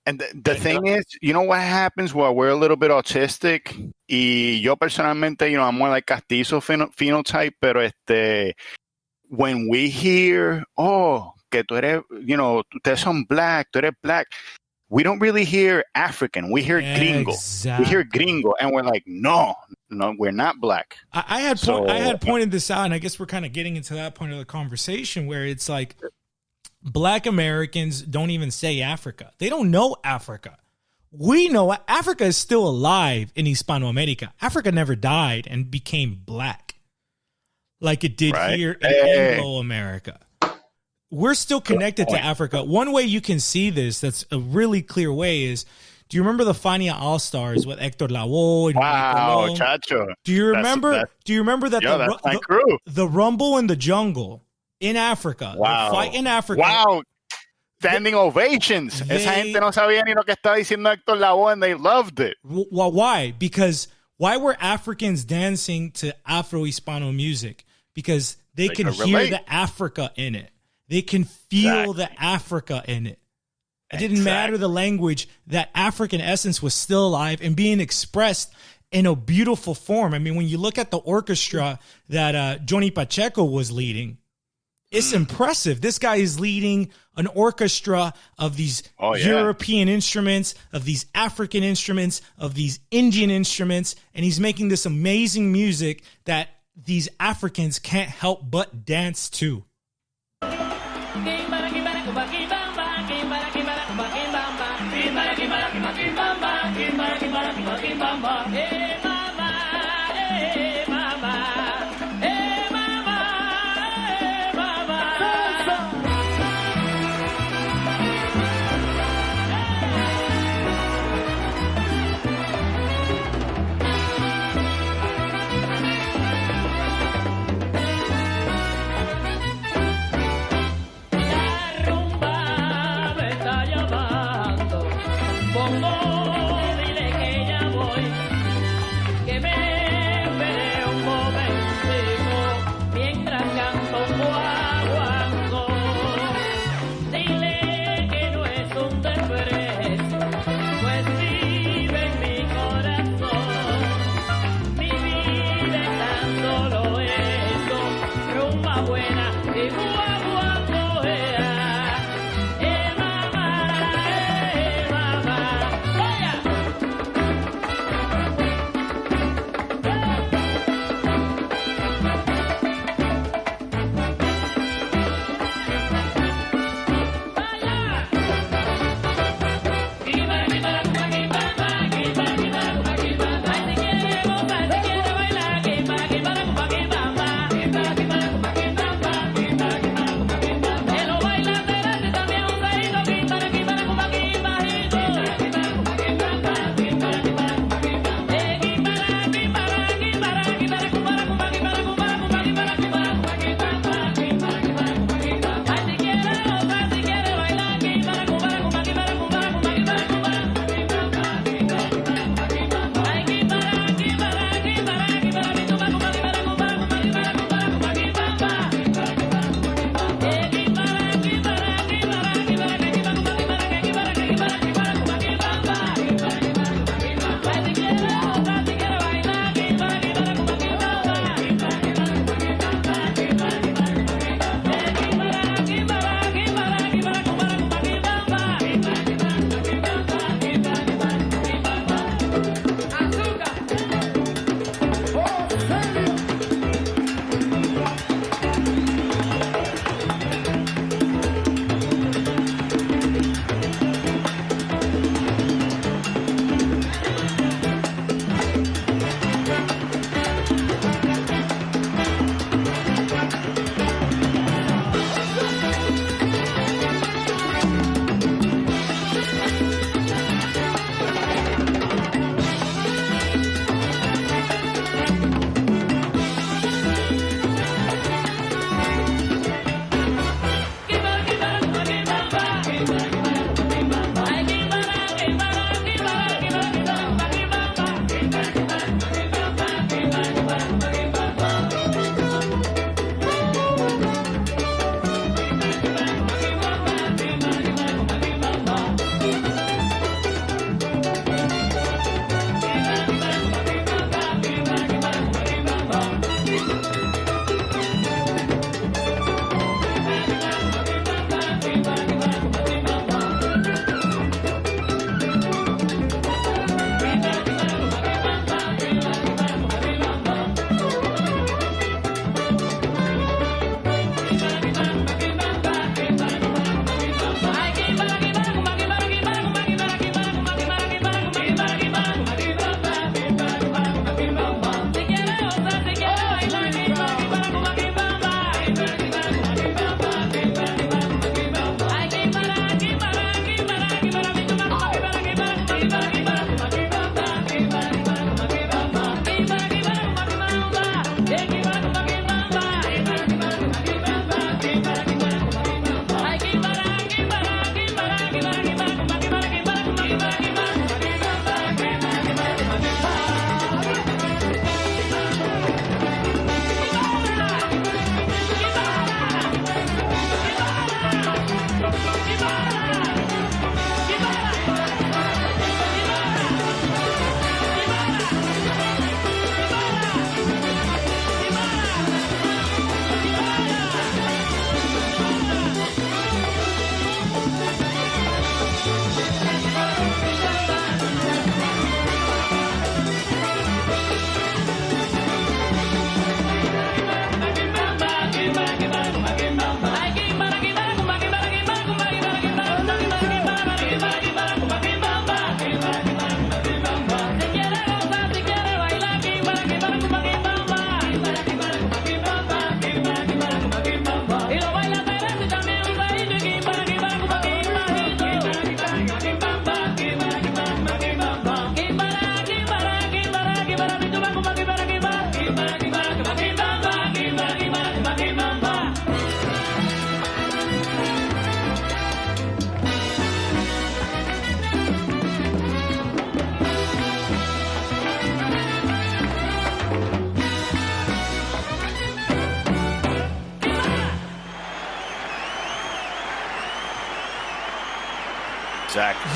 And the thing is, you know what happens while we're a little bit autistic? Y yo personalmente, you know, I'm more like castizo phenotype, pero when we hear, oh, que tú eres, you know, ustedes son black, tú eres black, we don't really hear African. We hear gringo. Exactly. We hear gringo, and we're like, no, we're not black. I had pointed this out, and I guess we're kind of getting into that point of the conversation where it's like Black Americans don't even say Africa. They don't know Africa. We know Africa is still alive in Hispano America. Africa never died and became black like it did here in Anglo America. We're still connected to Africa. One way you can see this, that's a really clear way, is, do you remember the Fania All-Stars with Hector Lavoe? Wow, chacho. Do you remember that the Rumble in the Jungle in Africa, the fight in Africa? Wow. Standing ovations. Esa gente no sabía ni lo que estaba diciendo Hector Lavoe, and they loved it. Well, why? Because why were Africans dancing to Afro-Hispano music? Because they can hear the Africa in it. They can feel the Africa in it. It didn't matter the language. That African essence was still alive and being expressed in a beautiful form. I mean, when you look at the orchestra that Johnny Pacheco was leading, it's impressive. This guy is leading an orchestra of these European instruments, of these African instruments, of these Indian instruments, and he's making this amazing music that these Africans can't help but dance to.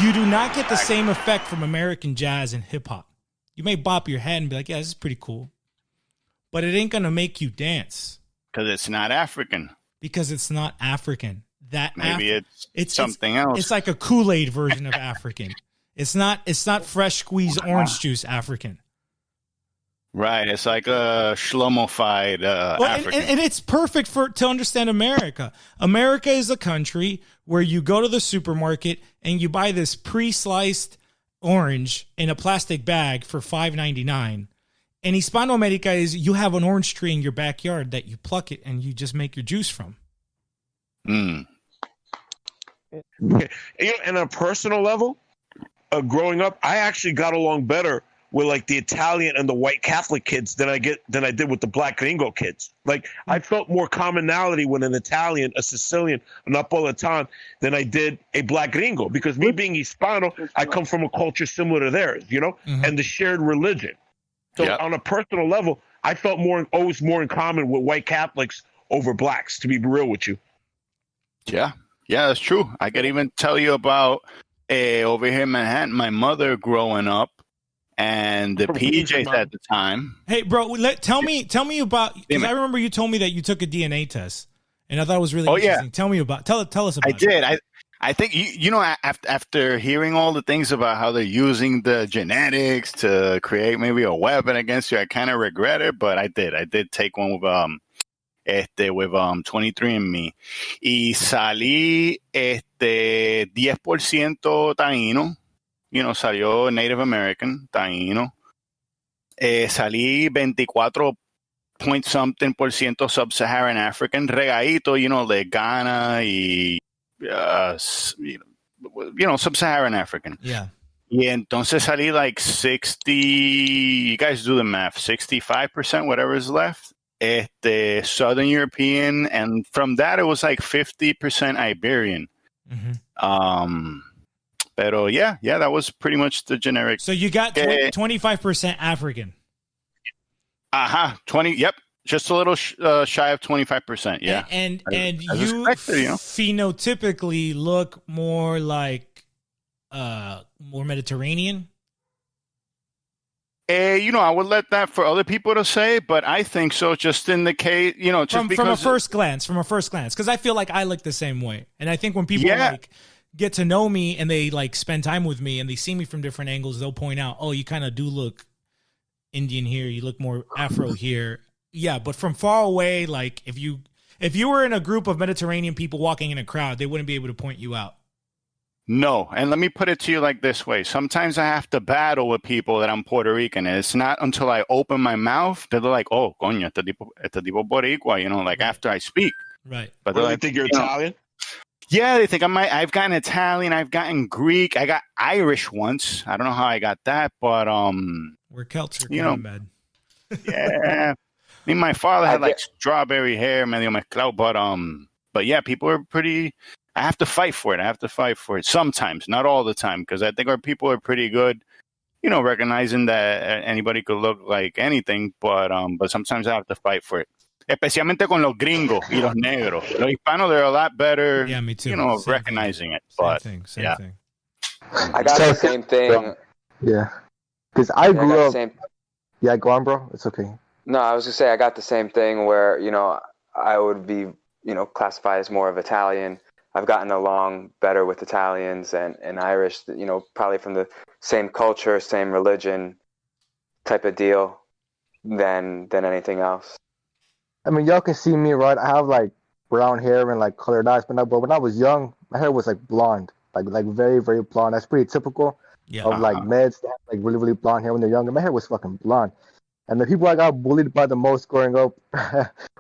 You do not get the same effect from American jazz and hip hop. You may bop your head and be like, yeah, this is pretty cool. But it ain't going to make you dance. Because it's not African. Because it's not African. Maybe it's something else. It's like a Kool-Aid version of African. It's not fresh squeezed orange juice African. Right. It's like a Shlomo-fied African. And it's perfect to understand America. America is a country where you go to the supermarket and you buy this pre-sliced orange in a plastic bag for $5.99. And Hispano America is you have an orange tree in your backyard that you pluck it and you just make your juice from. Mm. And on a personal level, growing up, I actually got along better with like the Italian and the white Catholic kids than I did with the Black Gringo kids. Like I felt more commonality with an Italian, a Sicilian, a Napolitan than I did a Black Gringo, because me being Hispano, I come from a culture similar to theirs, and the shared religion. So on a personal level, I felt always more in common with white Catholics over blacks, to be real with you. Yeah, that's true. I could even tell you about over here in Manhattan, my mother growing up and the PJs at the time. Hey, bro, tell me about, because I remember you told me that you took a DNA test, and I thought it was really interesting. Yeah. Tell us about it. I did. I think, after hearing all the things about how they're using the genetics to create maybe a weapon against you, I kind of regret it, but I did. I did take one with 23andMe. Y salí 10% taíno. Salió Native American, taíno. Salí 24 point something % Sub-Saharan African, regadito, de Ghana y Sub-Saharan African. Yeah. Y entonces salí like 60, you guys do the math, 65%, whatever is left, Southern European, and from that it was like 50% Iberian. Mm-hmm. Pero yeah, that was pretty much the generic. So you got 25% African. 20, yep. Just a little shy of 25%, yeah. And you phenotypically look more like more Mediterranean. I would let that for other people to say, but I think so. Just in the case, just from a first glance, because I feel like I look the same way, and I think when people get to know me and they like spend time with me and they see me from different angles, they'll point out, oh, you kind of do look Indian here, you look more Afro here. Yeah, but from far away, like if you were in a group of Mediterranean people walking in a crowd, they wouldn't be able to point you out. No, and let me put it to you like this way. Sometimes I have to battle with people that I'm Puerto Rican, and it's not until I open my mouth that they're like, oh, coño, este tipo Boricua, like after I speak. Right. But they think you're Italian? Yeah, they think I've gotten Italian, I've gotten Greek, I got Irish once. I don't know how I got that, but we're Celts, bad. Yeah. I mean, my father had like strawberry hair, medio mezclado, but yeah, people are pretty. I have to fight for it. Sometimes, not all the time, because I think our people are pretty good, recognizing that anybody could look like anything, but sometimes I have to fight for it. Especialmente con los gringos y los negros. Los hispanos, they're a lot better, me too. Recognizing it. But, same thing. I got the same thing. Yeah. Because I grew up. Yeah, go on, bro. It's okay. No, I was going to say I got the same thing where, I would be, classified as more of Italian. I've gotten along better with Italians and Irish, probably from the same culture, same religion type of deal than anything else. I mean, y'all can see me, right? I have like brown hair and like colored eyes, but when I was young, my hair was like blonde, like very, very blonde. That's pretty typical of like meds that have like really, really blonde hair when they're younger. My hair was fucking blonde. And the people I got bullied by the most growing up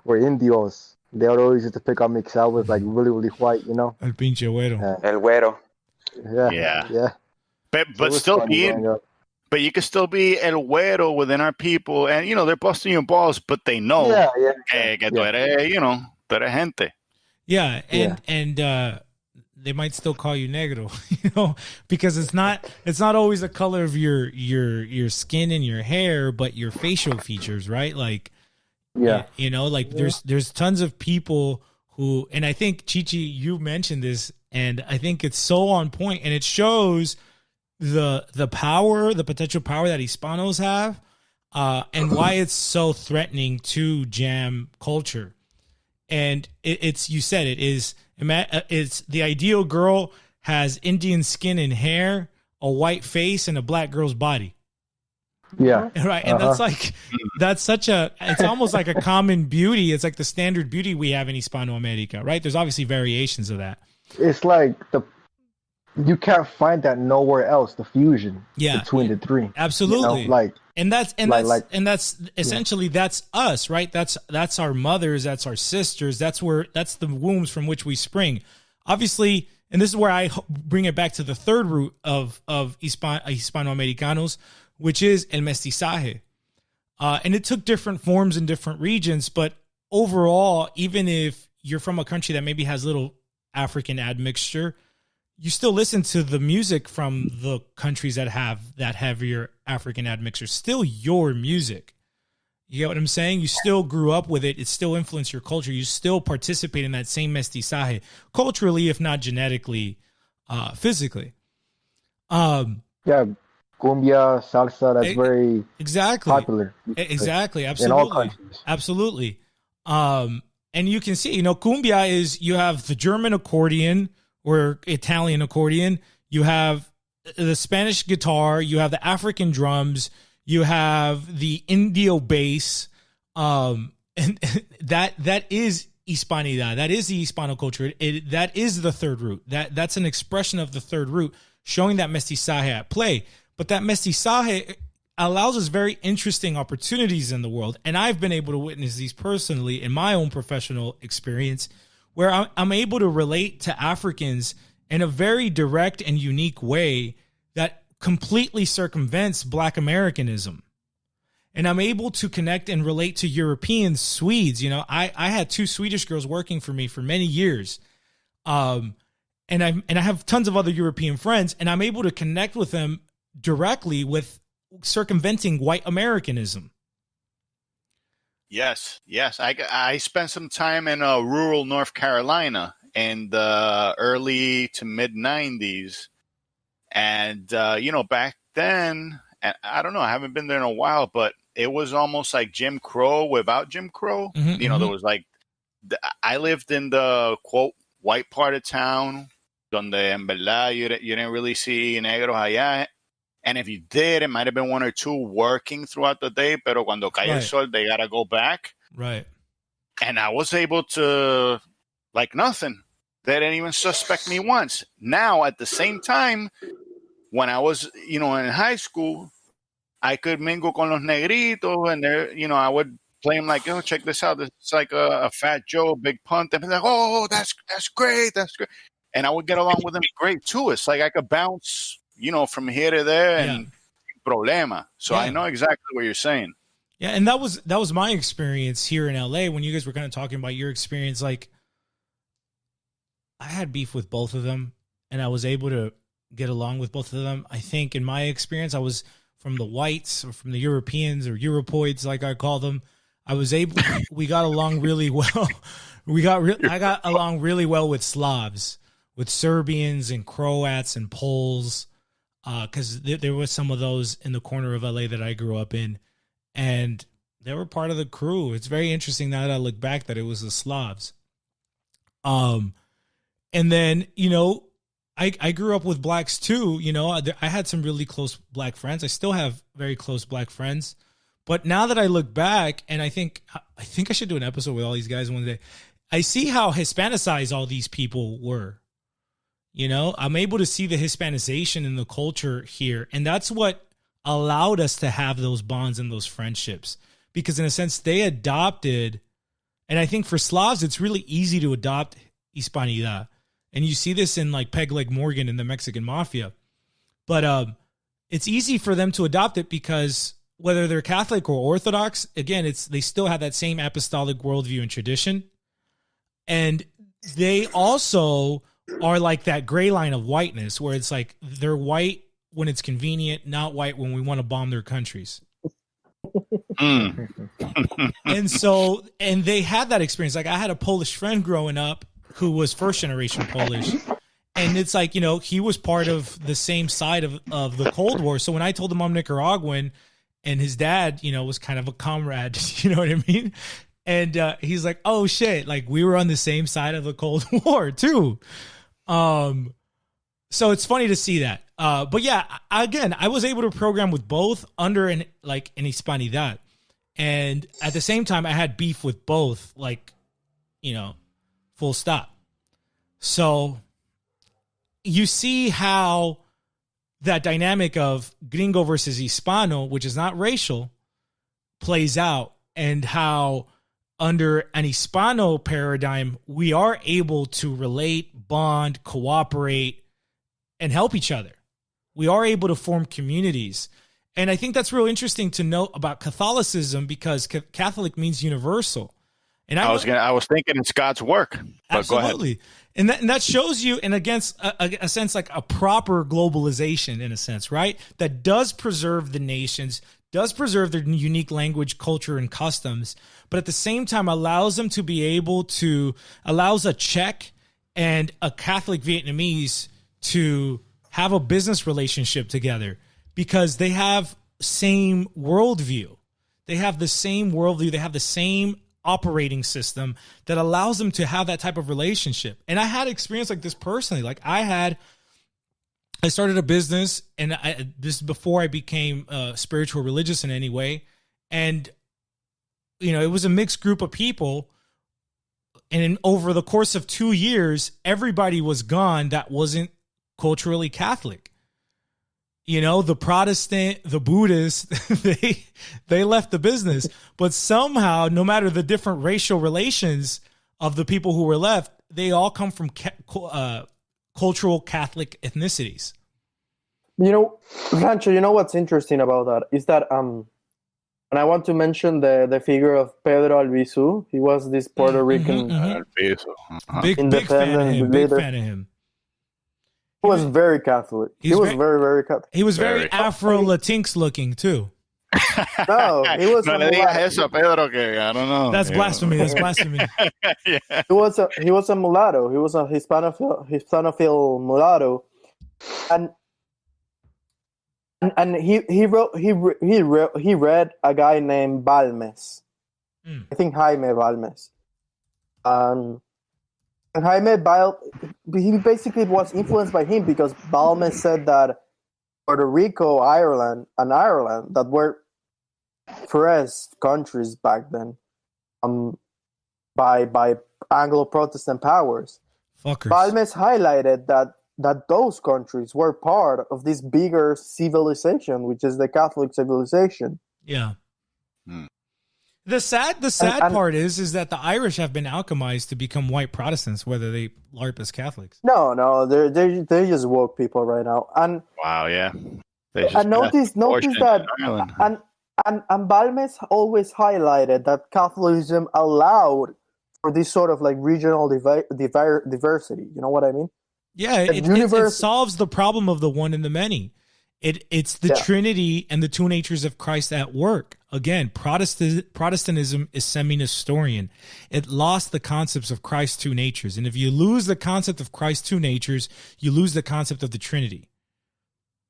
were Indios. They would always used to pick on me because I was like really, really white, El pinche güero. El güero. Yeah. But still but you can still be el güero within our people, and they're busting your balls, but they know que tú eres gente. Yeah, and they might still call you negro, because it's not always the color of your skin and your hair, but your facial features, right? Like, there's tons of people who, and I think Chichi, you mentioned this, and I think it's so on point, and it shows the power, the potential power that Hispanos have, and why it's so threatening to jam culture. And it's you said it is. It's the ideal girl has Indian skin and hair, a white face, and a black girl's body. Yeah. Right. And that's such a, it's almost like a common beauty. It's like the standard beauty we have in Hispano America, right? There's obviously variations of that. It's like you can't find that nowhere else, the fusion between the three. Absolutely. You know, that's essentially that's us, right? That's our mothers, that's our sisters, that's the wombs from which we spring. Obviously, and this is where I bring it back to the third root of Hispano-Americanos, which is el mestizaje. And it took different forms in different regions, but overall, even if you're from a country that maybe has little African admixture, you still listen to the music from the countries that have that heavier African admixture. Still your music. You get what I'm saying? You still grew up with it. It still influenced your culture. You still participate in that same mestizaje, culturally, if not genetically, physically. Yeah, cumbia, salsa, that's very popular. Exactly, absolutely. In all countries. Absolutely. And you can see, cumbia is, you have the German accordion, or Italian accordion, you have the Spanish guitar, you have the African drums, you have the Indio bass, and that is Hispanidad. That is the Hispano culture. That is the third root. That's an expression of the third root, showing that mestizaje at play. But that mestizaje allows us very interesting opportunities in the world, and I've been able to witness these personally in my own professional experience, where I'm able to relate to Africans in a very direct and unique way that completely circumvents Black Americanism. And I'm able to connect and relate to European Swedes. I had 2 Swedish girls working for me for many years. And I have tons of other European friends, and I'm able to connect with them directly with circumventing white Americanism. Yes. I spent some time in rural North Carolina in the early to mid 90s. And, back then, and I don't know, I haven't been there in a while, but it was almost like Jim Crow without Jim Crow. Mm-hmm, There was I lived in the, quote, white part of town, donde en verdad you didn't really see negros allá. And if you did, it might have been 1 or 2 working throughout the day, pero cuando cae el sol, they got to go back. Right. And I was able to, like nothing. They didn't even suspect me once. Now, at the same time, when I was, in high school, I could mingle con los negritos, and I would play them like, oh, check this out. It's like a Fat Joe, Big Punt. They'd be like, oh, that's great. That's great. And I would get along with them great, too. It's like I could bounce from here to there and problema. So I know exactly what you're saying. Yeah, and that was my experience here in LA when you guys were kind of talking about your experience. Like, I had beef with both of them, and I was able to get along with both of them. I think in my experience, I was from the whites or from the Europeans or Europoids, like I call them. We got along really well. I got along really well with Slavs, with Serbians and Croats and Poles. Because there was some of those in the corner of LA that I grew up in, and they were part of the crew. It's very interesting now that I look back that it was the Slavs. And then, I grew up with blacks too. I had some really close black friends. I still have very close black friends. But now that I look back, and I think I should do an episode with all these guys one day, I see how Hispanicized all these people were. I'm able to see the Hispanization in the culture here. And that's what allowed us to have those bonds and those friendships. Because in a sense, they adopted, and I think for Slavs, it's really easy to adopt Hispanidad. And you see this in like Peg Leg Morgan in the Mexican Mafia. But it's easy for them to adopt it because whether they're Catholic or Orthodox, again, they still have that same apostolic worldview and tradition. And they also are like that gray line of whiteness where it's like they're white when it's convenient, not white when we want to bomb their countries. And they had that experience. Like I had a Polish friend growing up who was first generation Polish. And it's like, you know, he was part of the same side of the Cold War. So when I told him I'm Nicaraguan and his dad, you know, was kind of a comrade, you know what I mean? And he's like, oh shit, like we were on the same side of the Cold War too. So it's funny to see that. But yeah, again, I was able to program with both under an Hispanidad. And at the same time, I had beef with both, like, you know, full stop. So you see how that dynamic of Gringo versus Hispano, which is not racial, plays out, and how under an Hispano paradigm, we are able to relate, bond, cooperate, and help each other. We are able to form communities. And I think that's real interesting to note about Catholicism, because Catholic means universal. And I was thinking it's God's work. But absolutely. Go ahead. And that shows you, and against a sense, like a proper globalization in a sense, right? That does preserve the nations, does preserve their unique language, culture, and customs, but at the same time allows them to be able to, allows a Czech and a Catholic Vietnamese to have a business relationship together because they have same worldview. They have the same worldview. They have the same operating system that allows them to have that type of relationship. And I had experience like this personally. Like I started a business, and this is before I became spiritual religious in any way. And, you know, it was a mixed group of people. And over the course of 2 years, everybody was gone that wasn't culturally Catholic. You know, the Protestant, the Buddhist, they left the business. But somehow, no matter the different racial relations of the people who were left, they all come from cultural Catholic ethnicities. You know, Rancho, you know what's interesting about that is that and I want to mention the figure of Pedro Albizu. He was this Puerto Rican big fan of him. Big fan of him. He was very Catholic. He was very, very Catholic. He was very Afro-Latinx looking too. No, he was. No le digas eso, Pedro, que I don't know. That's blasphemy. That's blasphemy. Yeah. He was a mulatto. He was a Hispanophile mulatto, and he read a guy named Balmes. I think Jaime Balmes. And he basically was influenced by him because Balmes said that Puerto Rico, Ireland, that were first countries back then, by Anglo-Protestant powers. Fuckers. Balmes highlighted that those countries were part of this bigger civilization, which is the Catholic civilization. Yeah. The sad part is that the Irish have been alchemized to become white Protestants, whether they LARP as Catholics. No, they're just woke people right now. And wow, yeah. And notice that, and Balmes always highlighted that Catholicism allowed for this sort of like regional diversity. You know what I mean? Yeah, it solves the problem of the one and the many. It's the Trinity and the two natures of Christ at work. Again, Protestantism is semi-Nestorian. It lost the concepts of Christ's two natures. And if you lose the concept of Christ's two natures, you lose the concept of the Trinity.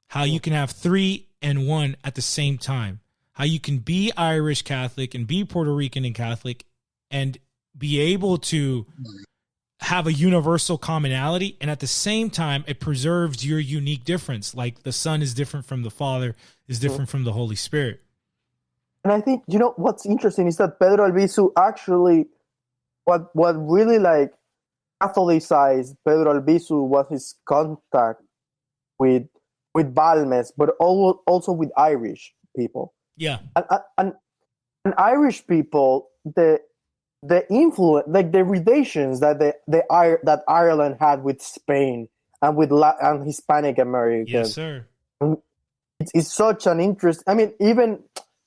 How you can have three and one at the same time. How you can be Irish Catholic and be Puerto Rican and Catholic and be able to have a universal commonality, and at the same time it preserves your unique difference, like the Son is different from the Father, is different from the Holy Spirit. And I think, you know, what's interesting is that Pedro Albizu actually, what really like Catholicized Pedro Albizu was his contact with Balmes, but also with Irish people. Yeah. And Irish people, the influence, like the relations that Ireland had with Spain and with and Hispanic Americans. Yes, sir. It's such an interest. I mean, even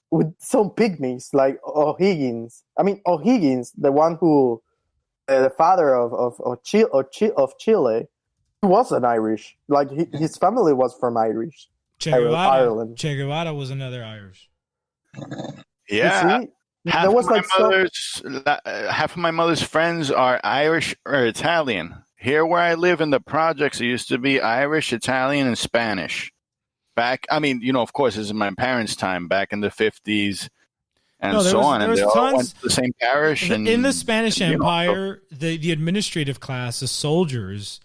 with some pygmies like O'Higgins. The one who, the father of Chile, he was an Irish. Like his family was from Ireland. Che Guevara was another Irish. Yeah. You see, there was like Half of my mother's friends are Irish or Italian. Here where I live in the projects, it used to be Irish, Italian, and Spanish. Of course, this is my parents' time, back in the 50s and so on. And they all went to the same parish. In the Spanish Empire, the administrative class, the soldiers,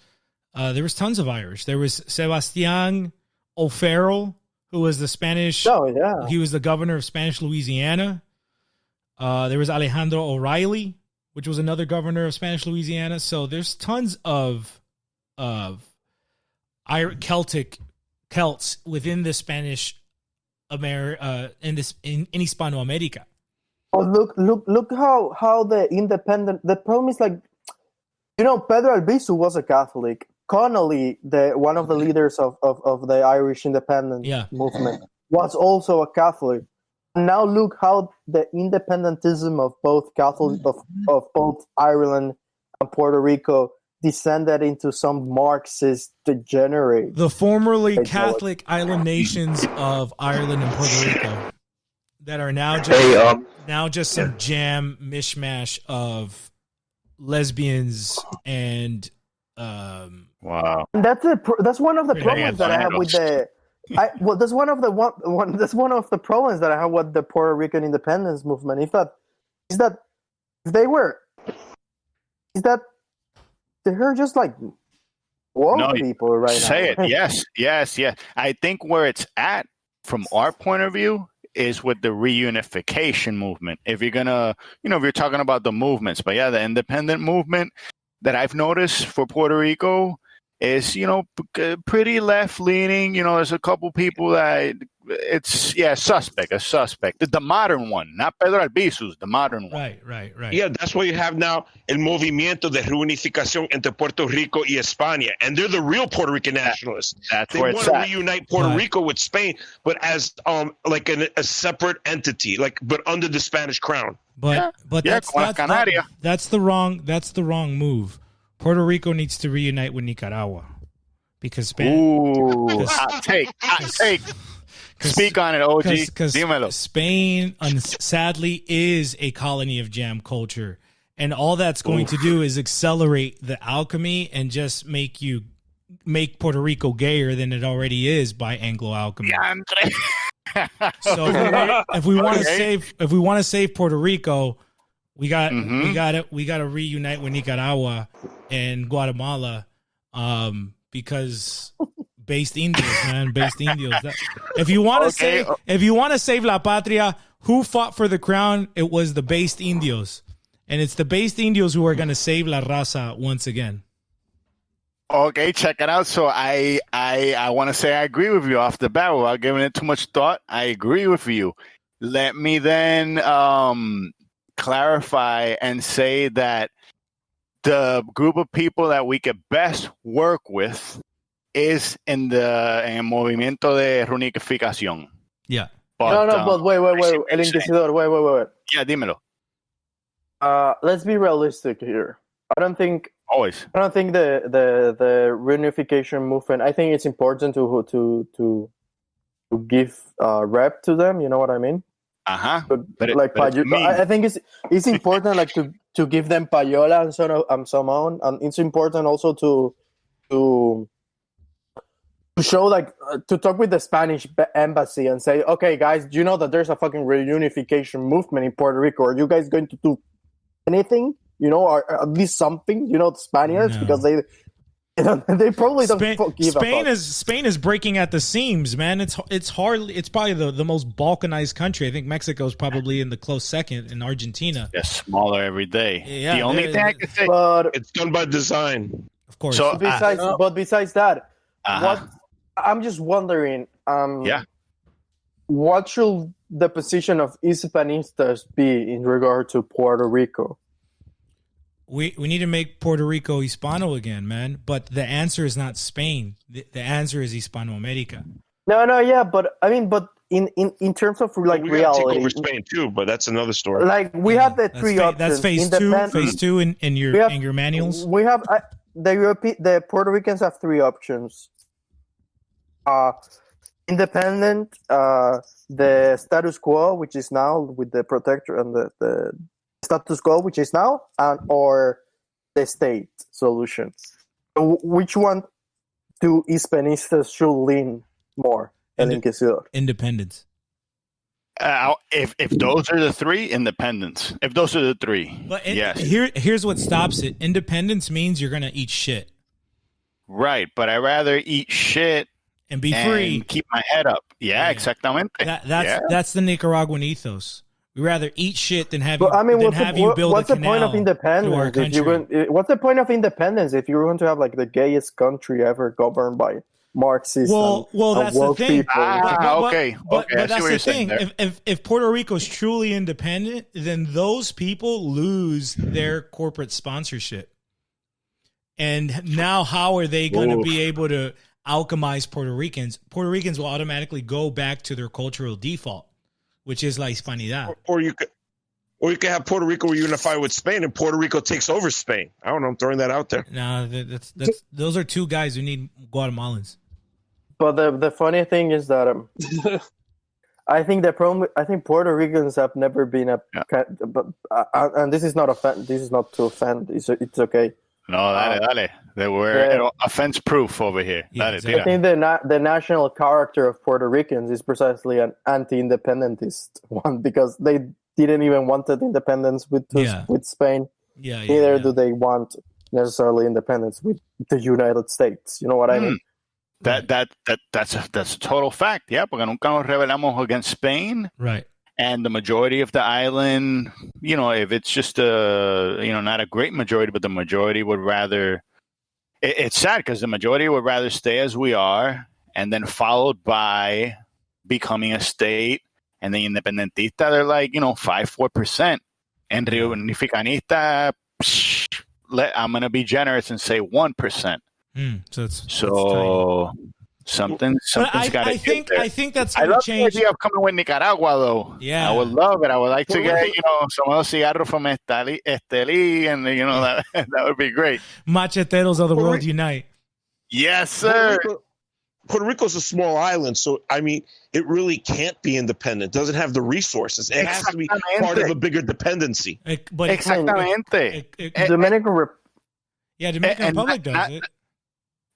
there was tons of Irish. There was Sebastián O'Farrell, who was the Spanish. Oh, yeah. He was the governor of Spanish Louisiana. There was Alejandro O'Reilly, which was another governor of Spanish Louisiana. So there's tons of Celts within the Spanish in Hispano America. Oh, look how the independent. The problem is, like, Pedro Albizu was a Catholic. Connolly, one of the leaders of the Irish independence movement, was also a Catholic. And now look how the independentism of both Catholic of both Ireland and Puerto Rico descended into some Marxist degenerate. The formerly Catholic island nations of Ireland and Puerto Rico that are now just some jam mishmash of lesbians and wow. And that's one of the problems that I have with that's one of the problems that I have with the Puerto Rican independence movement. They're just like woke people right now. Say it. Yes. I think where it's at from our point of view is with the reunification movement. If you're gonna, if you're talking about the movements, but yeah, the independent movement that I've noticed for Puerto Rico is, pretty left leaning. There's a couple people that it's a suspect. The modern one, not Pedro Albizu's, the modern one. Right. Yeah, that's why you have now el movimiento de reunificación entre Puerto Rico y España, and they're the real Puerto Rican nationalists. They want to reunite Puerto Rico with Spain, but as like a separate entity, but under the Spanish crown. But that's the wrong move. Puerto Rico needs to reunite with Nicaragua because hot take. Speak on it, OG. Because Spain, sadly, is a colony of jam culture, and all that's going to do is accelerate the alchemy and just make Puerto Rico gayer than it already is by Anglo alchemy. So if we want to save Puerto Rico, we got to reunite with Nicaragua and Guatemala, because based Indios, man, based Indios. If you want to save La Patria, who fought for the crown? It was the based Indios, and it's the based Indios who are going to save La Raza once again. Okay, check it out. So I want to say I agree with you off the bat without giving it too much thought. I agree with you. Let me then clarify and say that the group of people that we could best work with is in el movimiento de reunificación. Yeah. But wait. El Inquisidor, wait. Yeah, dímelo. Let's be realistic here. I don't think the reunification movement. I think it's important to give rep to them. You know what I mean? I think it's important, like, to give them payola and so on, and it's important also to show, like, to talk with the Spanish embassy and say, okay, guys, do you know that there's a fucking reunification movement in Puerto Rico? Are you guys going to do anything? Or at least something? The Spaniards, because they probably don't give a fuck. Spain is breaking at the seams, man. It's probably the most balkanized country. I think Mexico is probably in the close second, and Argentina. They're smaller every day. Yeah, the only thing I can say, but it's done by design, of course. So besides that, what I'm just wondering, what should the position of Hispanistas be in regard to Puerto Rico? We need to make Puerto Rico Hispano again, man. But the answer is not Spain. The answer is Hispano America. No, but I mean, in terms of, like, we reality, take over Spain too, but that's another story. Like, we have the three options. That's phase two. Phase two in your manuals. We have the Puerto Ricans have three options. independent, the status quo, which is now with the protector, and the status quo, which is now, or the state solution. Which one do Hispanistas should lean more? Independence. If those are the three, independence. If those are the three, but yes. Here's what stops it. Independence means you're gonna eat shit. Right, but I'd rather eat shit and be free, and keep my head up. Yeah, exactamente. That's the Nicaraguan ethos. We rather eat shit than have but, you. I mean, build what's the point of independence? What's the point of independence if you're going to have like the gayest country ever governed by Marxists? Well, that's the thing. Okay. But that's the thing. If Puerto Rico is truly independent, then those people lose their corporate sponsorship. And now, how are they going to be able to alchemize Puerto Ricans? Puerto Ricans will automatically go back to their cultural default, which is la Hispanidad. Or you could have Puerto Rico unify with Spain, and Puerto Rico takes over Spain. I don't know. I'm throwing that out there. No, those are two guys who need Guatemalans. But the funny thing is that I think Puerto Ricans have never been and this is not This is not to offend. It's okay. No, dale. They were offense proof over here. Yeah, exactly. I think the national character of Puerto Ricans is precisely an anti-independentist one, because they didn't even want independence with Spain. Neither do they want necessarily independence with the United States. You know what I mean? That's a total fact. Yeah, porque nunca nos rebelamos against Spain. Right. And the majority of the island, if it's just not a great majority, but the majority would rather. It's sad because the majority would rather stay as we are, and then followed by becoming a state. And the independentista, they're like, 5-4%. And reunificanista, I'm going to be generous and say 1%. So something's got to give there. I think that's going to change. I love the idea of coming with Nicaragua, though. Yeah, I would love it. I would like to get some of those cigarros from Esteli, and that would be great. Macheteros of the world unite. Yes, sir. Puerto Rico's a small island, so I mean, it really can't be independent. It doesn't have the resources. It has to be part of a bigger dependency. Exactamente. Dominican Republic does it.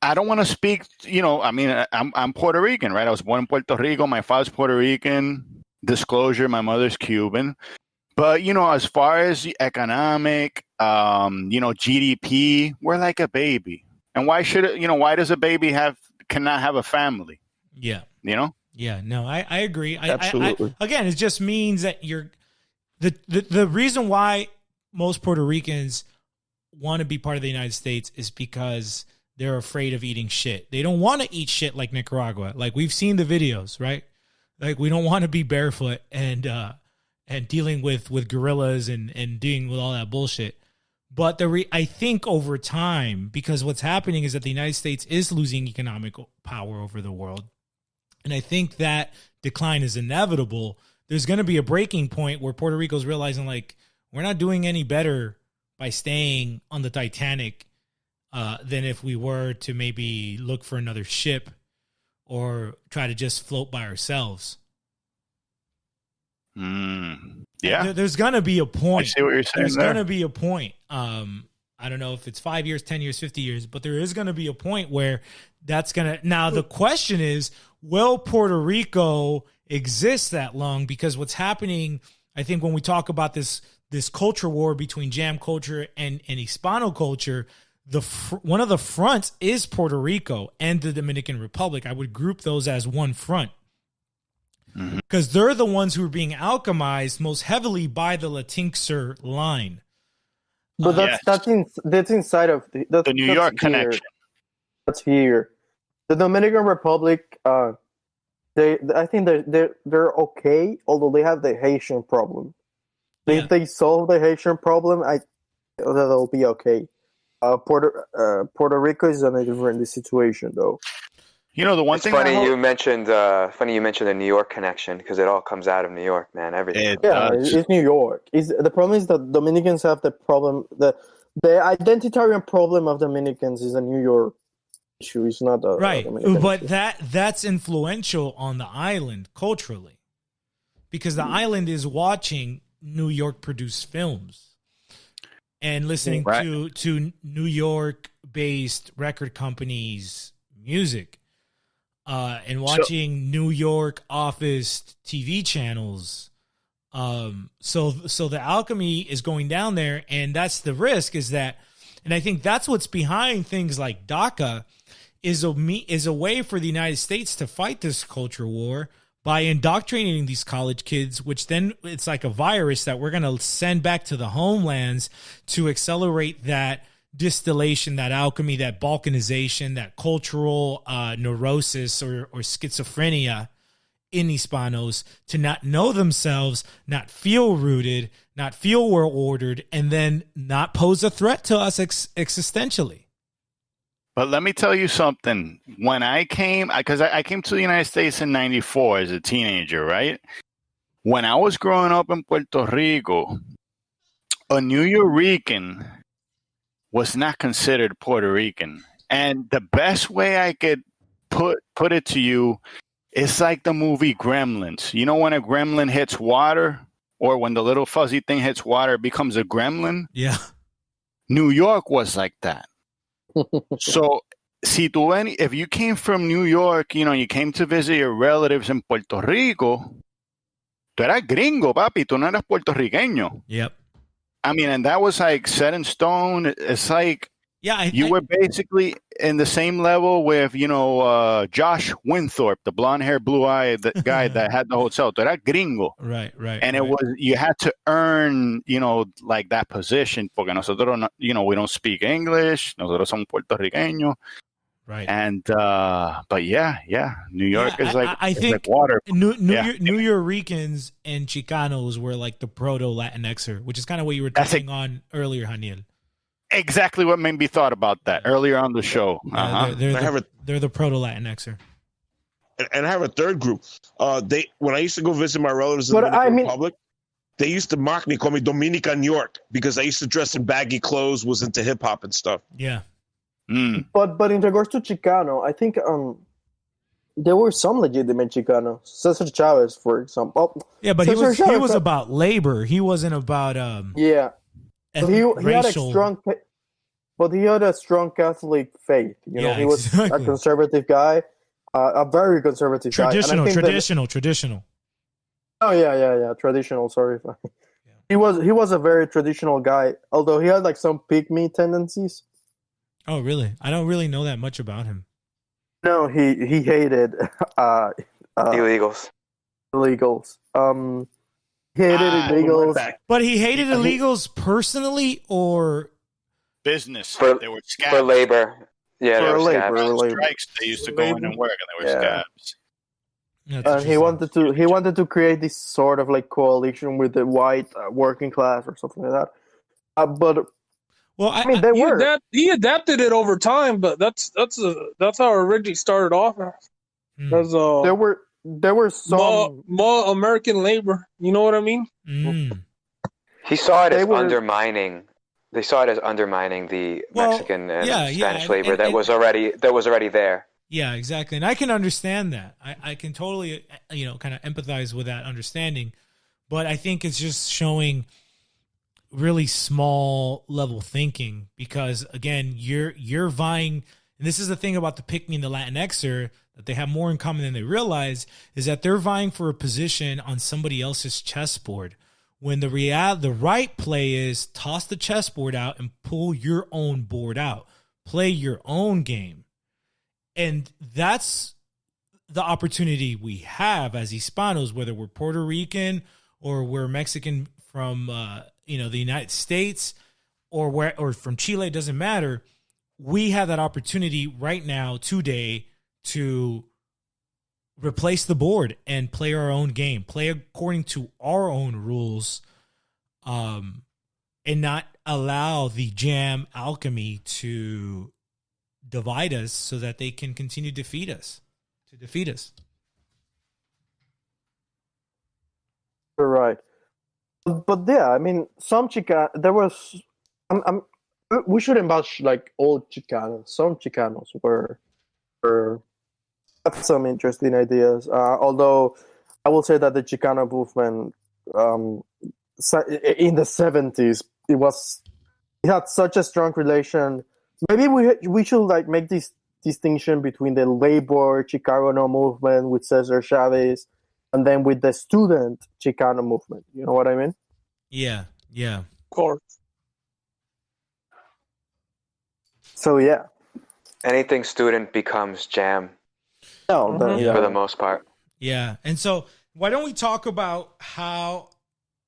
I don't want to speak, I'm Puerto Rican, right? I was born in Puerto Rico. My father's Puerto Rican. Disclosure, my mother's Cuban. But, as far as the economic, GDP, we're like a baby. And why does a baby cannot have a family? Yeah. Yeah, no, I agree. Absolutely. Again, it just means that the reason why most Puerto Ricans want to be part of the United States is because they're afraid of eating shit. They don't want to eat shit like Nicaragua. Like, we've seen the videos, right? Like, we don't want to be barefoot and dealing with gorillas and dealing with all that bullshit. But I think over time, because what's happening is that the United States is losing economic power over the world. And I think that decline is inevitable. There's going to be a breaking point where Puerto Rico's realizing, like, we're not doing any better by staying on the Titanic than if we were to maybe look for another ship or try to just float by ourselves. Yeah. There's going to be a point. I see what you're saying. There's going to be a point. I don't know if it's 5 years, 10 years, 50 years, but there is going to be a point where that's going to. Now, the question is, will Puerto Rico exist that long? Because what's happening, I think, when we talk about this culture war between Jam culture and Hispano culture, one of the fronts is Puerto Rico and the Dominican Republic. I would group those as one front because they're the ones who are being alchemized most heavily by the Latinxer line. But that's inside of the New York connection. That's here. The Dominican Republic, I think they're okay, although they have the Haitian problem. If they solve the Haitian problem, they'll be okay. Puerto Rico is in a different situation, though. The one thing. Funny you mentioned the New York connection, because it all comes out of New York, man. Everything. It's New York. The problem is that Dominicans have the problem. The identitarian problem of Dominicans is a New York issue. It's not a right, American but issue. that's influential on the island culturally, because the island is watching New York produced films and listening to New York based record companies' music, and watching New York office TV channels. So the alchemy is going down there, and that's the risk, is that, and I think that's what's behind things like DACA is a way for the United States to fight this culture war by indoctrinating these college kids, which then it's like a virus that we're going to send back to the homelands to accelerate that distillation, that alchemy, that balkanization, that cultural neurosis or schizophrenia in Hispanos, to not know themselves, not feel rooted, not feel well ordered, and then not pose a threat to us existentially. But let me tell you something. When I came, because I came to the United States in '94 as a teenager, right? When I was growing up in Puerto Rico, a New Yorican was not considered Puerto Rican. And the best way I could put it to you, it's like the movie Gremlins. You know when a gremlin hits water, or when the little fuzzy thing hits water, it becomes a gremlin? Yeah. New York was like that. So, if you came from New York, you came to visit your relatives in Puerto Rico, tú eras gringo, papi, tú no eras puertorriqueño. Yep. I mean, and that was like set in stone. It's like, you were basically in the same level with, Josh Winthorpe, the blonde hair, blue eye guy that had the hotel. Tú eras gringo. Right. And it was, you had to earn, like that position, porque nosotros, we don't speak English. Nosotros somos puertorriqueños. Right. And, but yeah, New York is like, I think like water. New Yorkers and Chicanos were like the proto Latinxer, which is kind of what you were touching on earlier, Haniel. Exactly what made me thought about that earlier on the show. They're the proto Latinxer. And I have a third group. When I used to go visit my relatives in the Dominican Republic, they used to mock me, call me Dominican New York, because I used to dress in baggy clothes, was into hip hop and stuff. Yeah. But in regards to Chicano, I think there were some legitimate Chicanos. Cesar Chavez, for example. Yeah, but he was about labor. He wasn't about But he had a strong Catholic faith. He was a conservative guy, a very conservative guy. Traditional. Oh yeah. Traditional. Sorry, he was a very traditional guy. Although he had like some pygmy tendencies. Oh really? I don't really know that much about him. No, he hated illegals. He hated illegals. But he hated illegals personally or business? They were scabs. For labor. Yeah, for labor. Strikes. They used to go in and work, and they were scabs. And he wanted to create this sort of like coalition with the white working class or something like that. But I mean, he adapted it over time, but that's how it originally started off. Because there were some more American labor. You know what I mean? He saw it as undermining. They saw it as undermining the Mexican and Spanish labor that was already there. Yeah, exactly. And I can understand that. I can totally, kind of empathize with that understanding. But I think it's just showing really small level thinking, because again, you're vying, and this is the thing about the pick me and the Latinxer, that they have more in common than they realize, is that they're vying for a position on somebody else's chessboard. When the right play is toss the chessboard out and pull your own board out, play your own game. And that's the opportunity we have as Hispanos, whether we're Puerto Rican or we're Mexican from the United States or from Chile, it doesn't matter. We have that opportunity right now today to replace the board and play our own game, play according to our own rules, and not allow the jam alchemy to divide us so that they can continue to defeat us. You're right. But yeah, I mean, some Chicano, there was, we shouldn't bash like all Chicanos. Some Chicanos were That's some interesting ideas. Although I will say that the Chicano movement in the 70s, it had such a strong relation. Maybe we should like make this distinction between the labor Chicano movement with Cesar Chavez and then with the student Chicano movement. You know what I mean? Yeah. Of course. So yeah. Anything student becomes jam No, for the most part. Yeah. And so why don't we talk about how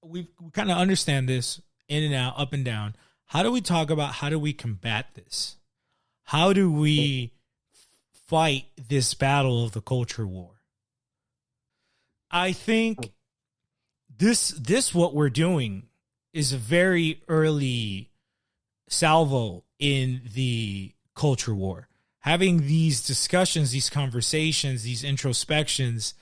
we kind of understand this in and out, up and down. How do we talk about how do we combat this? How do we fight this battle of the culture war? I think this what we're doing is a very early salvo in the culture war. Having these discussions, these conversations, these introspections,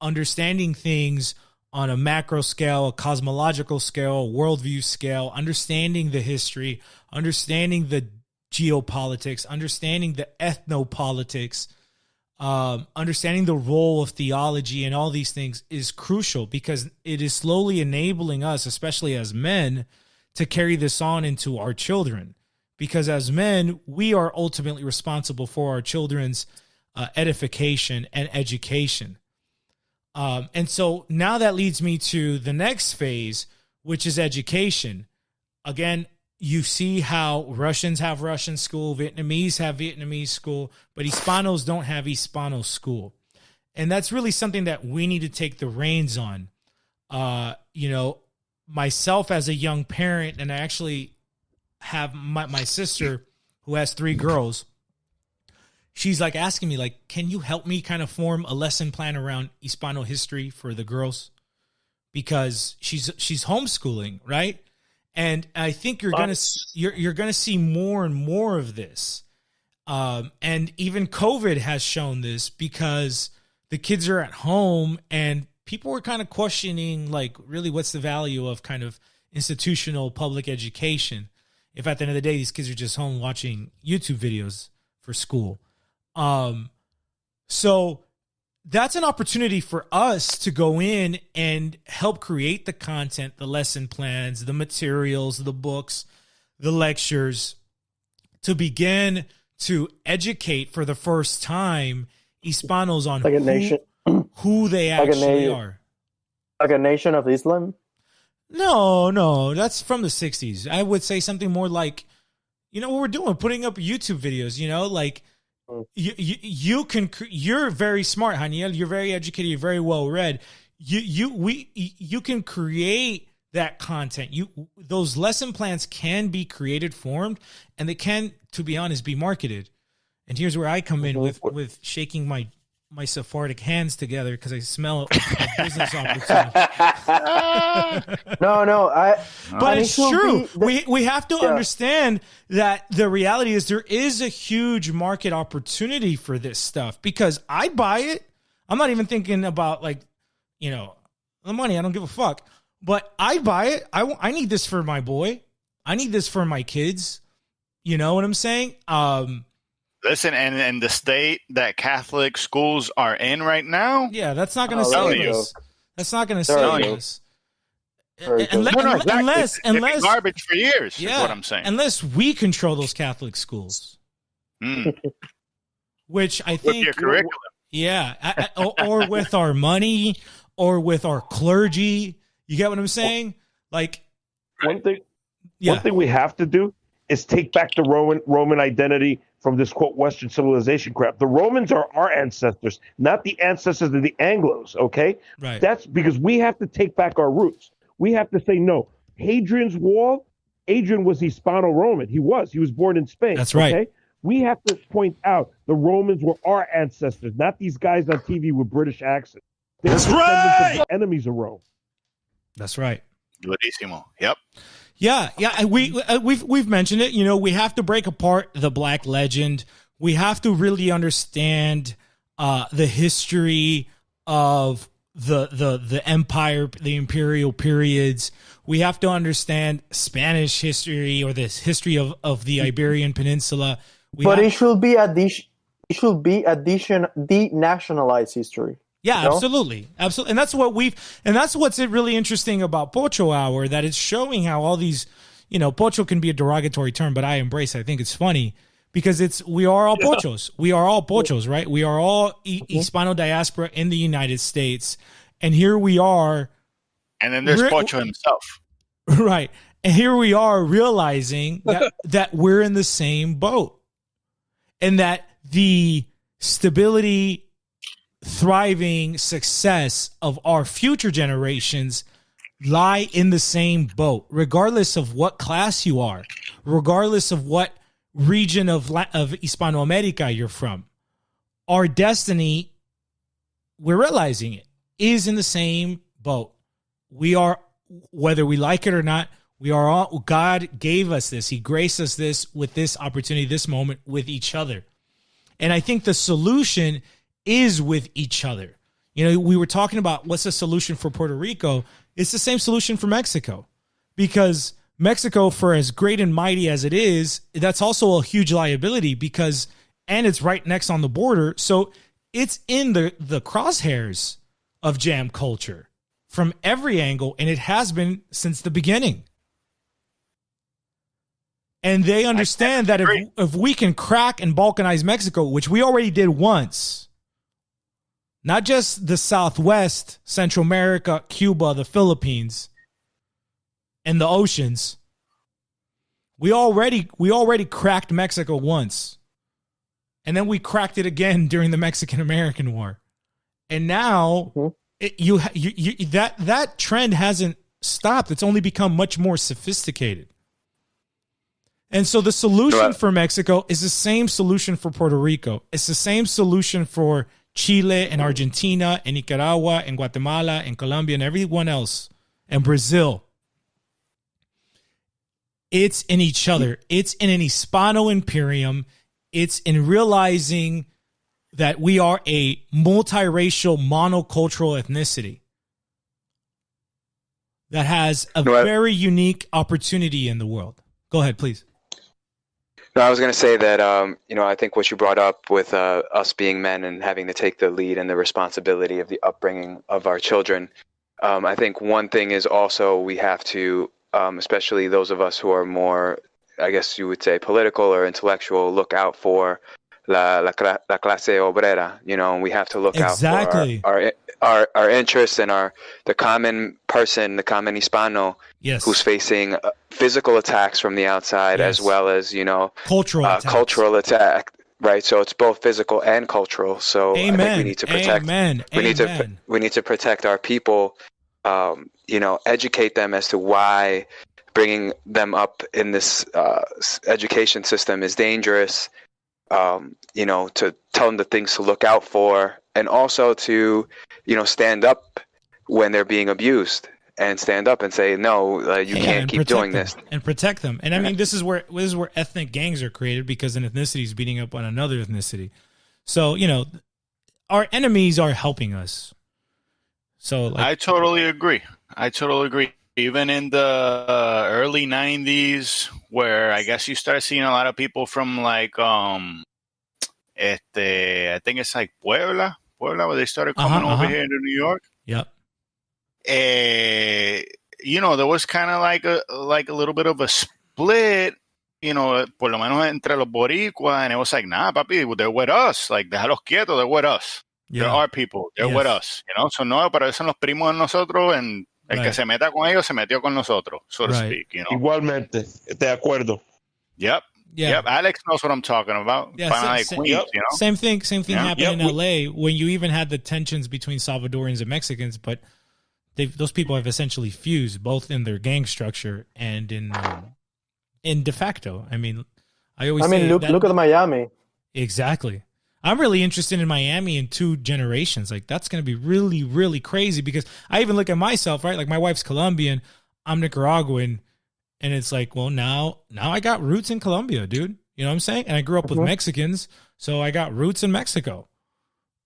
understanding things on a macro scale, a cosmological scale, a worldview scale, understanding the history, understanding the geopolitics, understanding the ethnopolitics, understanding the role of theology and all these things is crucial because it is slowly enabling us, especially as men, to carry this on into our children. Because as men, we are ultimately responsible for our children's edification and education. And so now that leads me to the next phase, which is education. Again, you see how Russians have Russian school, Vietnamese have Vietnamese school, but Hispanos don't have Hispano school. And that's really something that we need to take the reins on. Myself as a young parent, and I actually have my sister who has 3 girls. She's like asking me, like, can you help me kind of form a lesson plan around Hispano history for the girls? Because she's homeschooling, right? And I think you're gonna see more and more of this. And even COVID has shown this because the kids are at home and people were kind of questioning, like, really, what's the value of kind of institutional public education if at the end of the day these kids are just home watching YouTube videos for school? So that's an opportunity for us to go in and help create the content, the lesson plans, the materials, the books, the lectures, to begin to educate for the first time Hispanos on who they actually are. Like a nation of Islam? No, that's from the 60s. I would say something more like, what we're doing, putting up YouTube videos, like, you're very smart, Haniel. You're very educated. You're very well read. You can create that content. Those lesson plans can be created, formed, and they can, to be honest, be marketed. And here's where I come in with shaking my Sephardic hands together because I smell a business opportunity. But it's true. We have to understand that the reality is there is a huge market opportunity for this stuff because I buy it. I'm not even thinking about the money. I don't give a fuck. But I buy it. I need this for my boy. I need this for my kids. You know what I'm saying? Listen, and the state that Catholic schools are in right now. Yeah, that's not going to save us. That's not going to save us. Unless garbage for years. Yeah, is what I'm saying. Unless we control those Catholic schools, which I think, with your curriculum. Yeah, or with our money, or with our clergy. You get what I'm saying? Like one thing we have to do is take back the Roman identity from this, quote, Western civilization crap. The Romans are our ancestors, not the ancestors of the Anglos, okay? Right. That's because we have to take back our roots. We have to say, no, Hadrian's Wall, Adrian was Hispano-Roman. He was born in Spain. That's right. Okay? We have to point out the Romans were our ancestors, not these guys on TV with British accents. That's right! Of the enemies of Rome. That's right. Buenísimo. Yep. Yeah. We've mentioned it. We have to break apart the Black legend. We have to really understand the history of the empire, the imperial periods. We have to understand Spanish history or this history of the Iberian Peninsula. It should be should be denationalized history. Yeah, You know? absolutely. Absolutely. And that's what's really interesting about Pocho Hour, that it's showing how all these, Pocho can be a derogatory term, but I embrace it. I think it's funny because we are all Pochos. We are all Pochos, right? We are all Hispano diaspora in the United States. And here we are. And then there's Pocho himself. Right. And here we are realizing that we're in the same boat and that the stability, thriving success of our future generations lie in the same boat, regardless of what class you are, regardless of what region of Hispanoamerica you're from. Our destiny, we're realizing it, is in the same boat. We are, whether we like it or not, we are all, God gave us this. He graced us this with this opportunity, this moment with each other. And I think the solution is with each other. We were talking about what's the solution for Puerto Rico. It's the same solution for Mexico, because Mexico, for as great and mighty as it is, that's also a huge liability and it's right next on the border. So it's in the crosshairs of jam culture from every angle, and it has been since the beginning. And they understand that if we can crack and balkanize Mexico, which we already did once, not just the Southwest, Central America, Cuba, the Philippines, and the oceans, we already cracked Mexico once. And then we cracked it again during the Mexican-American War. And now that trend hasn't stopped. It's only become much more sophisticated. And so the solution for Mexico is the same solution for Puerto Rico. It's the same solution for Chile and Argentina and Nicaragua and Guatemala and Colombia and everyone else and Brazil. It's in each other. It's in an Hispano imperium. It's in realizing that we are a multiracial, monocultural ethnicity that has a very unique opportunity in the world. Go ahead, please. No, I was going to say that, I think what you brought up with us being men and having to take the lead and the responsibility of the upbringing of our children. I think one thing is also we have to, especially those of us who are more, I guess you would say, political or intellectual, look out for la clase obrera. And we have to look out for our interests and the common person, the common Hispano, who's facing physical attacks from the outside, as well as cultural attack. Right, so it's both physical and cultural. So I think we need to protect. We need to protect our people. Educate them as to why bringing them up in this education system is dangerous. To tell them the things to look out for, and also to, stand up when they're being abused, and stand up and say, no, you can't keep doing this, and protect them. And I mean, this is where ethnic gangs are created, because an ethnicity is beating up on another ethnicity. So, our enemies are helping us. So I totally agree. Even in the early 90s, where I guess you start seeing a lot of people from like, I think it's like Puebla, where they started coming over here into New York. Yep. There was kind of like a little bit of a split, por lo menos entre los boricuas, and it was like, nah, papi, they're with us. Like, déjalos quietos, they're with us. Yeah. They're our people. They're with us. So no, pero son los primos de nosotros, and el que se meta con ellos se metió con nosotros, so to speak. Igualmente, de acuerdo. Yep. Yeah. Yep. Alex knows what I'm talking about. Yeah, same thing happened in LA when you even had the tensions between Salvadorans and Mexicans, but those people have essentially fused both in their gang structure and in de facto. I mean, look at Miami. Exactly. I'm really interested in Miami in 2 generations. Like, that's going to be really, really crazy, because I even look at myself, right? Like, my wife's Colombian, I'm Nicaraguan, and it's like, well, now I got roots in Colombia, dude. You know what I'm saying? And I grew up with Mexicans, so I got roots in Mexico.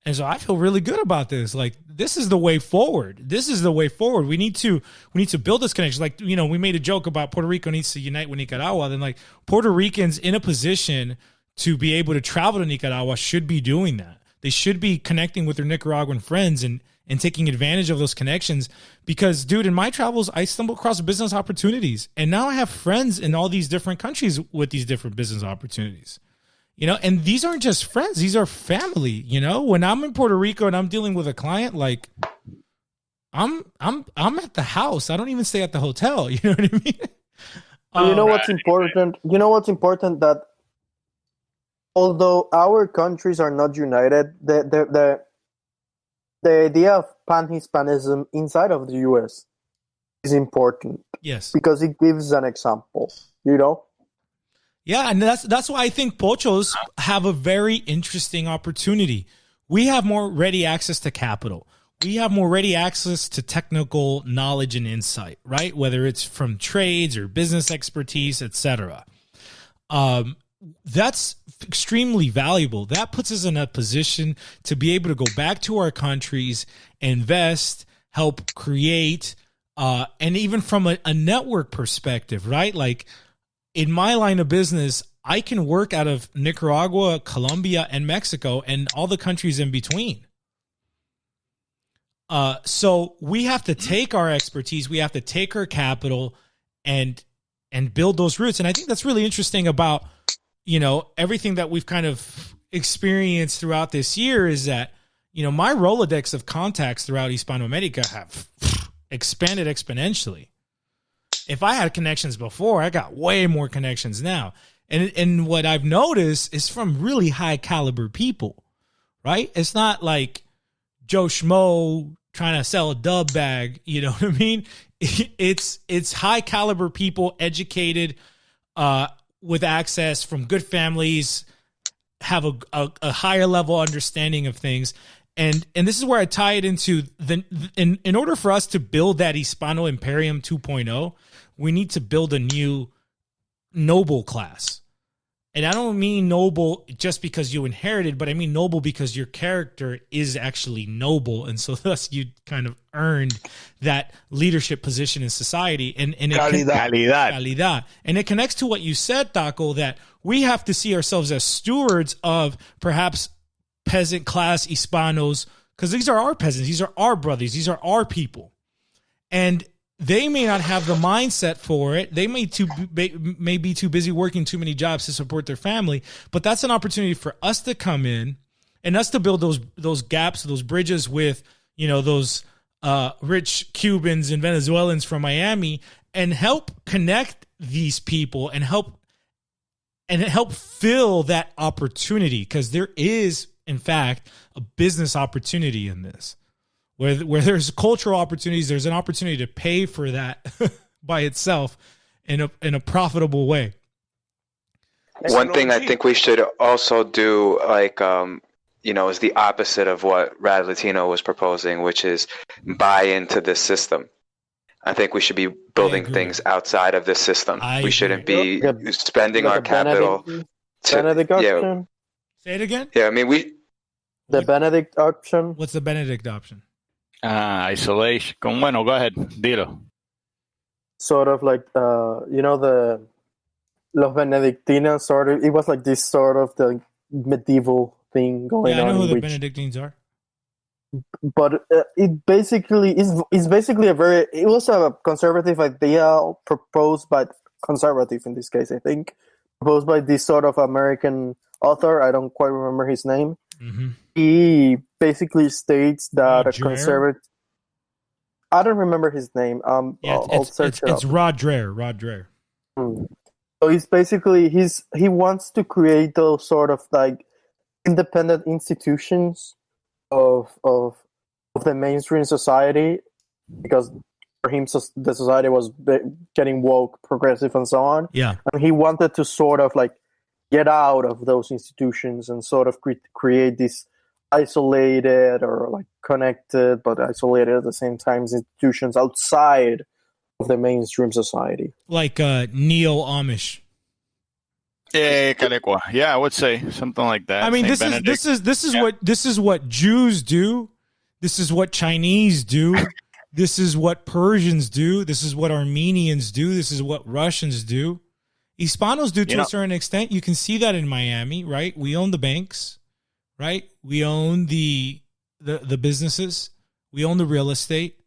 And so I feel really good about this. Like, this is the way forward. We need to build this connection. Like, we made a joke about Puerto Rico needs to unite with Nicaragua. Then, like, Puerto Ricans in a position to be able to travel to Nicaragua should be doing that. They should be connecting with their Nicaraguan friends and taking advantage of those connections. Because, dude, in my travels, I stumble across business opportunities. And now I have friends in all these different countries with these different business opportunities. You know, and these aren't just friends. These are family, you know? When I'm in Puerto Rico and I'm dealing with a client, like, I'm at the house. I don't even stay at the hotel. You know what I mean? You know what's important? You know what's important? That although our countries are not united, the idea of pan-Hispanism inside of the U.S. is important. Yes. Because it gives an example, you know? Yeah, and that's why I think Pochos have a very interesting opportunity. We have more ready access to capital. We have more ready access to technical knowledge and insight, right? Whether it's from trades or business expertise, etc. That's extremely valuable. That puts us in a position to be able to go back to our countries, invest, help create, and even from a network perspective, right? Like in my line of business, I can work out of Nicaragua, Colombia, and Mexico, and all the countries in between. So we have to take our expertise, we have to take our capital and build those roots. And I think that's really interesting about, you know, everything that we've kind of experienced throughout this year is that, you know, my Rolodex of contacts throughout Hispano America have expanded exponentially. If I had connections before, I got way more connections now. And what I've noticed is from really high caliber people, right? It's not like Joe Schmo trying to sell a dub bag, you know what I mean? It's high caliber people, educated, with access from good families, have a higher level understanding of things. And this is where I tie it into in order for us to build that Hispano Imperium 2.0, we need to build a new noble class. And I don't mean noble just because you inherited, but I mean noble because your character is actually noble. And so thus you kind of earned that leadership position in society. And calidad. And it connects to what you said, Taco, that we have to see ourselves as stewards of perhaps peasant class Hispanos, because these are our peasants. These are our brothers. These are our people. And they may not have the mindset for it. They may be too busy working too many jobs to support their family. But that's an opportunity for us to come in and us to build those gaps, those bridges with, you know, those rich Cubans and Venezuelans from Miami, and help connect these people and help fill that opportunity, because there is, in fact, a business opportunity in this. Where there's cultural opportunities, there's an opportunity to pay for that by itself in a profitable way. One thing I think we should also do, like, you know, is the opposite of what Rad Latino was proposing, which is buy into this system. I think we should be building things outside of this system. We shouldn't be spending our capital. Benedict option. Say it again? Yeah, I mean, the Benedict option. What's the Benedict option? Isolation. Bueno, go ahead. Dilo. Sort of like, you know, the Los Benedictinos sort of, it was like this sort of the medieval thing going on. Yeah, I know who the Benedictines are. But it basically is basically it was a conservative idea proposed by, conservative in this case, I think, proposed by this sort of American author. I don't quite remember his name. Mm-hmm. He basically states that a conservative. I don't remember his name. I'll search it up. It's Rod Dreher. So he's basically he wants to create those sort of like independent institutions of the mainstream society, because for him the society was getting woke, progressive, and so on. Yeah, and he wanted to sort of like get out of those institutions and sort of create these isolated or like connected but isolated at the same time institutions outside of the mainstream society, like neo-Amish. Yeah, I would say something like that. I mean, this is what Jews do. This is what Chinese do. This is what Persians do. This is what Armenians do. This is what Russians do. Hispanos do to a certain extent. You can see that in Miami, right? We own the banks, right? We own the businesses. We own the real estate.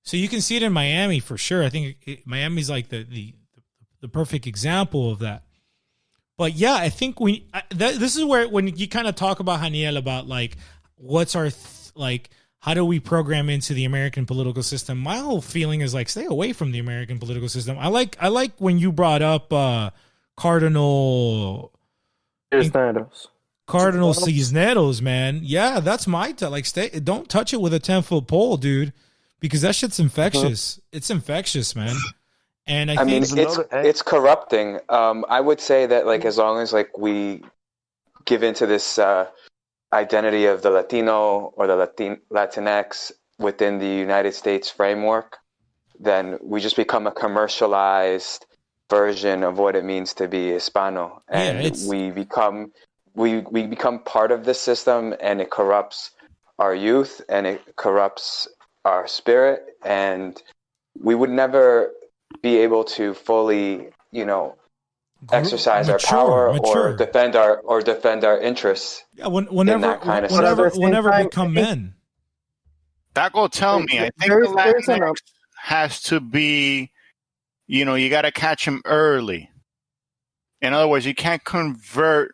So you can see it in Miami for sure. I think Miami's like the perfect example of that. But yeah, I think this is where when you kind of talk about Haniel about like what's our how do we program into the American political system? My whole feeling is like stay away from the American political system. I like when you brought up Cardinal Cisneros, man. Yeah, that's my don't touch it with a 10-foot pole, dude, because that shit's infectious. It's infectious, man. And I think it's corrupting. I would say that like as long as like we give into this identity of the Latino or the Latinx within the United States framework, then we just become a commercialized version of what it means to be Hispano, and we become part of this system, and it corrupts our youth and it corrupts our spirit, and we would never be able to fully, exercise our power or defend our interests. Yeah, whenever we come in. That will tell me. I think the Latinx has to be, you got to catch them early. In other words, you can't convert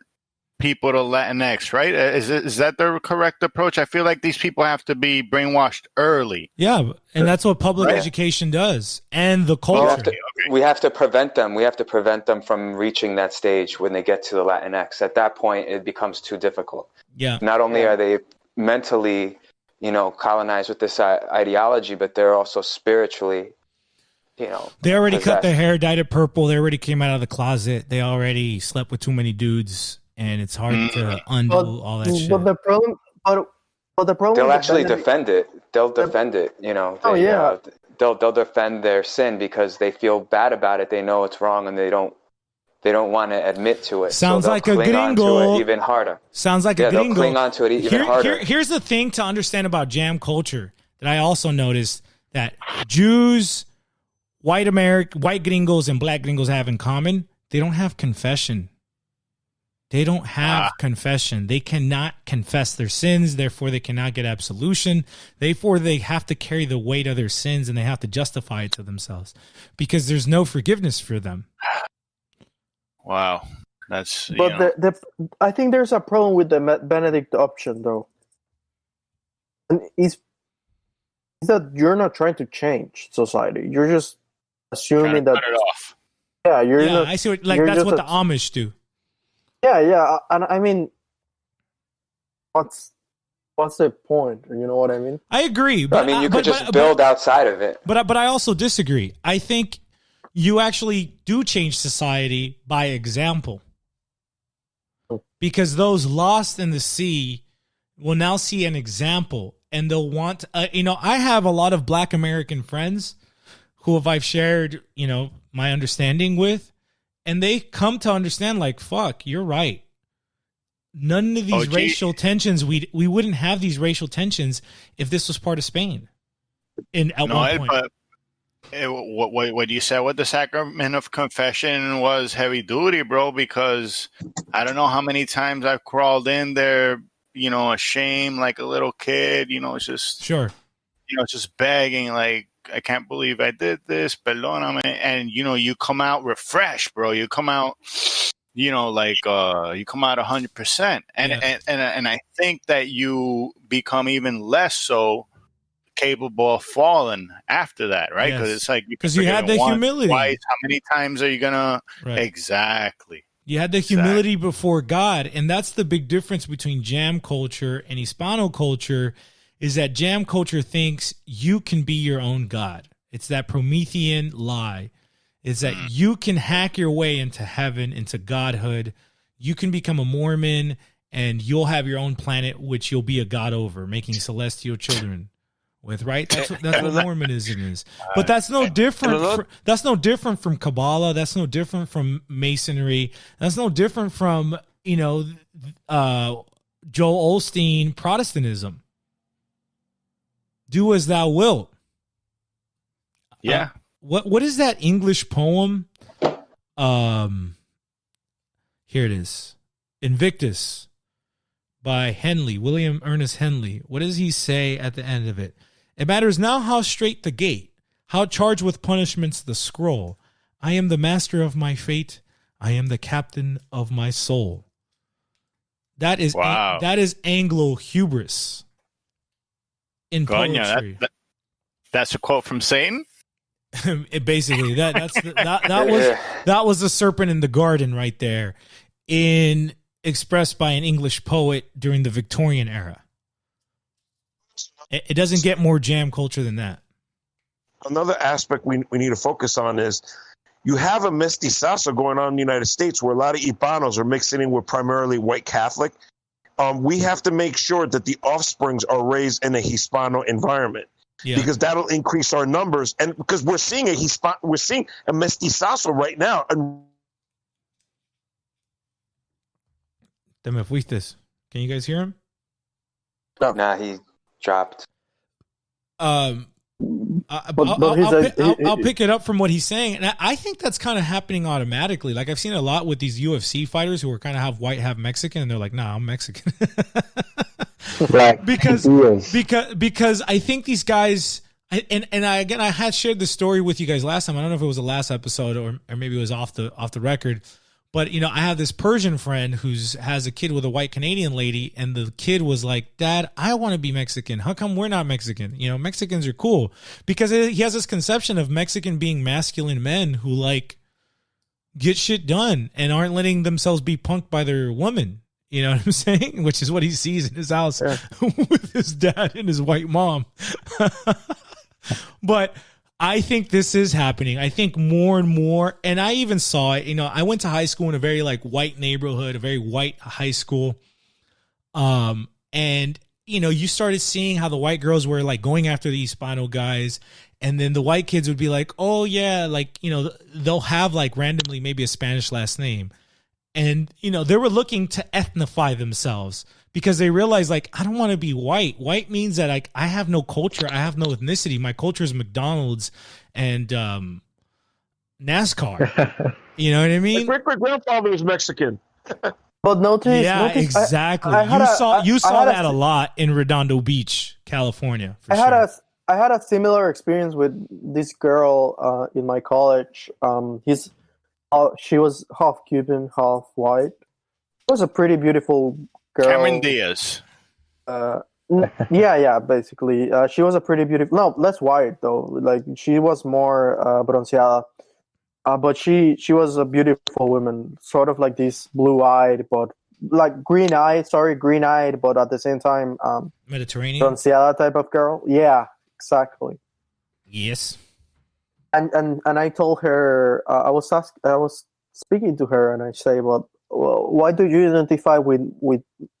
people to Latinx, right? Is that the correct approach? I feel like these people have to be brainwashed early. Yeah, and that's what public education does, and the culture. We have to prevent them. We have to prevent them from reaching that stage when they get to the Latinx. At that point, it becomes too difficult. Yeah. Not only are they mentally, colonized with this ideology, but they're also spiritually, They already cut their hair, dyed it purple. They already came out of the closet. They already slept with too many dudes. And it's hard to undo all that shit. But the problem, they'll actually defend it. They'll defend it. They'll defend their sin because they feel bad about it. They know it's wrong, and they don't want to admit to it. Sounds like a gringo. Even harder. Sounds like a gringo. They'll cling on to it even harder. Here's the thing to understand about jam culture that I also noticed that Jews, white gringos, and black gringos have in common. They don't have confession. They don't have confession. They cannot confess their sins. Therefore, they cannot get absolution. Therefore, they have to carry the weight of their sins, and they have to justify it to themselves because there's no forgiveness for them. Wow. That's. But I think there's a problem with the Benedict option, though. And it's that you're not trying to change society. You're just assuming that. Cut it off. Yeah, you're. Yeah, I see. That's what the Amish do. Yeah, and I mean, what's the point? You know what I mean? I agree, but you could just build outside of it. But I also disagree. I think you actually do change society by example, because those lost in the sea will now see an example, and they'll want. I have a lot of Black American friends who I've shared, my understanding with. And they come to understand, like, fuck, you're right. None of these racial tensions, we wouldn't have these racial tensions if this was part of Spain. At one point. But what you said with the sacrament of confession was heavy duty, bro, because I don't know how many times I've crawled in there, ashamed like a little kid, it's just... Sure. Just begging, like, I can't believe I did this, perdóname. And, you come out refreshed, bro. You come out, you come out 100%. And I think that you become even less so capable of falling after that, right? Because it's like... Because you had the humility. Twice, how many times are you going to... Right. Exactly. You had the humility before God. And that's the big difference between jam culture and Hispano culture, is that jam culture thinks you can be your own God. It's that Promethean lie. It's that you can hack your way into heaven, into godhood. You can become a Mormon, and you'll have your own planet, which you'll be a god over, making celestial children with, right? That's what Mormonism is. But that's no different. That's no different from Kabbalah. That's no different from Masonry. That's no different from, Joel Osteen Protestantism. Do as thou wilt. Yeah. What is that English poem Here it is. Invictus by Henley, William Ernest Henley. What does he say at the end of it? It matters now how straight the gate, how charged with punishments the scroll. I am the master of my fate. I am the captain of my soul. That is wow. That is Anglo hubris in poetry. That's a quote from Satan. Basically, that was the serpent in the garden right there, expressed by an English poet during the Victorian era. It doesn't get more jam culture than that. Another aspect we need to focus on is you have a mestizazo going on in the United States where a lot of Hispanos are mixing in with primarily white Catholic. We have to make sure that the offsprings are raised in a Hispano environment. Yeah. Because that'll increase our numbers, and because we're seeing a mestizazo right now. Te me fuiste. Can you guys hear him? No. Nah, he dropped. I'll pick it up from what he's saying, and I think that's kind of happening automatically. Like I've seen a lot with these UFC fighters who are kind of half white, half Mexican, and they're like, "Nah, I'm Mexican." because I think these guys, I had shared this story with you guys last time. I don't know if it was the last episode or maybe it was off the record. But, you know, I have this Persian friend has a kid with a white Canadian lady, and the kid was like, Dad, I want to be Mexican. How come we're not Mexican? You know, Mexicans are cool. Because he has this conception of Mexican being masculine men who, like, get shit done and aren't letting themselves be punked by their woman. You know what I'm saying? Which is what he sees in his house with his dad and his white mom. But I think this is happening. I think more and more, and I even saw it, you know, I went to high school in a very like white neighborhood, a very white high school. And, you know, you started seeing how the white girls were like going after the Hispano guys. And then the white kids would be like, oh yeah, like, you know, they'll have like randomly maybe a Spanish last name. And, you know, they were looking to ethnify themselves because they realized, like, I don't want to be white. White means that like I have no culture. I have no ethnicity. My culture is McDonald's and NASCAR. You know what I mean? My great-grandfather was Mexican. But notice, exactly. You saw that a lot in Redondo Beach, California. I had a similar experience with this girl in my college. She was half Cuban, half white. It was a pretty beautiful girl. Cameron Diaz. Yeah, basically. She was a pretty beautiful... No, less white, though. Like, she was more bronceada. But she was a beautiful woman. Sort of like this blue-eyed, but... Like, green-eyed, but at the same time... Mediterranean? Bronceada type of girl. Yeah, exactly. Yes. And I told her, I was speaking to her, and I say, well, why do you identify with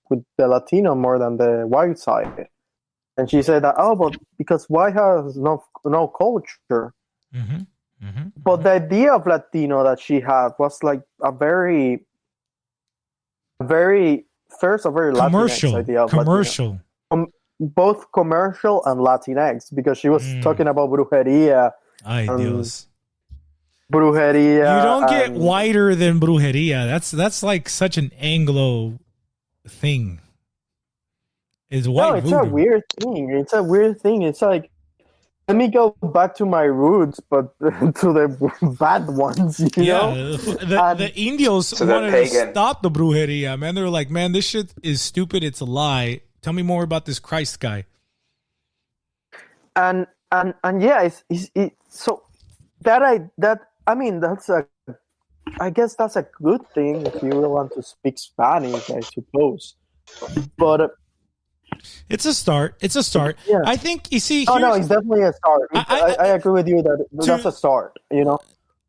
the Latino more than the white side? And she said that, but because white has no culture. Mm-hmm. Mm-hmm. But the idea of Latino that she had was like a very commercial Latinx idea of commercial. Both commercial and Latinx, because she was talking about brujeria. Ay, Dios. Brujeria. You don't get whiter than brujeria. That's like such an Anglo thing. It's white. No, it's voodoo. a weird thing. It's like, let me go back to my roots, but to the bad ones. You know? The Indios wanted to stop the brujeria, man. They were like, man, this shit is stupid. It's a lie. Tell me more about this Christ guy. And yeah, so I guess that's a good thing if you want to speak Spanish, I suppose. But it's a start. Yeah. I think you see. Oh no, it's definitely a start. I agree with you that that's a start. You know,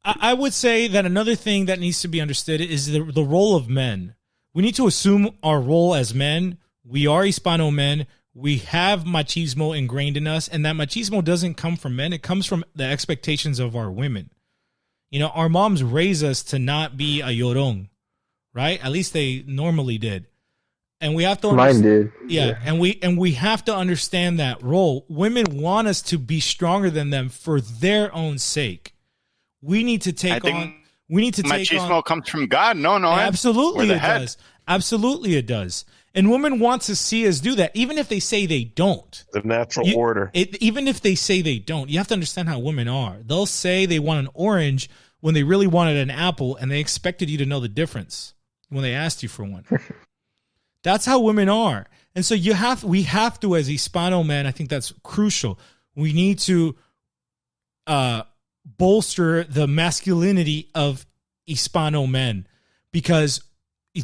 I would say that another thing that needs to be understood is the role of men. We need to assume our role as men. We are Hispano men. We have machismo ingrained in us, and that machismo doesn't come from men. It comes from the expectations of our women. You know, our moms raise us to not be a llorón, right? At least they normally did. And we have to Mine did. Yeah, and we have to understand that role. Women want us to be stronger than them for their own sake. We need to take We need to take on... Machismo comes from God. No, absolutely it does. Absolutely it does. And women want to see us do that, even if they say they don't. The natural order. Even if they say they don't, you have to understand how women are. They'll say they want an orange when they really wanted an apple, and they expected you to know the difference when they asked you for one. That's how women are. And so we have to, as Hispano men, I think that's crucial. We need to bolster the masculinity of Hispano men, because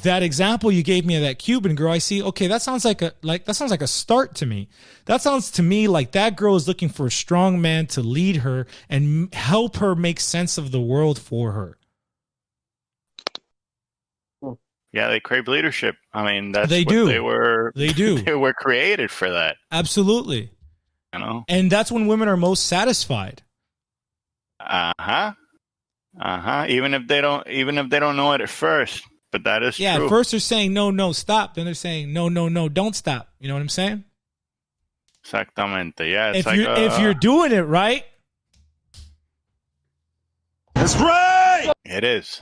that example you gave me of that Cuban girl, I see, okay, that sounds like a start to me. That sounds to me like that girl is looking for a strong man to lead her and help her make sense of the world for her. Yeah, they crave leadership. I mean, that's they what do. They were. They do. They were created for that. Absolutely. You know, and that's when women are most satisfied. Even if they don't know it at first, but that is true. At first they're saying no, stop. Then they're saying no, don't stop. You know what I'm saying? Exactamente. Yeah. It's if you're doing it right, that's right. It is.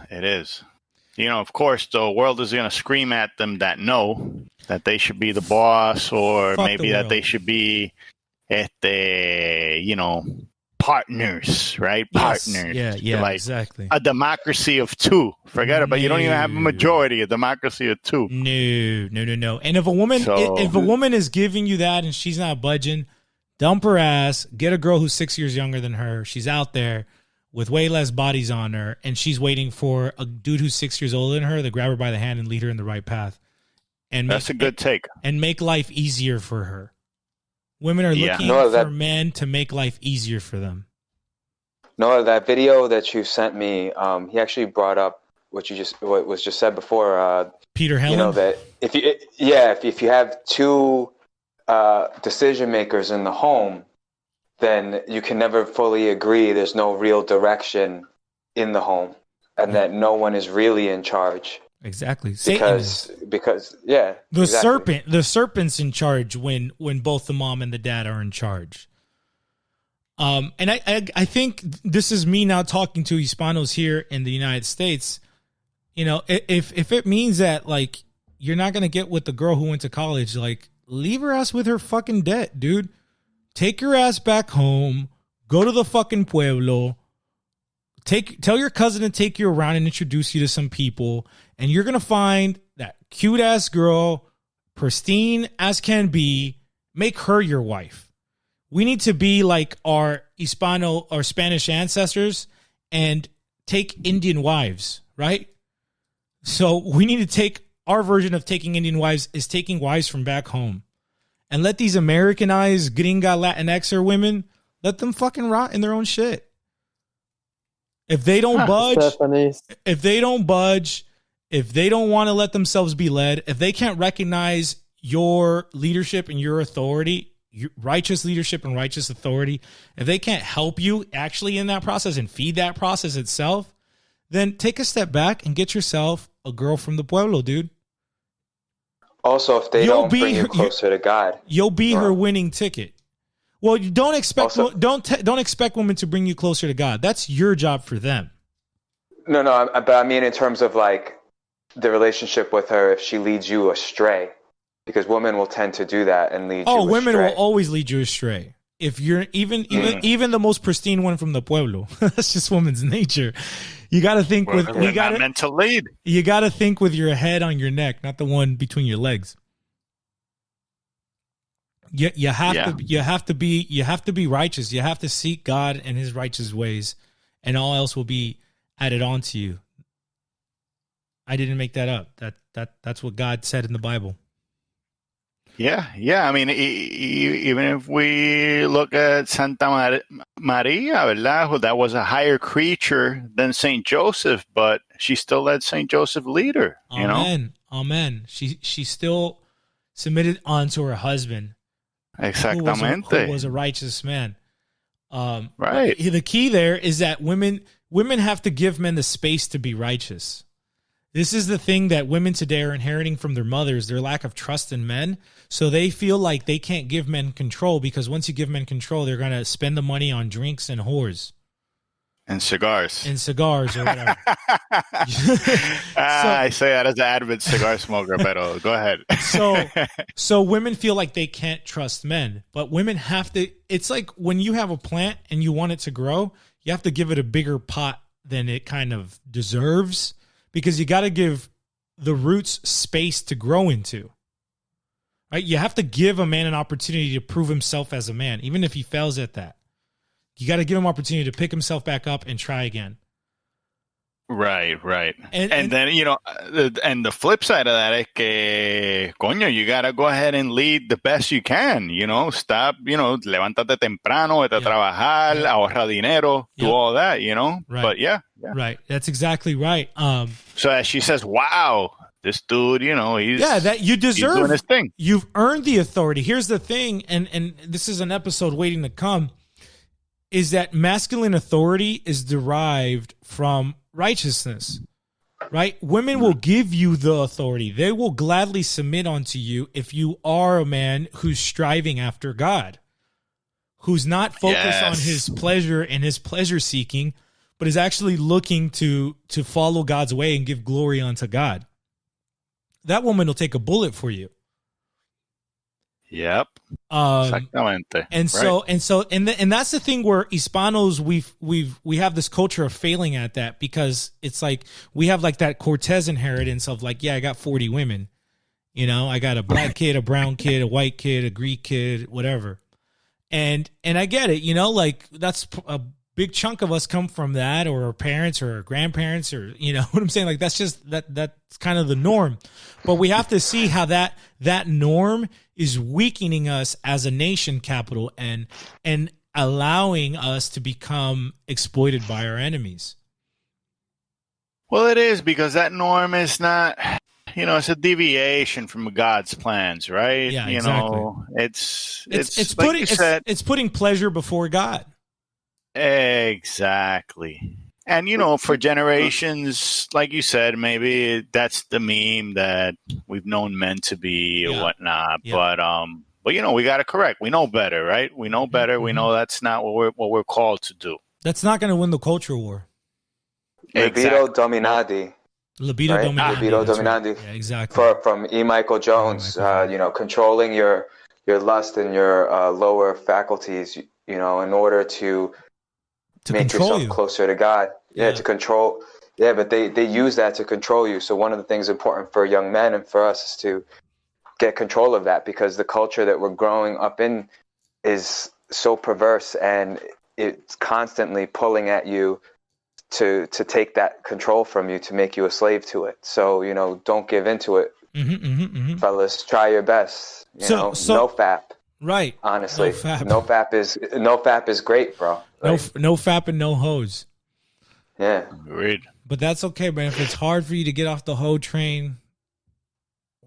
You know, of course, the world is going to scream at them that they should be the boss, or maybe that they should be, partners, right? Yes. Partners. Yeah, like exactly. A democracy of two. Forget about. You don't even have a majority. A democracy of two. No. And if a woman is giving you that and she's not budging, dump her ass. Get a girl who's 6 years younger than her. She's out there with way less bodies on her, and she's waiting for a dude who's 6 years older than her to grab her by the hand and lead her in the right path. And that's a good take. And make life easier for her. Women are looking for men to make life easier for them. No, that video that you sent me, he actually brought up what was just said before. Peter Helen. You know that if you have two decision makers in the home, then you can never fully agree. There's no real direction in the home, and that no one is really in charge. Exactly. Because the serpent's in charge when both the mom and the dad are in charge. And I think this is me now talking to Hispanos here in the United States. You know, if it means that like you're not gonna get with the girl who went to college, like leave her ass with her fucking debt, dude. Take your ass back home. Go to the fucking pueblo. Tell your cousin to take you around and introduce you to some people, and you're gonna find that cute ass girl, pristine as can be. Make her your wife. We need to be like our Hispano or Spanish ancestors and take Indian wives, right? So we need to take our version of taking Indian wives is taking wives from back home. And let these Americanized gringa Latinxer women, let them fucking rot in their own shit. If they don't budge, if they don't want to let themselves be led, if they can't recognize your leadership and your authority, your righteous leadership and righteous authority, if they can't help you actually in that process and feed that process itself, then take a step back and get yourself a girl from the pueblo, dude. Also, if they don't bring you closer to God, you'll be her winning ticket. Well, you don't expect don't expect women to bring you closer to God. That's your job for them. No, but I mean in terms of like the relationship with her, if she leads you astray, because women will tend to do that and lead you astray. Oh, women will always lead you astray. If you're even the most pristine one from the pueblo, that's just woman's nature. You got to think with meant to lead. You got to think with your head on your neck, not the one between your legs. You have to be righteous. You have to seek God and His righteous ways, and all else will be added on to you. I didn't make that up. That's what God said in the Bible. Yeah. I mean, even if we look at Santa Maria, ¿verdad? That was a higher creature than Saint Joseph, but she still let Saint Joseph lead her. Amen. She still submitted unto her husband. Exactamente. Who was a righteous man. Right. The key there is that women have to give men the space to be righteous. This is the thing that women today are inheriting from their mothers, their lack of trust in men. So they feel like they can't give men control because once you give men control, they're going to spend the money on drinks and whores. And cigars. Or whatever. I say that as an avid cigar smoker, but go ahead. So women feel like they can't trust men, but women have to. It's like when you have a plant and you want it to grow, you have to give it a bigger pot than it kind of deserves, because you got to give the roots space to grow into. Right? You have to give a man an opportunity to prove himself as a man, even if he fails at that. You got to give him opportunity to pick himself back up and try again. Right. And then, and the flip side of that is que, coño, you got to go ahead and lead the best you can, stop, levántate temprano, vete a trabajar, ahorra dinero, do all that, Right. But yeah. Right. That's exactly right. So as she says, wow, this dude, he's that you deserve. He's doing his thing. You've earned the authority. Here's the thing, and this is an episode waiting to come, is that masculine authority is derived from righteousness, right? Women will give you the authority. They will gladly submit unto you if you are a man who's striving after God, who's not focused on his pleasure and his pleasure seeking, but is actually looking to follow God's way and give glory unto God. That woman will take a bullet for you. Yep. Exactamente. And that's the thing where Hispanos, we have this culture of failing at that, because it's like we have like that Cortez inheritance of like, I got 40 women, I got a black kid, a brown kid, a white kid, a Greek kid, whatever. And I get it, like that's a big chunk of us come from that, or our parents or our grandparents, or what I'm saying? Like that's just that's kind of the norm. But we have to see how that norm is weakening us as a nation capital and allowing us to become exploited by our enemies. Well, it is, because that norm is not, it's a deviation from God's plans, right? Yeah, exactly. It's it's putting pleasure before God. Exactly. And, for generations, like you said, maybe that's the meme that we've known men to be or whatnot. Yeah. But we got to correct. We know better, right? We know better. Mm-hmm. We know that's not what we're called to do. That's not going to win the culture war. Libido dominandi. Libido dominandi. Yeah, exactly. From E. Michael Jones, controlling your lust and your lower faculties, in order to make yourself closer to God. To control. Yeah, but they use that to control you. So one of the things important for young men and for us is to get control of that, because the culture that we're growing up in is so perverse, and it's constantly pulling at you to take that control from you, to make you a slave to it. So, don't give into it. Fellas, try your best. No FAP. Right. Honestly, no FAP is great, bro. No FAP and no hose. Yeah. Agreed. But that's okay, man. If it's hard for you to get off the hoe train,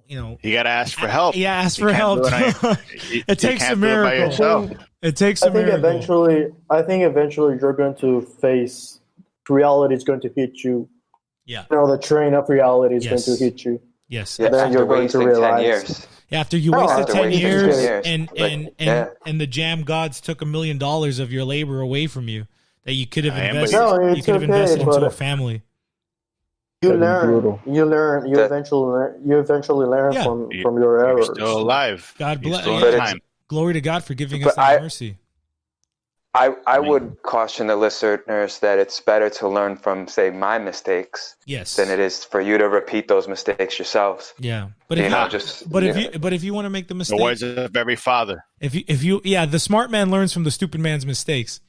you got to ask for help. Yeah, ask for help. It takes a miracle. It takes a miracle. I think eventually you're going to face reality is going to hit you. Yeah. The train of reality is going to hit you. Yes. Yeah, then you're going to realize. 10 years. After you wasted 10 years and the jam gods took $1 million of your labor away from you that you could have invested into a family. You eventually learn from your errors. You're still alive. God bless. Glory to God for giving us that mercy. I would caution the listeners that it's better to learn from, say, my mistakes, than it is for you to repeat those mistakes yourselves. Yeah, but if you want to make the mistake, the words of every father. The smart man learns from the stupid man's mistakes.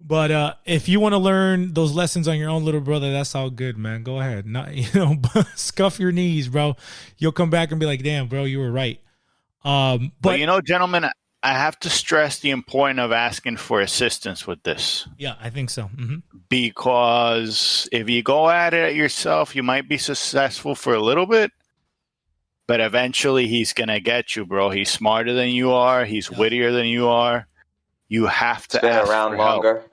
But if you want to learn those lessons on your own, little brother, that's all good, man. Go ahead, scuff your knees, bro. You'll come back and be like, "Damn, bro, you were right." But gentlemen, I have to stress the importance of asking for assistance with this. Yeah, I think so. Mm-hmm. Because if you go at it yourself, you might be successful for a little bit, but eventually he's going to get you, bro. He's smarter than you are. He's wittier than you are. You have to ask for help.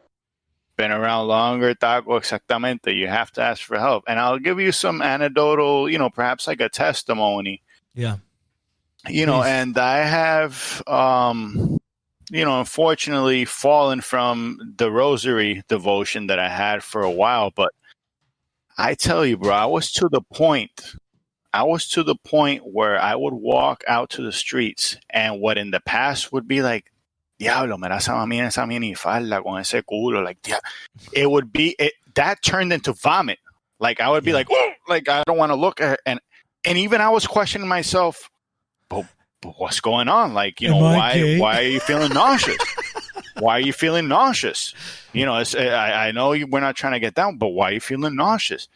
Been around longer, taco, exactamente. You have to ask for help. And I'll give you some anecdotal, perhaps like a testimony. Yeah. And I have, unfortunately fallen from the rosary devotion that I had for a while. But I tell you, bro, I was to the point where I would walk out to the streets, and what in the past would be like, diablo, mira esa minifalda con ese culo, like, it would be, that turned into vomit. Like, I would be like, oh, like, I don't want to look at it. And even I was questioning myself, but what's going on? Like, why are you feeling nauseous? Why are you feeling nauseous? I know we're not trying to get down, but why are you feeling nauseous?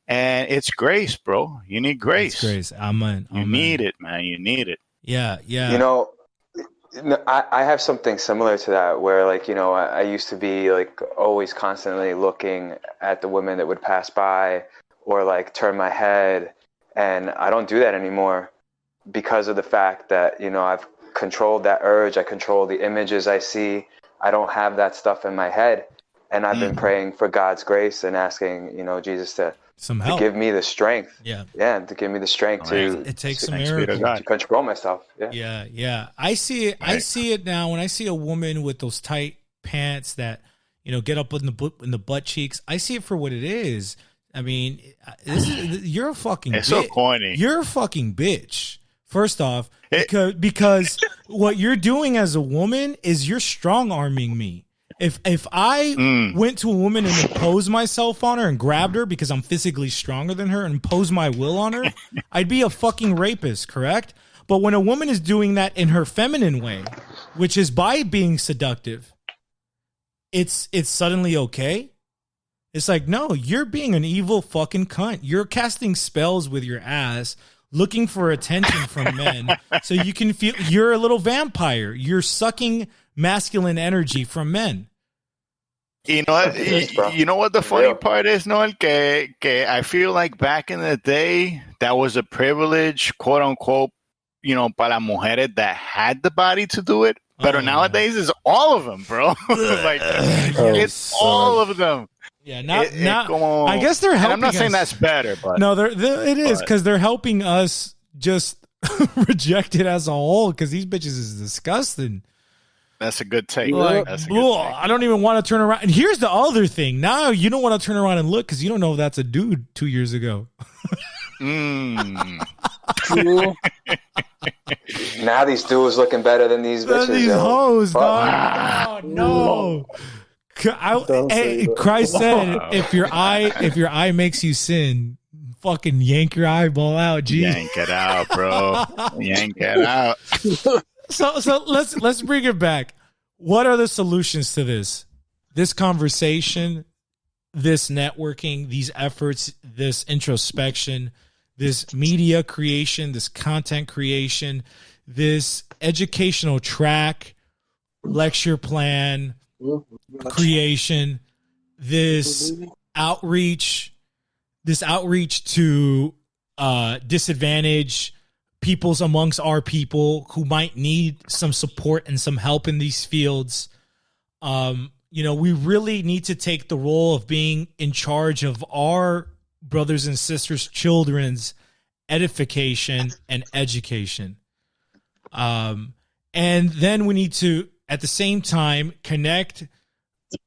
And it's grace, bro. You need grace. It's grace. Amen. You need it, man. You need it. Yeah. I have something similar to that where, like, I used to be like always constantly looking at the women that would pass by or like turn my head. And I don't do that anymore because of the fact that, I've controlled that urge. I control the images I see. I don't have that stuff in my head. And I've been praying for God's grace and asking, Jesus to give me the strength. Yeah. Yeah. To give me the strength to it takes a miracle to control myself. Yeah. Yeah. I see it. Right. I see it now when I see a woman with those tight pants that, get up in the butt cheeks. I see it for what it is. I mean, you're a fucking it's so corny. You're a fucking bitch. First off, because what you're doing as a woman is you're strong arming me. If I went to a woman and imposed myself on her and grabbed her because I'm physically stronger than her and imposed my will on her, I'd be a fucking rapist, correct? But when a woman is doing that in her feminine way, which is by being seductive, it's suddenly okay. It's like, no, you're being an evil fucking cunt. You're casting spells with your ass, looking for attention from men, so you can feel you're a little vampire. You're sucking masculine energy from men. You know what? You know what the funny part is, Noel? Que I feel like back in the day, that was a privilege, quote unquote, para mujeres that had the body to do it. But nowadays, it's all of them, bro. Like, it's all of them. Yeah, I guess they're helping. I'm not us. saying that's better, but no, it is because they're helping us just reject it as a whole. Because these bitches is disgusting. That's a good take. Like, that's a good take. I don't even want to turn around. And here's the other thing. Now you don't want to turn around and look because you don't know if that's a dude 2 years ago. Now these dudes looking better than these bitches. These hoes, dog. No. Christ said, if your eye makes you sin, fucking yank your eyeball out, G. Yank it out, bro. Yank it out. So let's bring it back. What are the solutions to this? This conversation, this networking, these efforts, this introspection, this media creation, this content creation, this educational track, lecture plan, creation, this outreach to disadvantaged peoples amongst our people who might need some support and some help in these fields. We really need to take the role of being in charge of our brothers and sisters' children's edification and education. And then we need to, at the same time, connect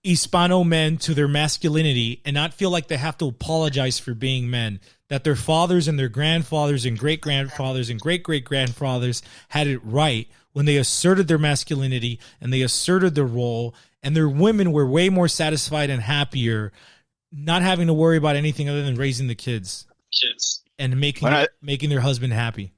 Hispano men to their masculinity and not feel like they have to apologize for being men, that their fathers and their grandfathers and great-grandfathers and great-great-grandfathers had it right when they asserted their masculinity and they asserted their role, and their women were way more satisfied and happier, not having to worry about anything other than raising the kids and making their husband happy.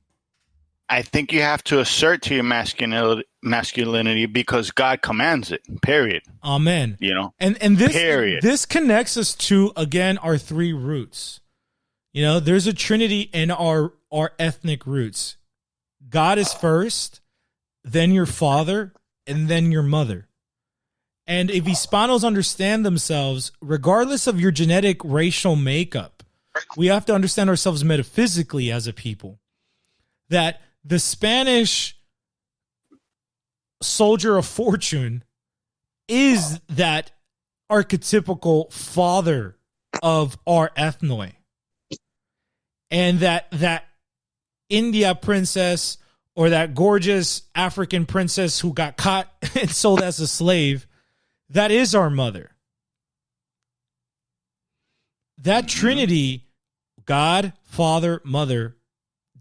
I think you have to assert to your masculinity because God commands it. Period. Amen. And this connects us to, again, our three roots. There's a trinity in our ethnic roots. God is first, then your father, and then your mother. And if Hispanos understand themselves, regardless of your genetic racial makeup, we have to understand ourselves metaphysically as a people. That the Spanish soldier of fortune is that archetypical father of our ethnoi. And that India princess or that gorgeous African princess who got caught and sold as a slave, that is our mother. That Trinity, God, Father, Mother,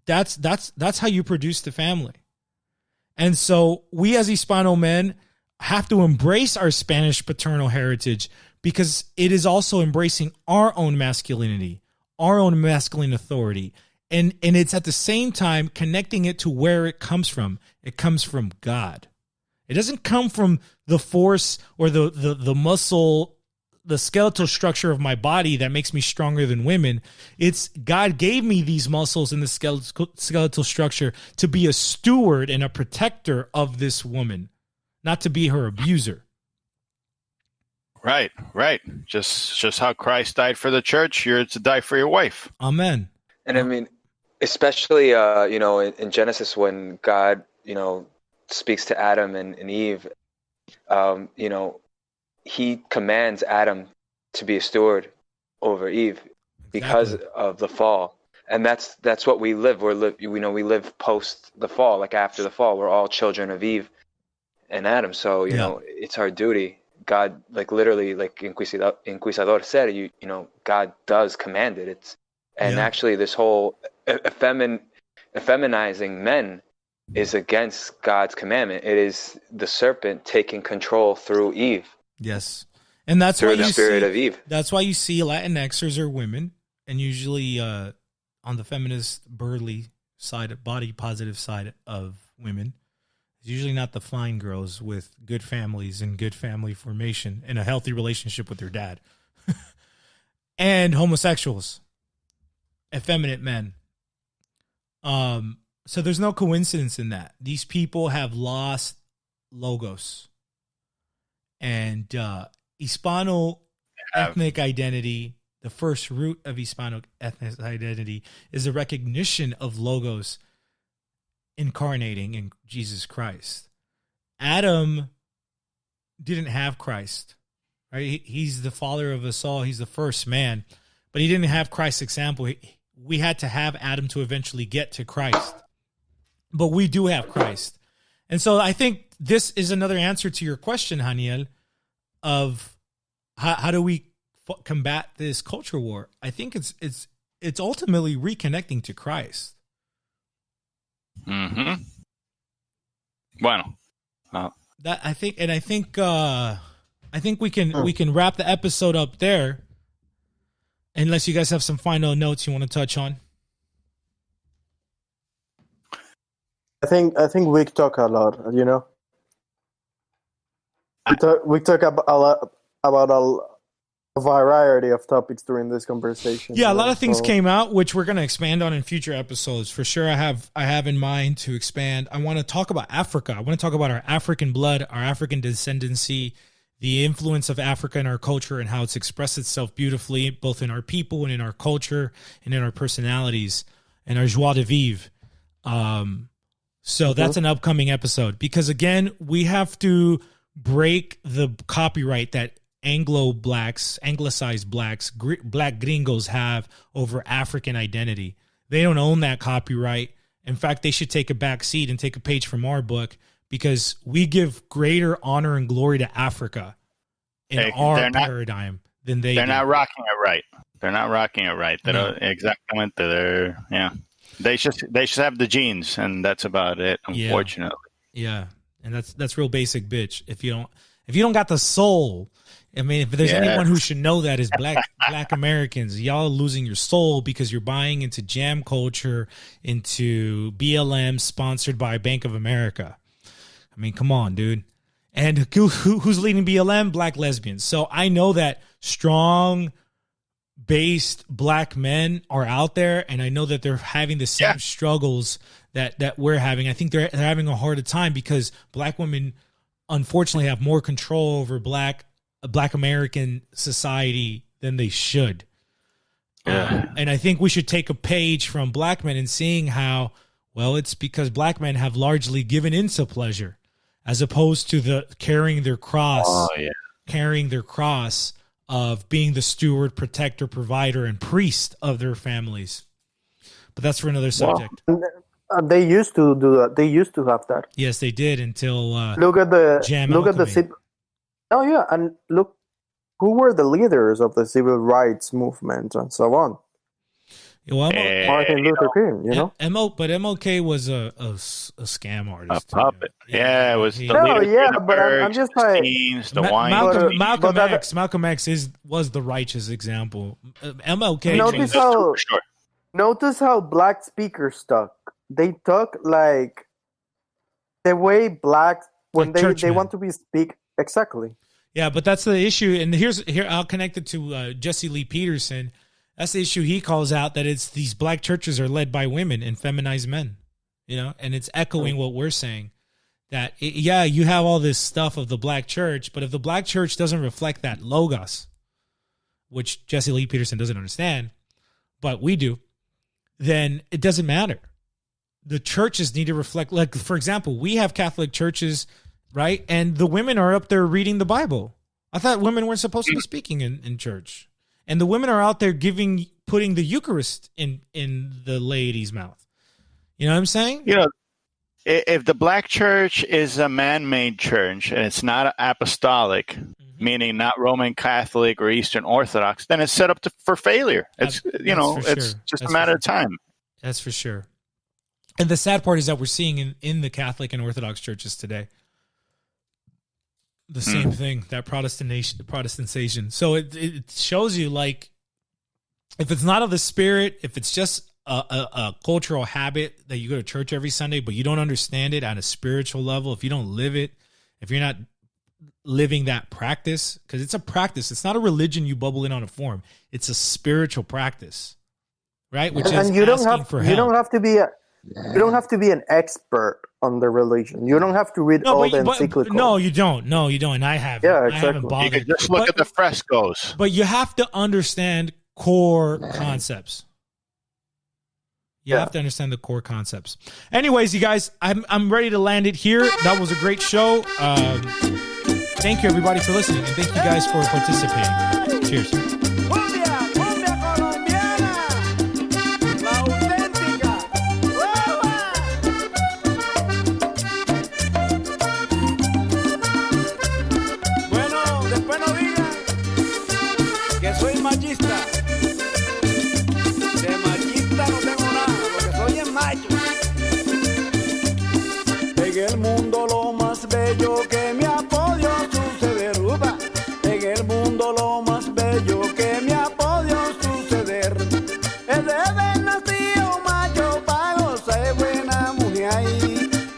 that's how you produce the family. And so we as Hispano men have to embrace our Spanish paternal heritage, because it is also embracing our own masculinity, our own masculine authority. And it's at the same time connecting it to where it comes from. It comes from God. It doesn't come from the force or the muscle, the skeletal structure of my body that makes me stronger than women. It's God gave me these muscles and the skeletal structure to be a steward and a protector of this woman, not to be her abuser. Right. Just how Christ died for the church, you're to die for your wife. Amen. And I mean, especially, in Genesis, when God, speaks to Adam and Eve, he commands Adam to be a steward over Eve because of the fall. And that's what we live. We live post the fall, like after the fall. We're all children of Eve and Adam. So, it's our duty. God, like literally, like Inquisidor said, God does command it. Actually, this whole effeminizing men is against God's commandment. It is the serpent taking control through Eve. Yes, and that's through why the spirit of Eve. That's why you see Latinxers are women, and usually on the feminist, burly side, body positive side of women. It's usually not the fine girls with good families and good family formation and a healthy relationship with their dad. And homosexuals, effeminate men. So there's no coincidence in that. These people have lost logos. And Hispano ethnic identity, the first root of Hispano ethnic identity, is a recognition of logos incarnating in Jesus Christ. Adam didn't have Christ, right? He's the father of us all. He's the first man, but he didn't have Christ's example. We had to have Adam to eventually get to Christ, but we do have Christ. And so I think this is another answer to your question, Haniel, of how do we combat this culture war? I think it's ultimately reconnecting to Christ. Mm-hmm. Bueno, that I think we can wrap the episode up there, unless you guys have some final notes you want to touch on. I think we talk a lot. We talk about a variety of topics during this conversation. Yeah, a lot of things came out, which we're going to expand on in future episodes. For sure, I have in mind to expand. I want to talk about Africa. I want to talk about our African blood, our African descendancy, the influence of Africa in our culture, and how it's expressed itself beautifully, both in our people and in our culture and in our personalities and our joie de vivre. So that's an upcoming episode, because again, we have to break the copyright that anglicized blacks, black gringos have over African identity. They don't own that copyright. In fact, they should take a back seat and take a page from our book, because we give greater honor and glory to Africa in our paradigm than they do. They're not rocking it right. They're not rocking it right. They don't exactly. They should have the genes, and that's about it, unfortunately. Yeah. And that's real basic, bitch. If you don't got the soul, I mean, if there's anyone who should know that, is black Americans. Y'all are losing your soul because you're buying into jam culture, into BLM sponsored by Bank of America. I mean, come on, dude. And who's leading BLM? Black lesbians. So I know that strong based black men are out there, and I know that they're having the same struggles that we're having. I think they're having a harder time because black women unfortunately have more control over black American society than they should. And I think we should take a page from black men and seeing how, well, it's because black men have largely given into pleasure as opposed to carrying their cross of being the steward, protector, provider, and priest of their families. But that's for another subject. They used to do that. They used to have that. Yes, they did until Look at the Jam look at the Alchemy. Oh yeah, and look who were the leaders of the civil rights movement and so on. Well, Martin Luther King, you know. But MLK was a scam artist. A puppet. Yeah, it was. The but I'm just like Malcolm X was the righteous example. MLK. Notice how black speakers talk. They talk like the way blacks when they want to be speak exactly. Yeah, but that's the issue. And here I'll connect it to Jesse Lee Peterson. That's the issue he calls out, that it's these black churches are led by women and feminized men, you know, and it's echoing what we're saying, that you have all this stuff of the black church, but if the black church doesn't reflect that logos, which Jesse Lee Peterson doesn't understand, but we do, then it doesn't matter. The churches need to reflect, like, for example, we have Catholic churches, right? And the women are up there reading the Bible. I thought women weren't supposed to be speaking in church. And the women are out there putting the Eucharist in the laity's mouth. You know what I'm saying? You know, if the black church is a man-made church and it's not apostolic, meaning not Roman Catholic or Eastern Orthodox, then it's set up for failure. It's it's just a matter of time. That's for sure. And the sad part is that we're seeing in the Catholic and Orthodox churches today the same thing, that Protestantization. So it shows you, like, if it's not of the Spirit, if it's just a cultural habit that you go to church every Sunday, but you don't understand it at a spiritual level, if you don't live it, if you're not living that practice, because it's a practice. It's not a religion you bubble in on a form. It's a spiritual practice, right? Which is you don't asking have for help. You don't have to be an expert on the religion. You don't have to read all the encyclicals. No, you don't. No, you don't. And I haven't. Yeah, exactly. I haven't bothered. You can just look at the frescoes. But you have to understand core concepts. You have to understand the core concepts. Anyways, you guys, I'm ready to land it here. That was a great show. Thank you, everybody, for listening. And thank you guys for participating. Cheers. En el mundo lo más bello que me ha podido suceder, en el mundo lo más bello que me ha podido suceder, es de haber nacido macho para gozar buena mujer,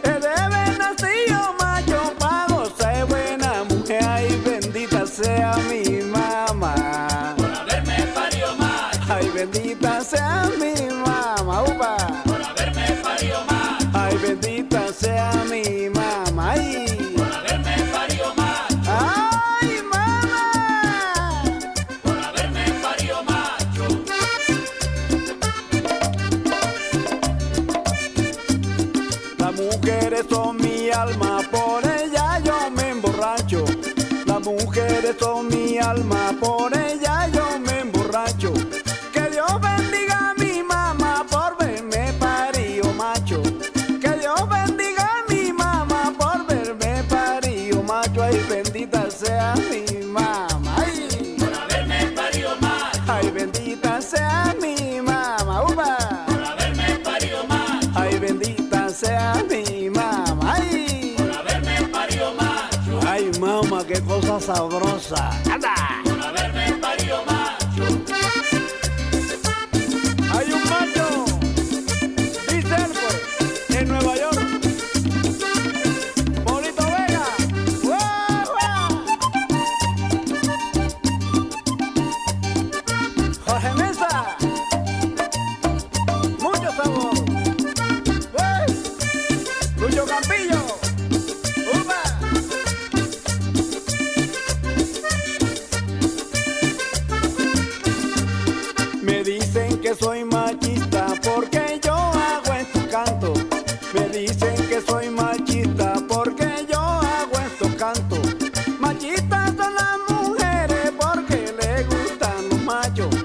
es de haber nacido macho para gozar buena mujer, y bendita sea mi mamá, por haberme parido macho, ay bendita sea mi mamá, por haberme parido macho, ay bendita sea mi mamá, ay, por haberme parido macho, ay mamá, por haberme parido macho. Las mujeres son mi alma, por ella yo me emborracho. Las mujeres son mi alma, por ella yo me emborracho. Que Dios bendiga a mi mamá por verme parido macho. Que Dios bendiga a mi mamá por verme parido macho. Ay, bendita sea mi mamá. Ay, por haberme parido macho. Ay, bendita sea mi mamá. Por haberme parido macho. Ay, bendita sea mi mamá. Ay, por haberme parido macho. Ay, mamá, qué cosa sabrosa. Anda. Por haberme parido macho. Hay un macho, dice él, pues, en Nueva York. Polito Vega. ¡Guau, guau! Jorge Mesa. Mucho sabor. Lucho Campillo. ¡Upa! Me dicen que soy machista porque yo hago estos cantos. Me dicen que soy machista porque yo hago estos cantos. Machistas son las mujeres porque les gustan los machos.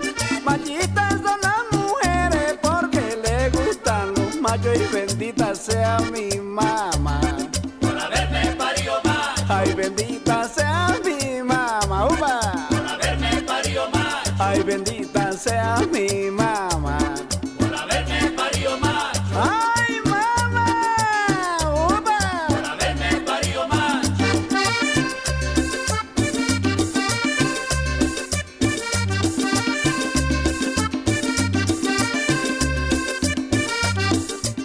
Machistas son las mujeres porque les gustan los machos y bendito. Ay, bendita sea mi mamá. Por haberme parido macho. Ay, mamá. Upa. Por haberme parido macho.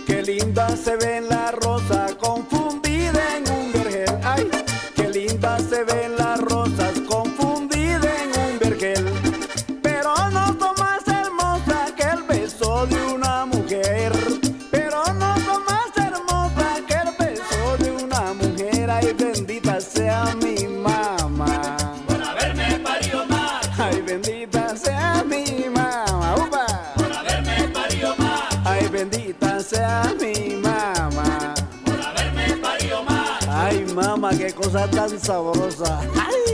Qué linda se ve la rosa confundida en un vergel. Ay, qué linda se ven las rosas confundida en un vergel. Pero no son más hermosa que el beso de una mujer. Pero no son más hermosa que el beso de una mujer. Ay, bendita sea mi mamá. Por haberme parido macho. Ay, bendita sea mi mamá. Upa. Por haberme parido macho. Ay, bendita sea mi mamá. Por haberme parido macho. Ay, mamá, qué cosa tan sabrosa. Ay.